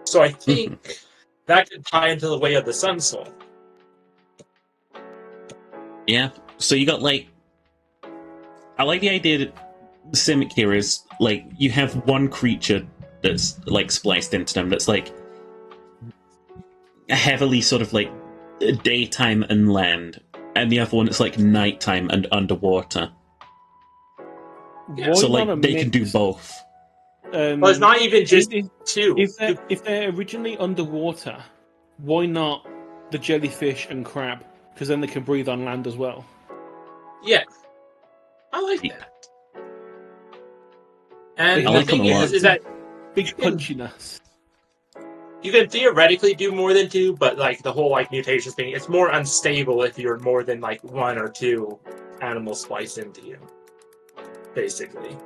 So I think that could tie into the Way of the Sun Soul. Yeah. So you got I like the idea that the Simic here is you have one creature that's spliced into them that's heavily sort of daytime and land, and the other one that's nighttime and underwater. Yeah. So they can do both. Well, it's not even just two. If they're originally underwater, why not the jellyfish and crab? Because then they can breathe on land as well. Yeah, I like that. And I the like them thing a lot. is that Big punchiness. you can theoretically do more than two, but the whole mutations thing, it's more unstable if you're more than one or two animals spliced into you, basically.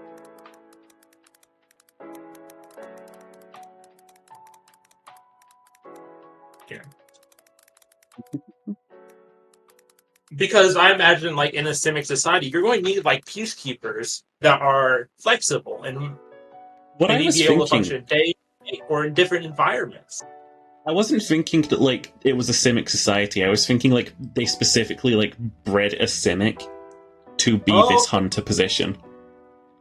Yeah. Because I imagine, in a Simic society, you're going to need peacekeepers that are flexible and What I maybe was be able to thinking, function day or in different environments. I wasn't thinking that it was a Simic society. I was thinking they specifically bred a Simic to be this hunter position.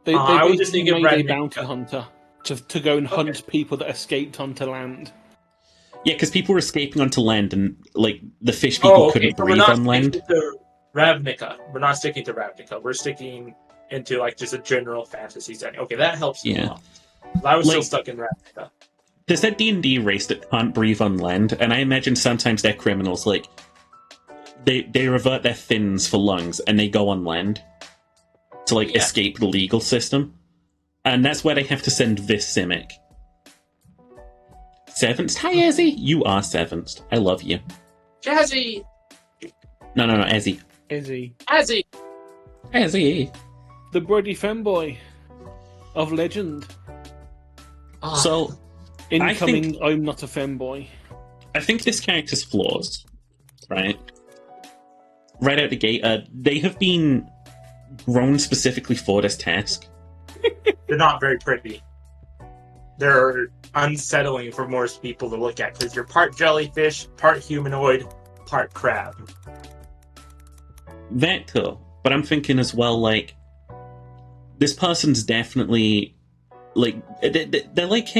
They I was just thinking made a Ravnica. bounty hunter to go and hunt people that escaped onto land. Yeah, because people were escaping onto land, and the fish people couldn't breathe on land. To Ravnica. We're not sticking to Ravnica. We're sticking into just a general fantasy setting. Okay, that helps you a lot. I was still stuck in Ravnica. There's that D&D race that can't breathe on land, and I imagine sometimes they're criminals. They revert their fins for lungs, and they go on land to escape the legal system, and that's where they have to send this Simic. Sevenced? Hi, Ezzy! You are Sevenced. I love you. Jazzy! No, Ezzy. Izzy. Jazzy! Ezzy! The Brody femboy of legend. So, Incoming, I'm not a femboy. I think this character's flaws, right? Right out the gate, they have been grown specifically for this task. They're not very pretty. They're unsettling for most people to look at, because you're part jellyfish, part humanoid, part crab. That too. But I'm thinking as well, this person's definitely they're like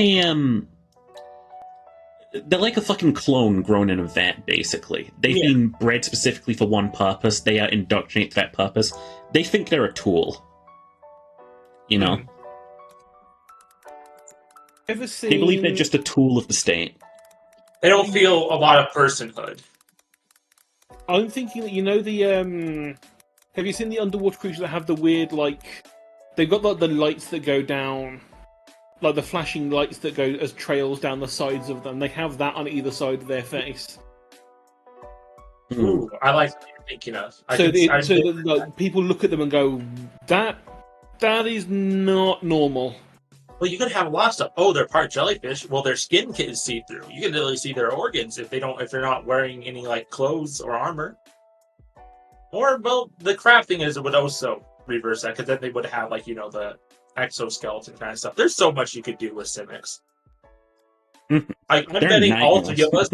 a fucking clone grown in a vat, basically. They've been bred specifically for one purpose. They are indoctrinated to that purpose. They think they're a tool. You know? Ever seen... They believe they're just a tool of the state. They don't feel a lot of personhood. I'm thinking that, the, have you seen the underwater creatures that have the weird, they've got, the lights that go down, the flashing lights that go as trails down the sides of them. They have that on either side of their face. Ooh, I like what you're thinking of. People look at them and go, that is not normal. Well, you could have a lot of stuff. Oh, they're part jellyfish. Well, their skin can see through. You can literally see their organs if they're not wearing any clothes or armor. Or the crab thing would also reverse that, because then they would have the exoskeleton kind of stuff. There's so much you could do with Simics. I'm betting all three of us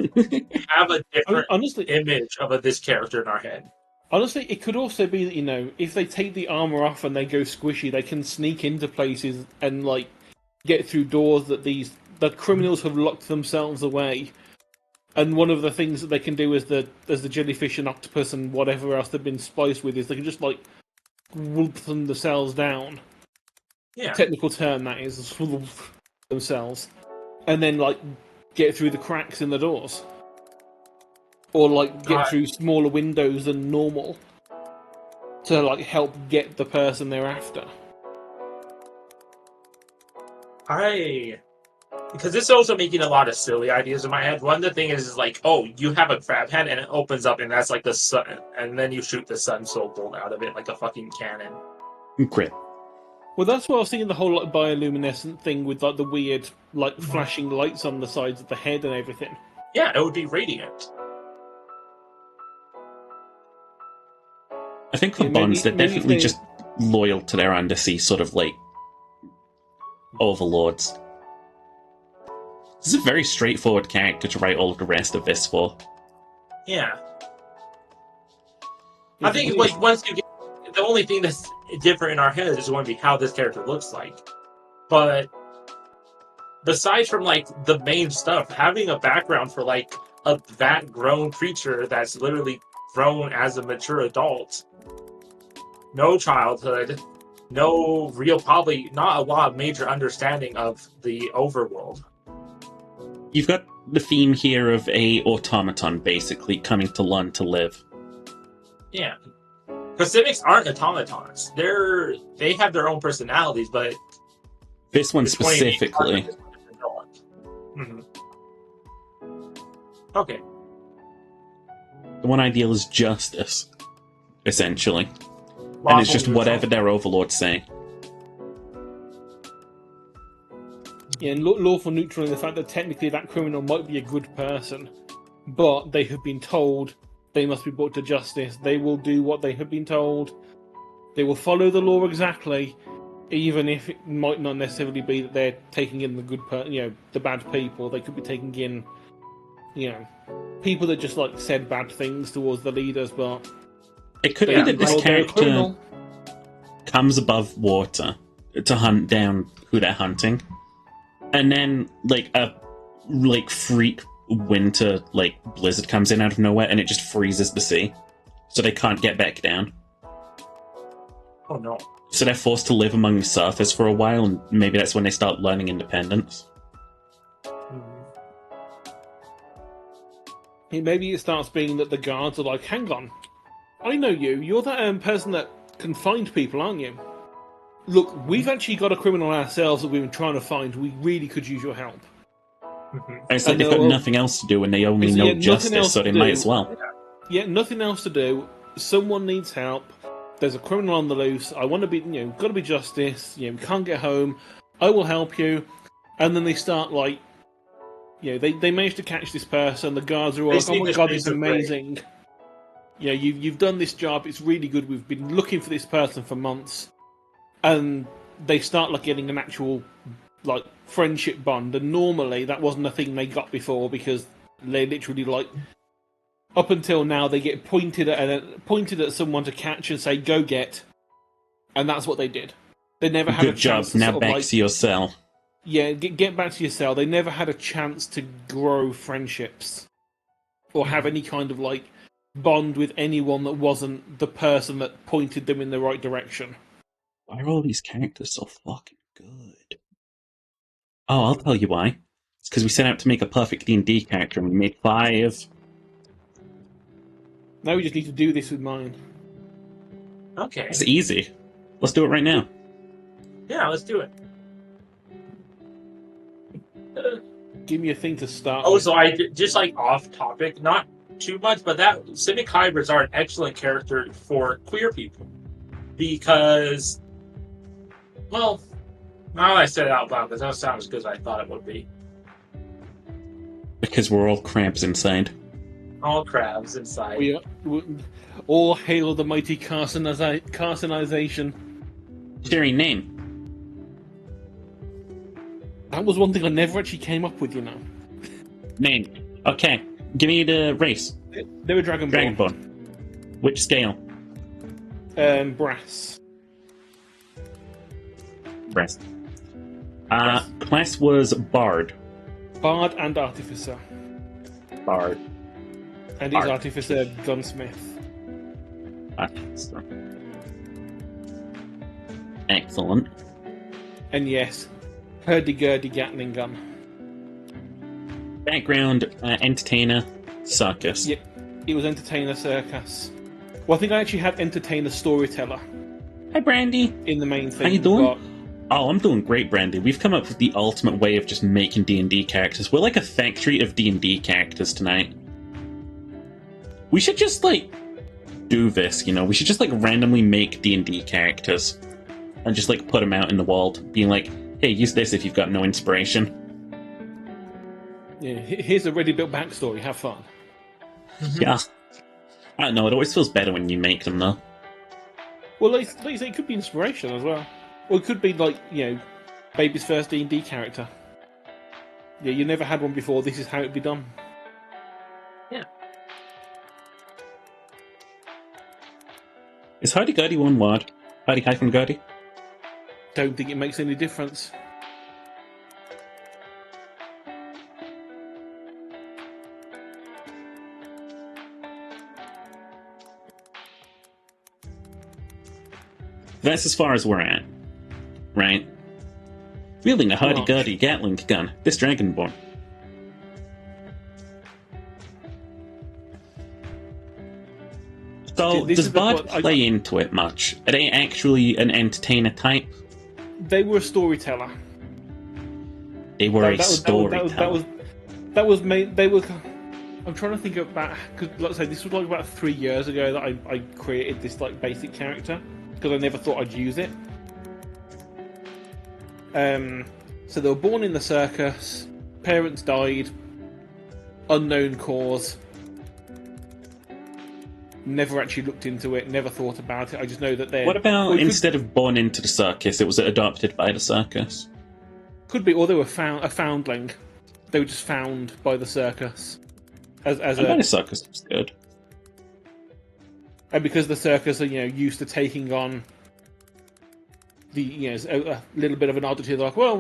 have a different image of this character in our head. Honestly, it could also be that, if they take the armor off and they go squishy, they can sneak into places and get through doors that the criminals have locked themselves away. And one of the things that they can do as the jellyfish and octopus and whatever else they've been spliced with is they can just whoop themselves down. Yeah. Technical term that is, themselves, and then get through the cracks in the doors, or get through smaller windows than normal to help get the person they're after. I because this is also making a lot of silly ideas in my head. One of the things is like, oh, you have a crab head and it opens up and that's like the sun, and then you shoot the sun soul bolt out of it like a fucking cannon. Great. Well, that's what I was thinking. The whole like, bioluminescent thing with like the weird like flashing lights on the sides of the head and everything. Yeah, it would be radiant. I think for Yeah, Bonds, they're maybe definitely they- just loyal to their undersea sort of like overlords. This is a very straightforward character to write all of the rest of this for. Yeah. I think like once you get the only thing that's different in our heads is going to be how this character looks like. But besides from like the main stuff, having a background for like that grown creature that's literally grown as a mature adult, no childhood, no real, probably not a lot of major understanding of the overworld. You've got the theme here of a automaton basically coming to learn to live. Yeah. Pacifics aren't automatons. They have their own personalities, but This one the 28 specifically. Mhm. Okay. The one ideal is justice, essentially. And Lawful it's just neutral. whatever their overlords say. Yeah, and lawful neutral in the fact that technically that criminal might be a good person, but they have been told they must be brought to justice. They will do what they have been told. They will follow the law exactly, even if it might not necessarily be that they're taking in the the bad people. They could be taking in, people that just like said bad things towards the leaders, but It could they be that this they're a character criminal. comes above water to hunt down who they're hunting. And then, a freak winter, blizzard comes in out of nowhere and it just freezes the sea. So they can't get back down. Oh no. So they're forced to live among the surface for a while, and maybe that's when they start learning independence. Maybe it starts being that the guards are like, hang on, I know you. You're that person that can find people, aren't you? Look, we've actually got a criminal ourselves that we've been trying to find. We really could use your help. Mhm. It's like And they've got they'll- nothing else to do and they only It's- know yeah, nothing justice, else so they to might do. as well. Yeah, nothing else to do. Someone needs help. There's a criminal on the loose. I want to be, got to be justice. We can't get home. I will help you. And then they start they manage to catch this person. The guards are all They like, see "Oh my this god, piece it's of bread. amazing! You've done this job. It's really good. We've been looking for this person for months." And they start getting an actual friendship bond. And normally that wasn't a thing they got before because they literally up until now they get pointed at someone to catch and say go get, and that's what they did. They never had a Good job, chance to now sort of, back to your cell. get back to your cell. They never had a chance to grow friendships or have any kind of bond with anyone that wasn't the person that pointed them in the right direction. Why are all these characters so fucking good? Oh, I'll tell you why. It's because we set out to make a perfect D&D character and we made 5. Now we just need to do this with mine. Okay. It's easy. Let's do it right now. Yeah, let's do it. Give me a thing to start. Oh, with. so just off topic, not too much, but that Civic Hybrids are an excellent character for queer people. Because, well, now that I said it out loud, that doesn't sound as good as I thought it would be. Because we're all crabs inside. All crabs inside. We all hail the mighty Carsonization. Cheery name. That was one thing I never actually came up with, Name. Okay. Give me the race. They were Dragonborn. Dragonborn. Which scale? Brass. Breast. Class was Bard. Bard and Artificer. Bard. And his Bard. Artificer Gunsmith. Excellent. And yes, hurdy-gurdy Gatling gun. Background, entertainer, circus. Yeah, it was Entertainer Circus. Well, I think I actually had Entertainer Storyteller Hi, Brandy. in the main thing. How you doing? But Oh, I'm doing great, Brandy. We've come up with the ultimate way of just making D&D characters. We're like a factory of D&D characters tonight. We should just, like, do this, you know? We should just, like, randomly make D&D characters. And just, like, put them out in the world. Being like, hey, use this if you've got no inspiration. Yeah, here's a ready-built backstory. Have fun. Yeah. I don't know, it always feels better when you make them, though. Well, like you say, it could be inspiration as well. Or it could be like, baby's first D&D character. Yeah, you never had one before, this is how it'd be done. Yeah. Is hurdy-gurdy one word? Hurdy-gurdy? Don't think it makes any difference. That's as far as we're at. Right? Wielding a hurdy-gurdy Gatling gun, this Dragonborn. So, This does is the Bard part play into it much? Are they actually an entertainer type? They were a storyteller. They were a storyteller. That was made. They were. I'm trying to think about, because like I say, this was like about 3 years ago that I created this like basic character because I never thought I'd use it. So they were born in the circus. Parents died. Unknown cause. Never actually looked into it. Never thought about it. I just know that they're. What about instead of born into the circus, it was adopted by the circus? Could be, or they were a foundling. They were just found by the circus. The circus was good. And because the circus are, used to taking on the, a little bit of an oddity, they're like, well,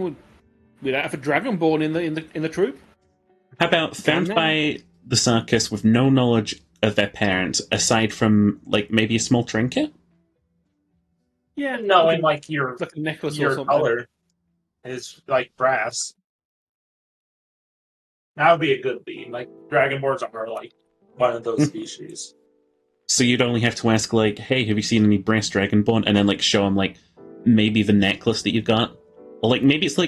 we don't have a dragonborn in the troop. How about found by the circus with no knowledge of their parents, aside from like maybe a small trinket? Yeah, No, and like your like a necklace or your something. color is like brass. That would be a good lead. Like dragonborns are like one of those species. So you'd only have to ask like, hey, have you seen any brass dragonborn? And then like show them like maybe the necklace that you've got, or like maybe it's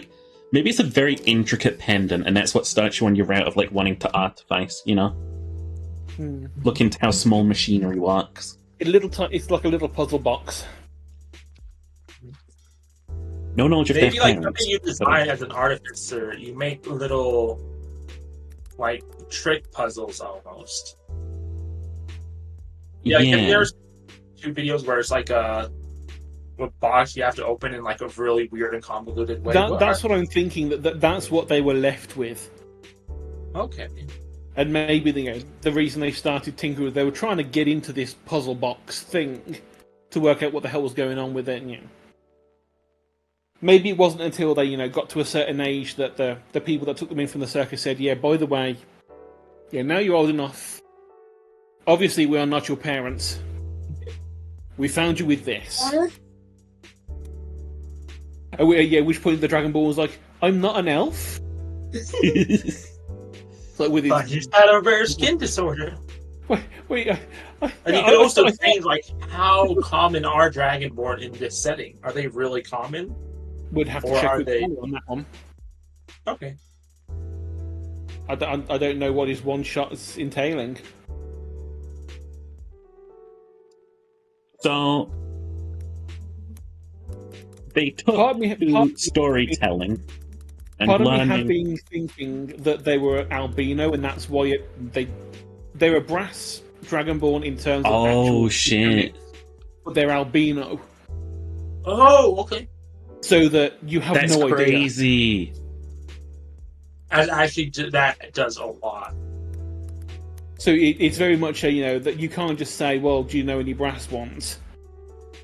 a very intricate pendant, and that's what starts you on your route of like wanting to artifice, Look into how small machinery works. It's like a little puzzle box. No knowledge of Maybe their like parents. something you design as an artificer. You make little like trick puzzles almost. Yeah, there's 2 videos where it's like a box you have to open in like a really weird and convoluted way. That's what I'm thinking. That's what they were left with. Okay. And maybe the reason they started tinkering was they were trying to get into this puzzle box thing to work out what the hell was going on with it. Maybe it wasn't until they got to a certain age that the people that took them in from the circus said, yeah, by the way, now you're old enough. Obviously, we are not your parents. We found you with this. At which point the Dragonborn was like, I'm not an elf. Like with But you just had a rare skin disorder. Wait, and you could also change like how common are Dragonborn in this setting? Are they really common? Would have to Or check are with they- Paul on that one. Okay. I don't know what his one shot's entailing. So they took Part of me- to storytelling and Part of me learning. had been thinking that they were albino, and that's why they were brass Dragonborn in terms of Oh actual shit! mechanics, but they're albino, Oh, okay. so that you have That's no idea. crazy. Actually, that does a lot. So it's very much that you can't just say, well, do you know any brass ones?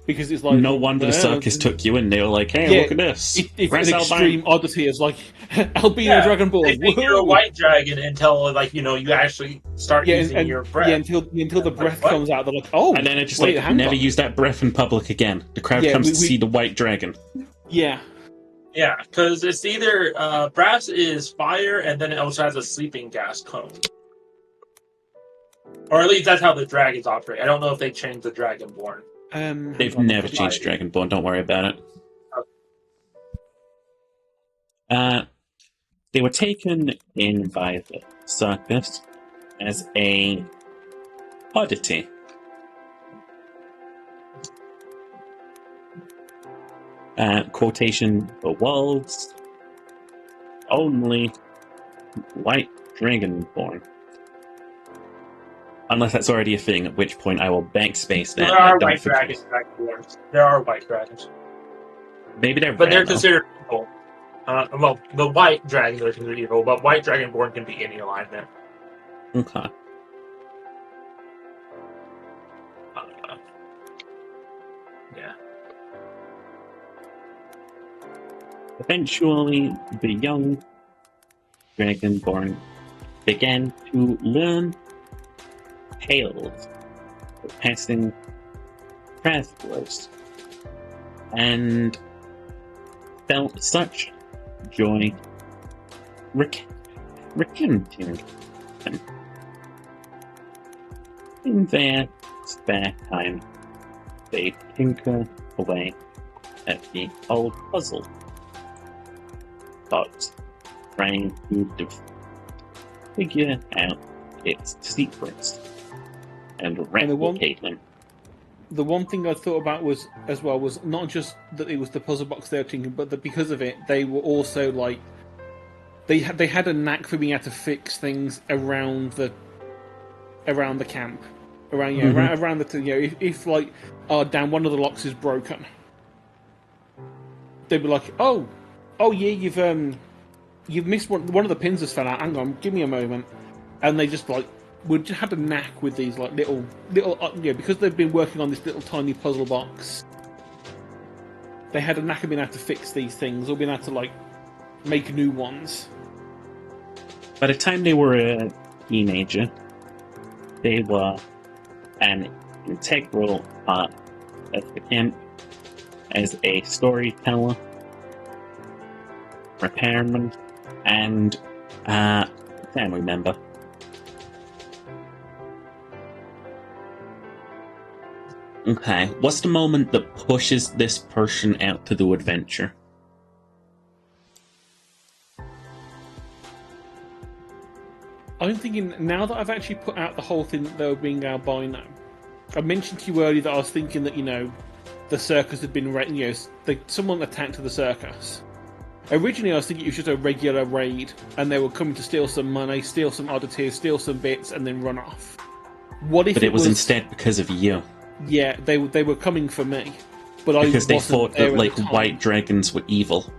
Because it's like No wonder the circus took you in. They were like, "Hey, Yeah, look at this! It's Brass an albino." extreme oddity as like albino Dragonborn. They think you're a Woohoo! white dragon until like you actually start Yeah, using and your breath. yeah, until the breath what? comes out, they're like, oh, And then it just wait, like hang never on. use that breath in public again. The crowd Yeah, comes we- to see the white dragon. Yeah, Yeah, because it's either brass is fire, and then it also has a sleeping gas cone. Or at least that's how the dragons operate. I don't know if they changed the Dragonborn. They've never changed Dragonborn. Don't worry about it. They were taken in by the circus as a oddity. Quotation: the world's only white dragonborn. Unless that's already a thing, at which point I will backspace that. There are Don't white forget. dragons. There are white dragons, Maybe they're but they're rare, though. considered evil. Well, the white dragons are considered evil, but white dragonborn can be any alignment. Okay. Yeah. Eventually, the young dragonborn began to learn tales of passing travelers and felt such joy recounting them. In their spare time, they tinker away at the old puzzle box, trying to figure out its secrets and replicate them. The one thing I thought about was not just that it was the puzzle box they were thinking, but that because of it, they were also like they had a knack for being able to fix things around the camp, around the if like, oh damn, one of the locks is broken, they'd be like, oh yeah, you've missed one of the pins has fell out. Hang on, give me a moment, and they just like would just have a knack with these like little because they've been working on this little tiny puzzle box. They had a knack of being able to fix these things or being able to like make new ones. By the time they were a teenager, they were an integral part of the camp as a storyteller, repairman, and family member. Okay, what's the moment that pushes this person out to do adventure? I'm thinking, now that I've actually put out the whole thing that they were being albino, I mentioned to you earlier that I was thinking that, the circus had been, someone attacked the circus. Originally I was thinking it was just a regular raid, and they were coming to steal some money, steal some oddities, steal some bits, and then run off. What if But it was instead because of you. Yeah, they were coming for me, but because they thought that like time. white dragons were evil.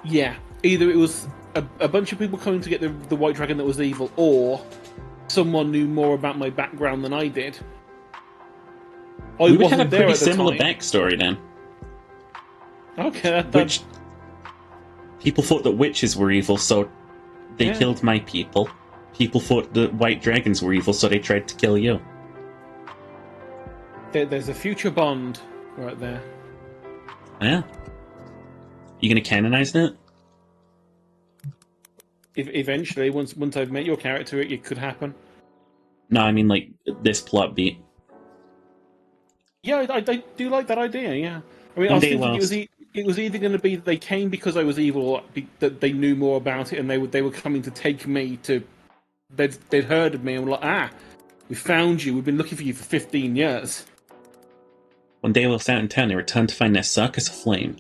Yeah, either it was a bunch of people coming to get the white dragon that was evil, or someone knew more about my background than I did. We would have a pretty similar backstory then. Okay, Which people thought that witches were evil, so they killed my people. People thought that white dragons were evil, so they tried to kill you. There's a future Bond right there. Yeah. You gonna canonize it? If eventually, once I've met your character, it could happen. No, I mean like this plot beat. Yeah, I do like that idea. Yeah, I mean, I was thinking it was either going to be that they came because I was evil, or that they knew more about it, and they were coming to take me to. They'd heard of me and were like, we found you. We've been looking for you for 15 years. One day while out in town, they returned to find their circus aflame.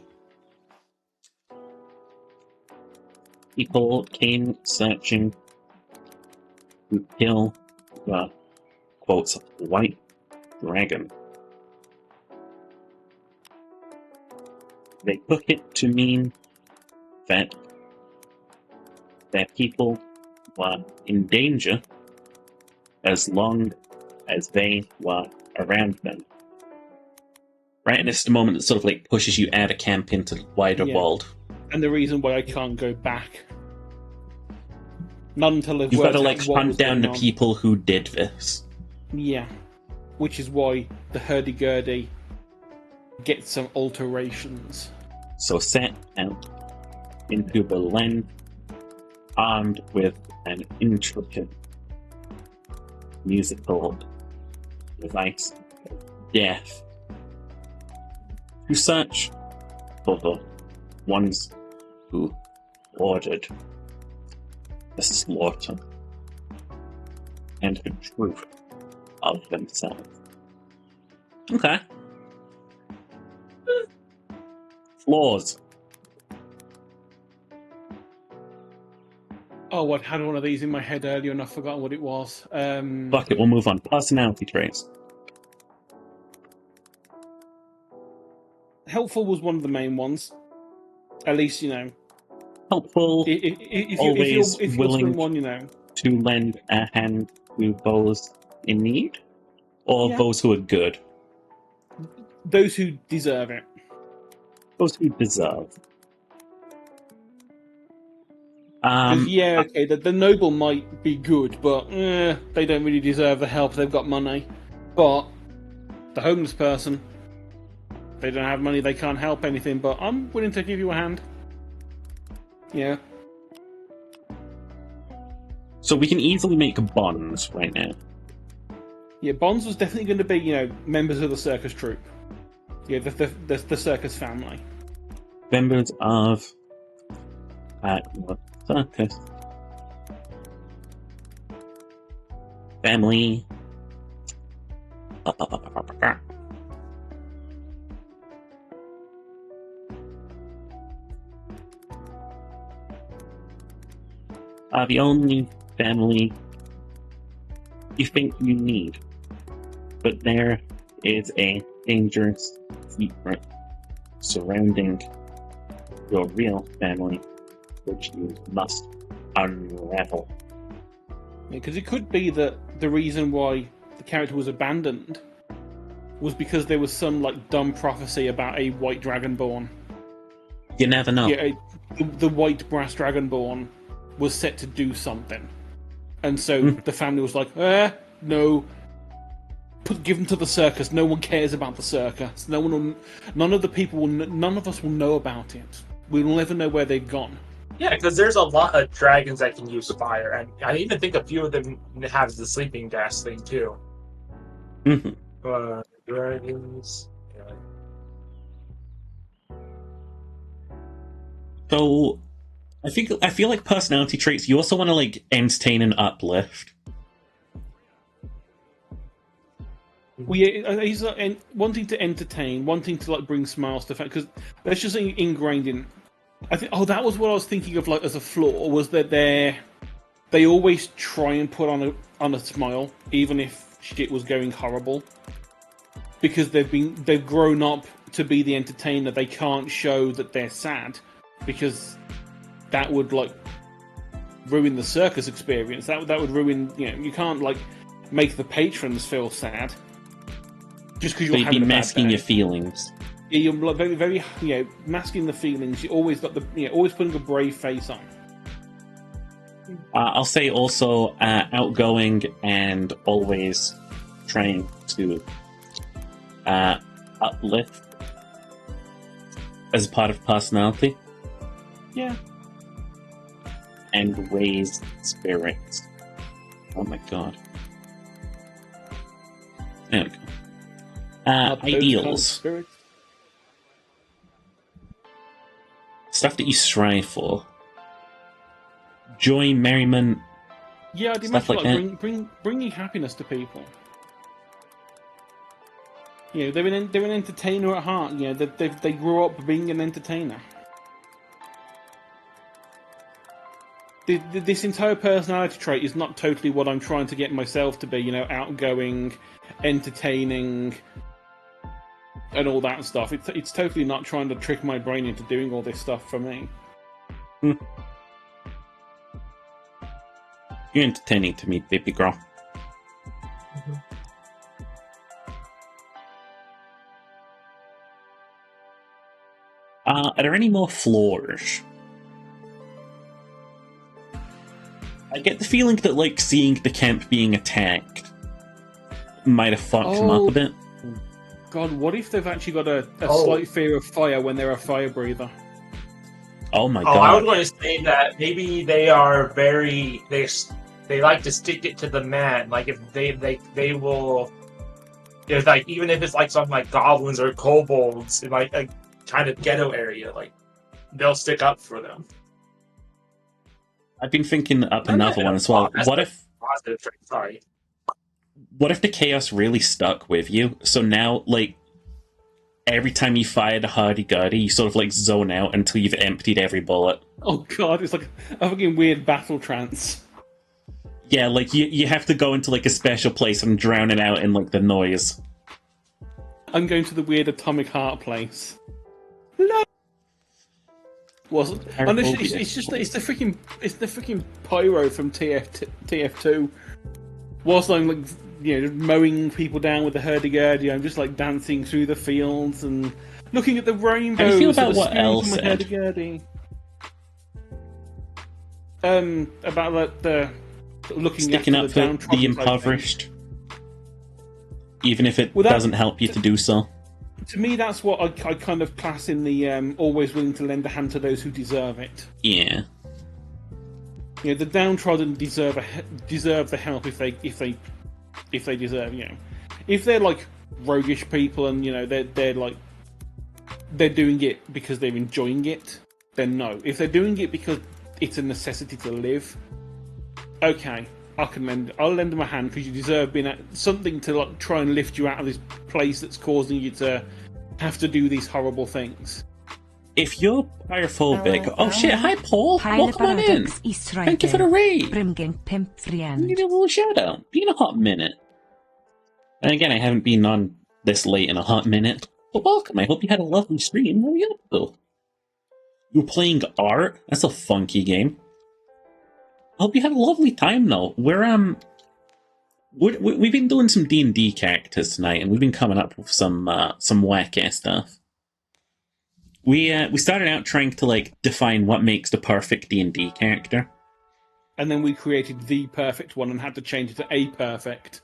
People came searching to kill the, quotes, white dragon. They took it to mean that their people were in danger as long as they were around them. Right, and it's the moment that sort of like pushes you out of camp into the wider world. And the reason why I can't go back. Not until I've You've got to worked like out what hunt was down the going on. people who did this. Yeah. Which is why the hurdy-gurdy gets some alterations. So set out into the land, armed with an intricate musical device of death, to search for the ones who ordered the slaughter and control of themselves. Okay. Flaws. Oh, I had one of these in my head earlier and I've forgotten what it was. Fuck it, we'll move on. Personality traits. Helpful was one of the main ones. At least, Helpful, always if you're willing someone, to lend a hand to those in need, or Yeah. those who are good, those who deserve it. those who deserve. Because okay, the noble might be good, but they don't really deserve the help. They've got money, but the homeless person, they don't have money. They can't help anything. But I'm willing to give you a hand. Yeah. So we can easily make bonds right now. Yeah, Bonds was definitely going to be, members of the circus troupe. Yeah, the circus family. Members of what circus family. The only family you think you need. But there is a dangerous secret surrounding your real family, which you must unravel. Because it could be that the reason why the character was abandoned was because there was some dumb prophecy about a white dragonborn. You never know. Yeah, the white brass dragonborn was set to do something, and so the family was like, no. Give them to the circus. No one cares about the circus. None of the people none of us will know about it. We will never know where they've gone. Yeah, because there's a lot of dragons that can use fire, and I even think a few of them have the sleeping gas thing too. Dragons. Yeah. So, I feel like personality traits. You also want to entertain and uplift. Well, yeah, he's wanting to entertain, wanting to bring smiles to because that's just ingrained in. I think. Oh, that was what I was thinking of as a flaw was that they always try and put on a smile, even if shit was going horrible, because they've grown up to be the entertainer. They can't show that they're sad because that would ruin the circus experience. That would ruin. You can't make the patrons feel sad. Just because you're having a bad masking day. your feelings. Yeah, you're very, very, masking the feelings. You always got always putting a brave face on. I'll say also outgoing and always trying to uplift as part of personality. Yeah. And raise spirits. Oh my god. There we go. Ideals. Stuff that you strive for. Joy, merriment. Yeah, I'd stuff imagine like that. bringing happiness to people. They're an entertainer at heart. They grew up being an entertainer. This entire personality trait is not totally what I'm trying to get myself to be. Outgoing, entertaining, and all that stuff. It's totally not trying to trick my brain into doing all this stuff for me. You're entertaining to me, baby girl. Are there any more flaws? I get the feeling that seeing the camp being attacked might have fucked them up a bit. God, what if they've actually got a slight fear of fire when they're a fire breather? Oh my god. I was going to say that maybe they are very they like to stick it to the man. If they will, even if it's some goblins or kobolds in a kind of ghetto area, they'll stick up for them. I've been thinking up No, no, another no. one as well. That's What the if positive trait. Sorry. the chaos really stuck with you? So now, like, every time you fire the hurdy-gurdy, you sort of like zone out until you've emptied every bullet. Oh god, it's like a fucking weird battle trance. Yeah, like you have to go into like a special place and drown it out in like the noise. I'm going to the weird atomic heart place. No. Wasn't. And it's the freaking pyro from TF2. Whilst I'm like, you know, mowing people down with the hurdy-gurdy, I'm just like dancing through the fields and looking at the rainbows. How do you feel about that are what spewing Elle from my said? hurdy-gurdy. About the looking Sticking after up for the downtrodden type thing. impoverished, even if it Well, that- doesn't help you to do so. To me, that's what I kind of class in the always willing to lend a hand to those who deserve it. Yeah, You know, the downtrodden deserve the help if they deserve. You know, if they're like roguish people and you know they're doing it because they're enjoying it, then no. If they're doing it because it's a necessity to live, okay, I'll lend them a hand because you deserve something to like try and lift you out of this place that's causing you to have to do these horrible things. if you're pyrophobic, oh shit! Hi, Paul. Welcome on in. Thank you for the raid. Brimgen pimp friend. Give you a little shout out. Been a hot minute. And again, I haven't been on this late in a hot minute. But welcome. I hope you had a lovely stream. What are you up to? You're playing Art? That's a funky game. I hope you had a lovely time though. We've been doing some D&D characters tonight, and we've been coming up with some wacky stuff. We started out trying to like define what makes the perfect D&D character. And then we created the perfect one and had to change it to a perfect.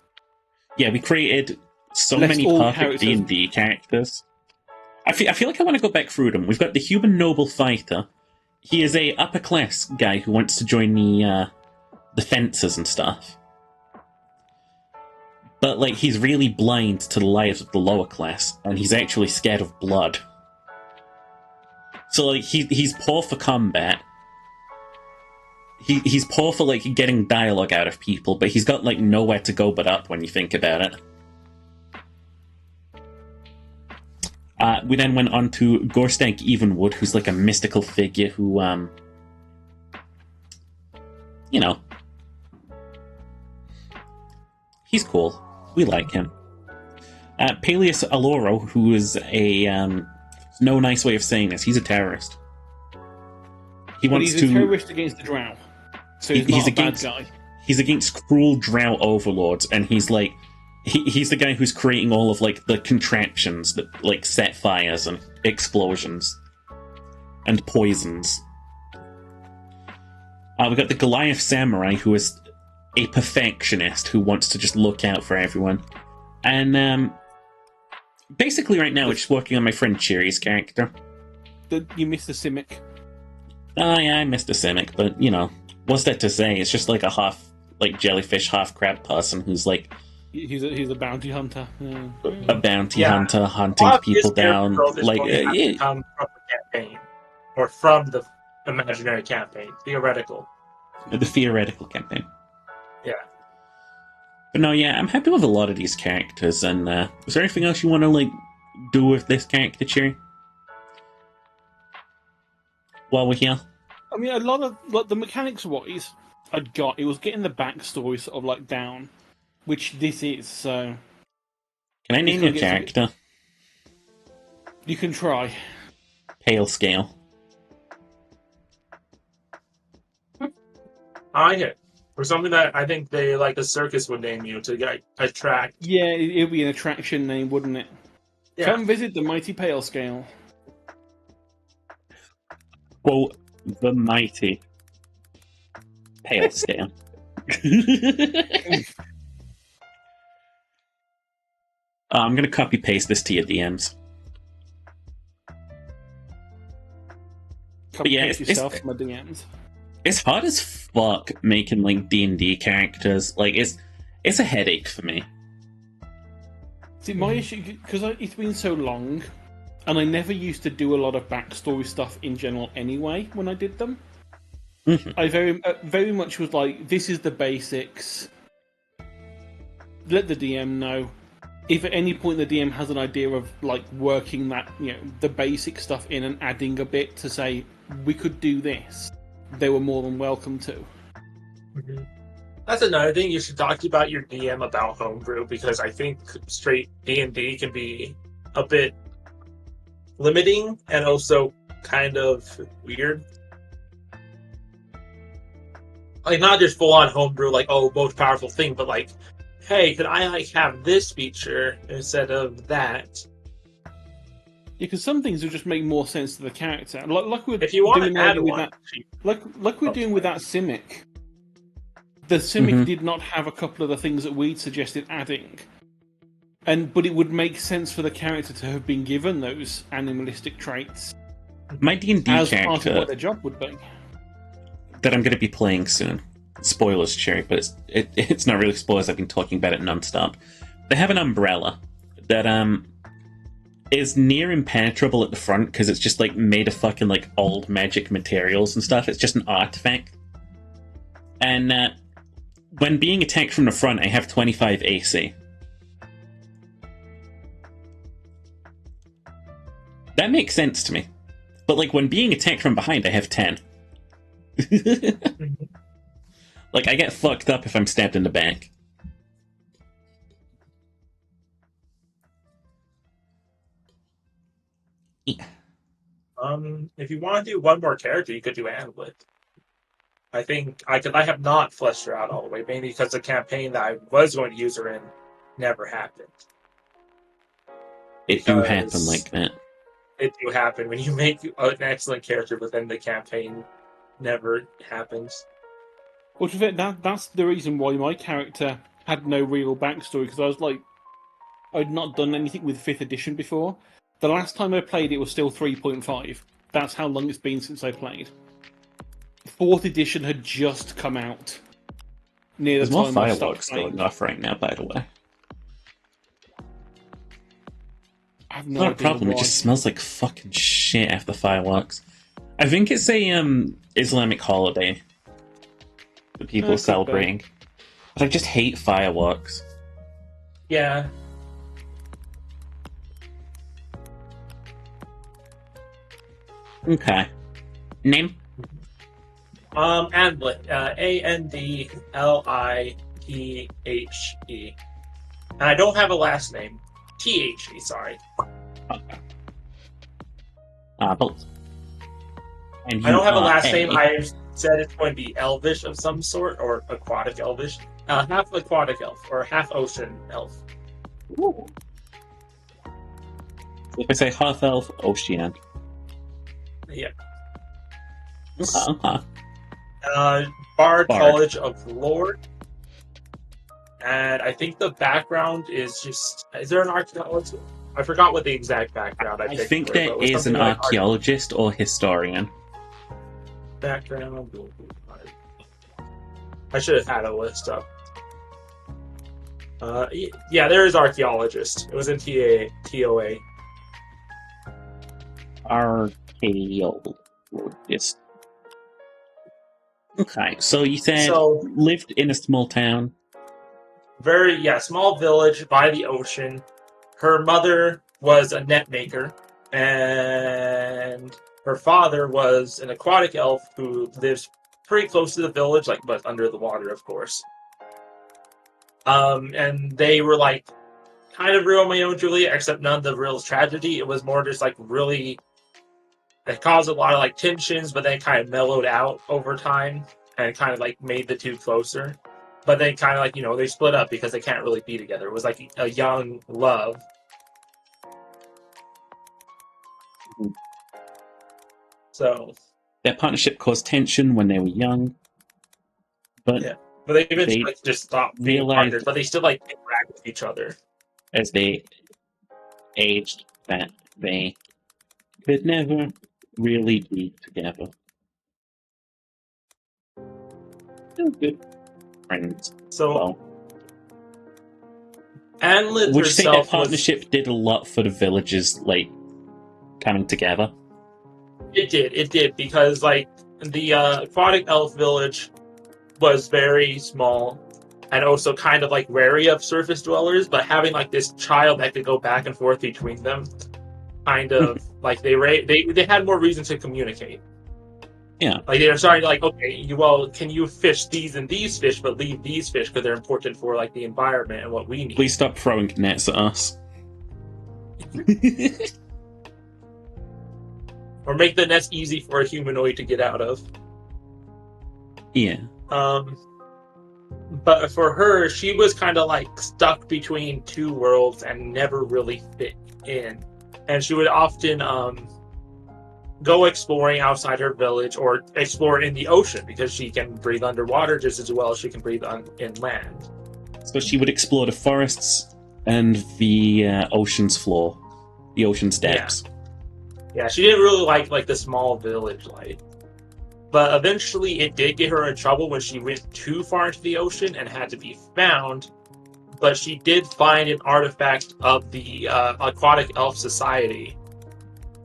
Yeah, we created so Left many all perfect characters. D&D characters. I feel like I want to go back through them. We've got the human noble fighter. He is a upper class guy who wants to join the fences and stuff. But like he's really blind to the lives of the lower class, and he's actually scared of blood. So like he's poor for combat. He's poor for like getting dialogue out of people, but he's got like nowhere to go but up when you think about it. We then went on to Gorstag Evenwood, who's like a mystical figure who, you know, he's cool. We like him. Peleus Aloro, who is no nice way of saying this, he's a terrorist. He But wants he's to. a terrorist against the drow. So he's not a bad guy. He's against cruel drow overlords, and he's like. He's the guy who's creating all of like the contraptions that like set fires and explosions and poisons. We got the Goliath Samurai, who is a perfectionist who wants to just look out for everyone. And basically right now we're just working on my friend Chiri's character. You missed the Simic. Oh yeah, I missed a Simic, but you know, what's that to say? It's just like a half like jellyfish, half crab person who's like He's a bounty hunter. Yeah. a bounty hunter hunting people down. Like come from the campaign or from the imaginary campaign, theoretical. the theoretical campaign. Yeah. But no, yeah, I'm happy with a lot of these characters. And is there anything else you want to like do with this character, Cherry? While we're here, I mean, a lot of like the mechanics wise, it was getting the backstory sort of like down, which this is. So can I name your character? You can try. Pale Scale. I like it. Or something that I think they like a circus would name you to get attract. Yeah, it'd be an attraction name, wouldn't it? Yeah. Come visit the mighty Pale Scale. Quote, the mighty Pale Scale. I'm going to copy paste this to your DMs. Copy yeah, paste yourself from my DMs. It's hard as fuck making like D&D characters. Like it's a headache for me. See, my issue because it's been so long, and I never used to do a lot of backstory stuff in general anyway when I did them. Mhm. I very much was like, this is the basics. Let the DM know. If at any point the DM has an idea of like working that, the basic stuff in and adding a bit to say we could do this, they were more than welcome to. Mm-hmm. That's another thing you should talk about your DM about homebrew, because I think straight D&D can be a bit limiting and also kind of weird. Like, not just full on homebrew, like, oh, most powerful thing, but like, hey, could I like have this feature instead of that? Because some things will just make more sense to the character. Like we're If you want doing to add with one, that, like we're doing with that Simic. The Simic did not have a couple of the things that we'd suggested adding, but it would make sense for the character to have been given those animalistic traits My D&D as part of character what their job would be. that I'm going to be playing soon. Spoilers, Cherry, but it's not really spoilers. I've been talking about it nonstop. They have an umbrella that is near impenetrable at the front because it's just like made of fucking like old magic materials and stuff. It's just an artifact. And when being attacked from the front, I have 25 AC. That makes sense to me. But like when being attacked from behind, I have 10. Like, I get fucked up if I'm stabbed in the back. If you want to do one more character, you could do Anlet. I think I have not fleshed her out all the way, mainly because the campaign that I was going to use her in never happened. It do happen like that. It do happen when you make an excellent character, but then the campaign never happens. Well, to be fair, that's the reason why my character had no real backstory, because I was like, I'd not done anything with 5th edition before. The last time I played it was still 3.5. That's how long it's been since I played. 4th edition had just come out. Near There's the more time I stopped fireworks playing. going off right now, by the way. I have no Not a idea problem, why. it just smells like fucking shit after fireworks. I think it's a Islamic holiday that people are Could be. celebrating. But I just hate fireworks. Yeah. Okay. Name? Andlet. Andlithe. And I don't have a last name. The, sorry. Okay. But... And I don't have a last A. name. I said it's going to be elvish of some sort, or aquatic elvish. Half aquatic elf, or half ocean elf. Ooh. If I say half elf, ocean. Yeah. Uh-huh. Bard Bard. College of Lore. And I think the background is just... Is there an archaeologist? I forgot what the exact background I I picked think for it, there but it was is an something like archaeologist or historian. background. I should have had a list up. Yeah, there is archaeologist. It was in TOA. Archaeologist. Okay, so you said So- lived in a small town. Small village by the ocean. Her mother was a net maker, and her father was an aquatic elf who lives pretty close to the village, but under the water, of course. And they were kind of Romeo and Juliet, except none of the real tragedy. It was more just really. It caused a lot of tensions, but then kind of mellowed out over time, and kind of made the two closer. But then kind of they split up because they can't really be together. It was a young love. So Their partnership caused tension when they were young, but Yeah. But they eventually They just stopped being realized- partners, but they still interact with each other. as they aged, that they could never really be together. Still good friends. So Well, Anlit would you say that herself was partnership did a lot for the villagers, coming together? It did because the aquatic elf village was very small and also kind of like wary of surface dwellers, but having like this child that could go back and forth between them, kind of like they had more reason to communicate. Yeah. Like they're starting to like, okay, well, can you fish these and these fish, but leave these fish because they're important for like the environment and what we need. Please stop throwing nets at us. Or make the nest easy for a humanoid to get out of. Yeah. But for her, she was kind of like stuck between two worlds and never really fit in. And she would often go exploring outside her village or explore in the ocean because she can breathe underwater just as well as she can breathe in land. So she would explore the forests and the ocean's floor, the ocean's depths. Yeah, she didn't really like the small village life. But eventually it did get her in trouble when she went too far into the ocean and had to be found. But she did find an artifact of the Aquatic Elf Society.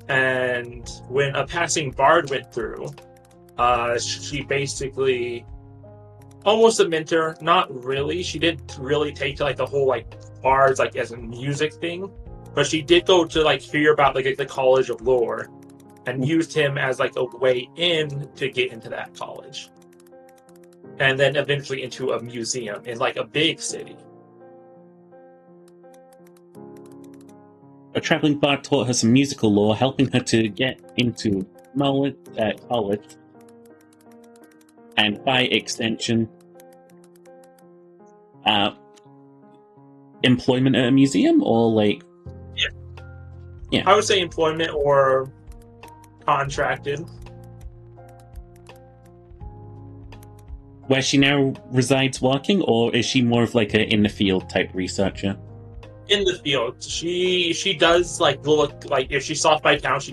And when a passing bard went through, she basically almost a mentor, not really. She didn't really take to like the whole like bards like as a music thing, but she did go to like hear about like the College of Lore and used him as like a way in to get into that college. And then eventually into a museum in like a big city. A traveling bard taught her some musical lore, helping her to get into college, and by extension, employment at a museum, or like... Yeah. I would say employment or contracted. Where she now resides working, or is she more of like a in-the-field type researcher? In the field, she does like look like if she's off by town, she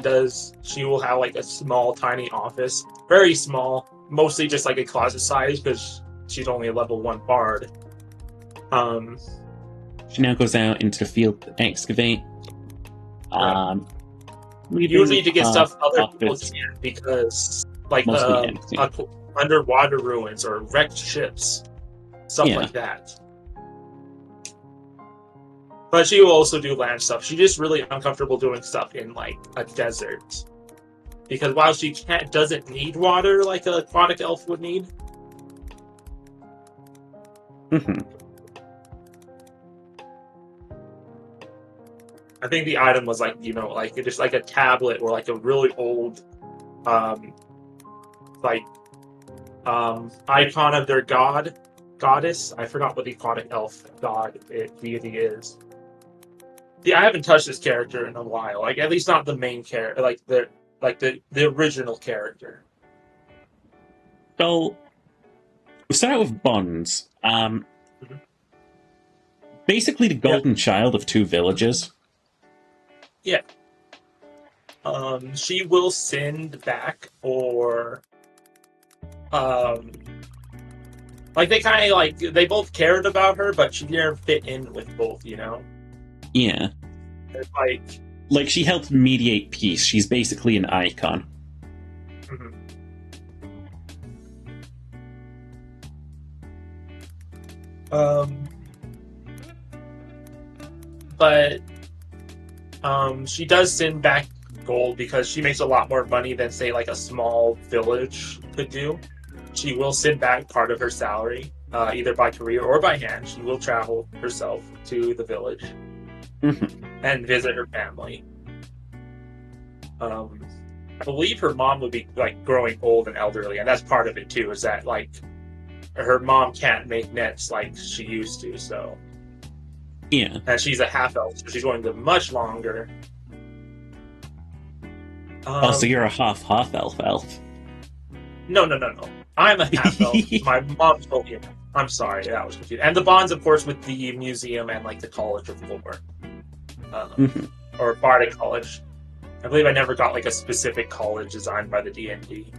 will have like a small tiny office, very small, mostly just like a closet size because she's only a level 1 bard. She now goes out into the field to excavate. Usually to get stuff other people can't because like underwater ruins or wrecked ships, stuff like that. But she will also do land stuff. She's just really uncomfortable doing stuff in like a desert. Because while she doesn't need water like an aquatic elf would need. Mm-hmm. I think the item was like, like just like a tablet or like a really old icon of their goddess. I forgot what the aquatic elf deity is. Yeah, I haven't touched this character in a while. Like at least not the main character, like the original character. So we'll start out with Bonds. Basically the golden child of 2 villages. Yeah. She will send back or like they kind of like they both cared about her, but she didn't fit in with both, Yeah. It's like she helped mediate peace. She's basically an icon. Mm-hmm. But she does send back gold because she makes a lot more money than say like a small village could do. She will send back part of her salary, either by courier or by hand. She will travel herself to the village and visit her family. I believe her mom would be like growing old and elderly, and that's part of it too. Is that like her mom can't make nets like she used to, so yeah, and she's a half elf, so she's going to live much longer. So you're a half elf. No. I'm a half elf. My mom's told me. I'm sorry, that was confusing. And the bonds, of course, with the museum and like the College of Lore, or Bardic College. I believe I never got like a specific college designed by the D&D.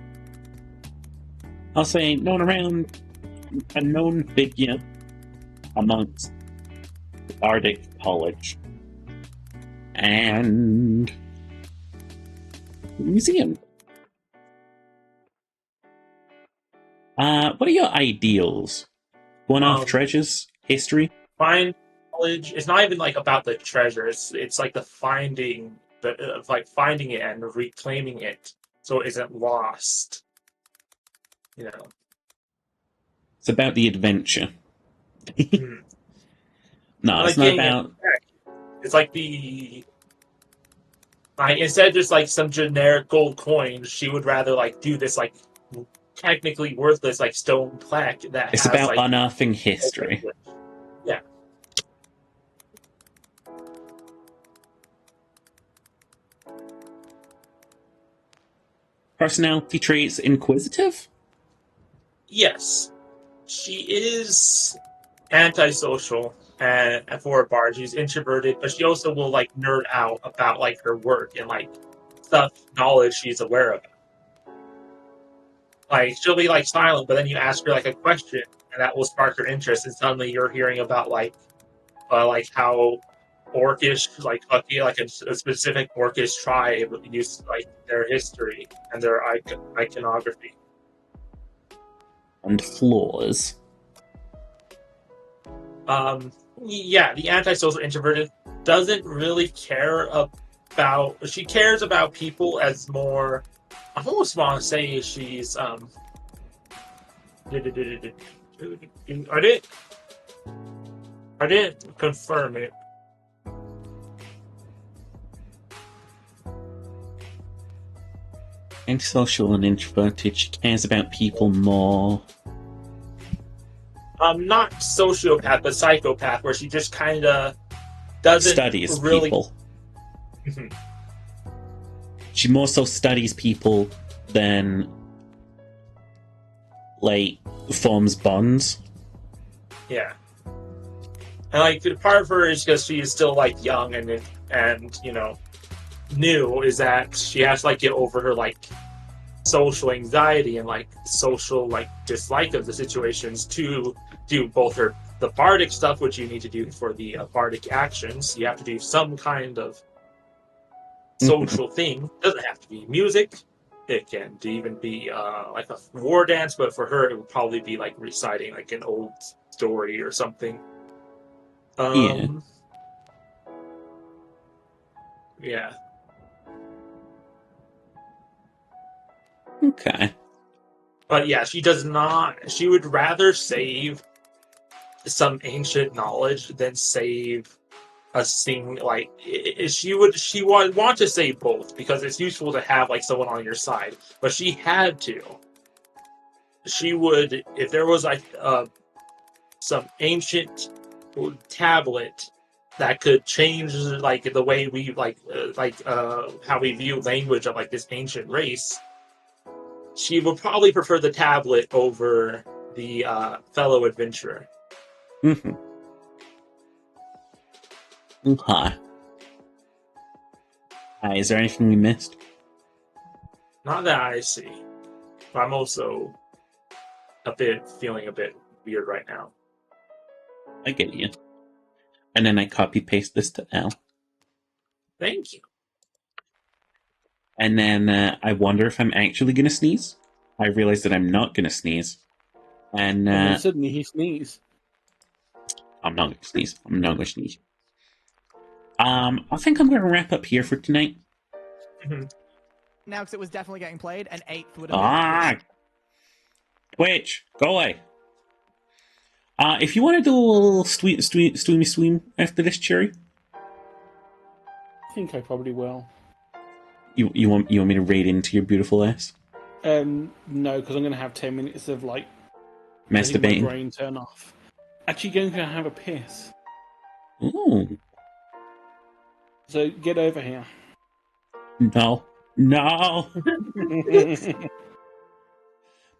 I'll say a known figure amongst the Bardic College and the museum. What are your ideals? One off Um, treasures? History? Find knowledge. It's not even like about the treasure. It's like the finding like finding it and reclaiming it so it isn't lost. You know. It's about the adventure. Hmm. No, Like it's not getting it about. back. It's like the like instead of just like some generic gold coins, she would rather like do this like technically worthless like stone plaque that It's has about like unearthing history. yeah. Personality traits inquisitive? Yes. She is antisocial and for a bar. She's introverted, but she also will like nerd out about like her work and like stuff knowledge she's aware of. Like she'll be like silent, but then you ask her like a question and that will spark her interest and suddenly you're hearing about like how orcish like a specific orcish tribe used like their history and their iconography. And flaws. Yeah, the antisocial introverted doesn't really care about. She cares about people as more. I almost want to say she's I didn't confirm it. Antisocial and introverted. She cares about people more. Not sociopath, but psychopath, where she just kind of doesn't Studies really. people. She more so studies people than like forms bonds. Yeah, and like part of her is because she is still like young and you know new is that she has to like get over her like social anxiety and like social like dislike of the situations to do both the bardic stuff, which you need to do for the bardic actions. You have to do some kind of social thing. It doesn't have to be music. It can even be like a war dance, but for her it would probably be like reciting like an old story or something. Yeah. Okay. But yeah, she does not. She would rather save some ancient knowledge than save a thing like she would want to save both because it's useful to have like someone on your side. But she had to. She would if there was like some ancient tablet that could change like the way we how we view language of like this ancient race. She would probably prefer the tablet over the fellow adventurer. Mm-hmm. Okay. Is there anything we missed? Not that I see. But I'm also feeling a bit weird right now. I get you. And then I copy paste this to L. Thank you. And then I wonder if I'm actually going to sneeze. I realize that I'm not going to sneeze. And then suddenly he sneezed. I'm not going to sneeze. I'm not going to sneeze. I think I'm going to wrap up here for tonight. Mm-hmm. Now, because it was definitely getting played, an 8th would have been... Twitch, go away. If you want to do a little streamy after this, Cherry, I think I probably will. you want me to raid into your beautiful ass? No, because I'm going to have 10 minutes of like letting Masturbating. my brain turn off. Actually, going to have a piss. Ooh. So get over here. No.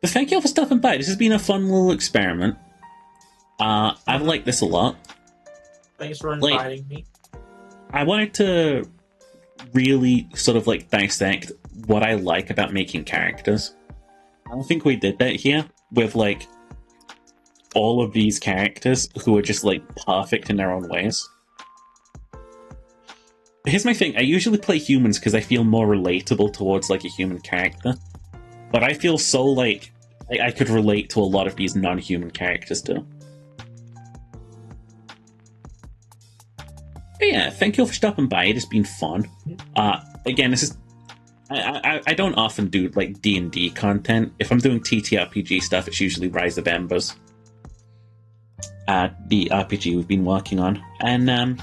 But thank you all for stopping by. This has been a fun little experiment. I've liked this a lot. Thanks for inviting me. I wanted to really sort of like dissect what I like about making characters. I think we did that here with like all of these characters who are just like perfect in their own ways. Here's my thing. I usually play humans because I feel more relatable towards like a human character. But I feel so like I could relate to a lot of these non-human characters too. But yeah, thank you for stopping by. It has been fun. Again, this is I don't often do like D&D content. If I'm doing TTRPG stuff, it's usually Rise of Embers, the RPG we've been working on, and I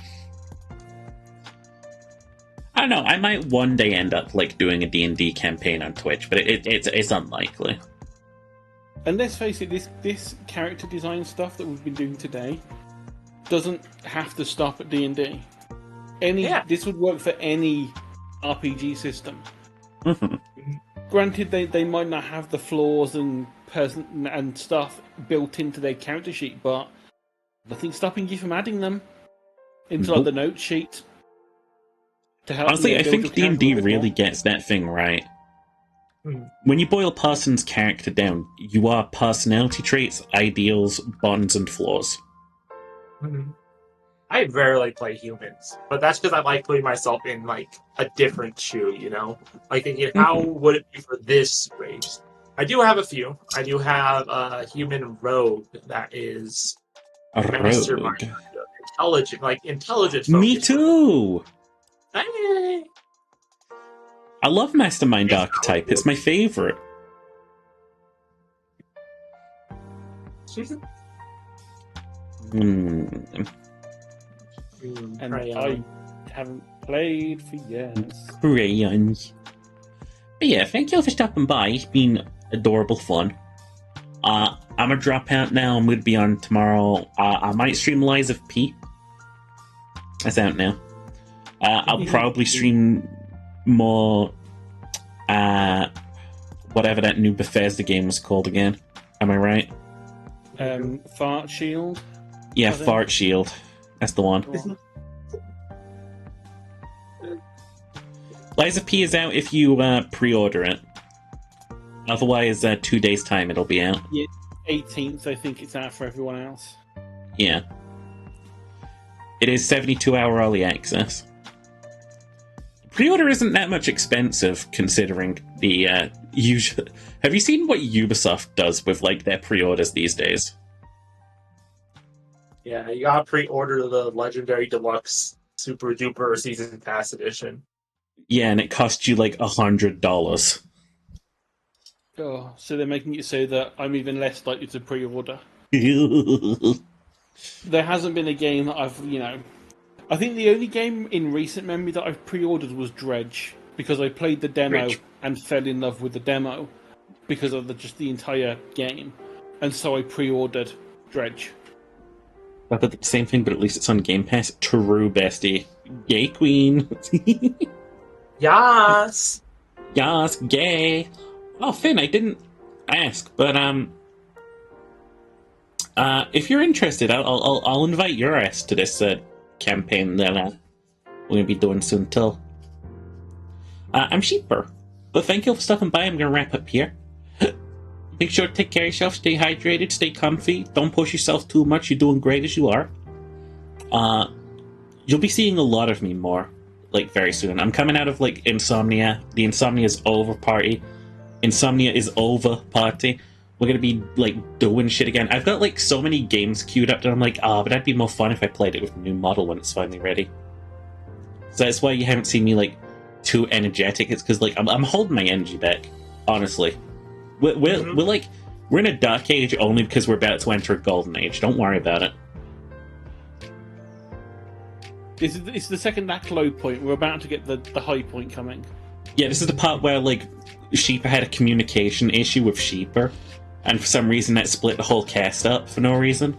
don't know. I might one day end up like doing a D&D campaign on Twitch, but it's unlikely. And let's face it, this character design stuff that we've been doing today doesn't have to stop at D&D. This would work for any RPG system. Granted, they might not have the flaws and stuff built into their character sheet, but nothing's stopping you from adding them into like the note sheet to help. Honestly, I think D&D really gets that thing right. When you boil a person's character down, you are personality traits, ideals, bonds, and flaws. I rarely play humans, but that's because I like putting myself in like a different shoe, you know? Like thinking, how would it be for this race? I do have a few. I do have a human rogue that is A rogue. Intelligence. Me too! Hey. I love Mastermind archetype. It's my favorite. And I haven't played for years. Crayons. But yeah, thank you for stopping by. It's been adorable fun. I'm gonna drop out now. I'm gonna be on tomorrow. I might stream Lies of P. That's out now. I'll probably stream more whatever that new Bethesda game was called again. Am I right? Fart Shield? Yeah, Fart Shield. That's the one. Lies of P is out if you pre-order it. Otherwise, 2 days' time it'll be out. Yeah, 18th, I think it's out for everyone else. Yeah. It is 72-hour early access. Pre-order isn't that much expensive, considering the usual... Have you seen what Ubisoft does with like their pre-orders these days? Yeah, you gotta pre-order the Legendary Deluxe Super Duper Season Pass Edition. Yeah, and it costs you like $100. Oh, so they're making it so that I'm even less likely to pre-order. There hasn't been a game that I've, I think the only game in recent memory that I've pre-ordered was Dredge, because I played the demo and fell in love with the demo because of just the entire game, and so I pre-ordered Dredge. I did the same thing, but at least it's on Game Pass. True, bestie. Gay queen. Yes! Yes, gay. Oh, Finn, I didn't ask, but if you're interested, I'll invite your ass to this campaign that we're gonna be doing soon. Till I'm Sheeper, but thank you for stopping by. I'm gonna wrap up here. Make sure to take care of yourself, stay hydrated, stay comfy, don't push yourself too much, you're doing great as you are. You'll be seeing a lot of me more, like, very soon. I'm coming out of, like, Insomnia. The Insomnia is over party. Insomnia is over party. We're gonna be, like, doing shit again. I've got, like, so many games queued up that I'm like, but that'd be more fun if I played it with a new model when it's finally ready. So that's why you haven't seen me, like, too energetic. It's because, like, I'm holding my energy back, honestly. We're in a dark age only because we're about to enter a golden age. Don't worry about it. It's the second act low point. We're about to get the high point coming. Yeah, this is the part where, like, Sheeper had a communication issue with Sheeper, and for some reason that split the whole cast up for no reason.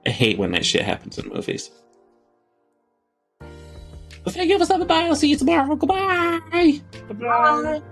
I hate when that shit happens in movies. But thank you for stopping by. I'll see you tomorrow. Goodbye! Bye!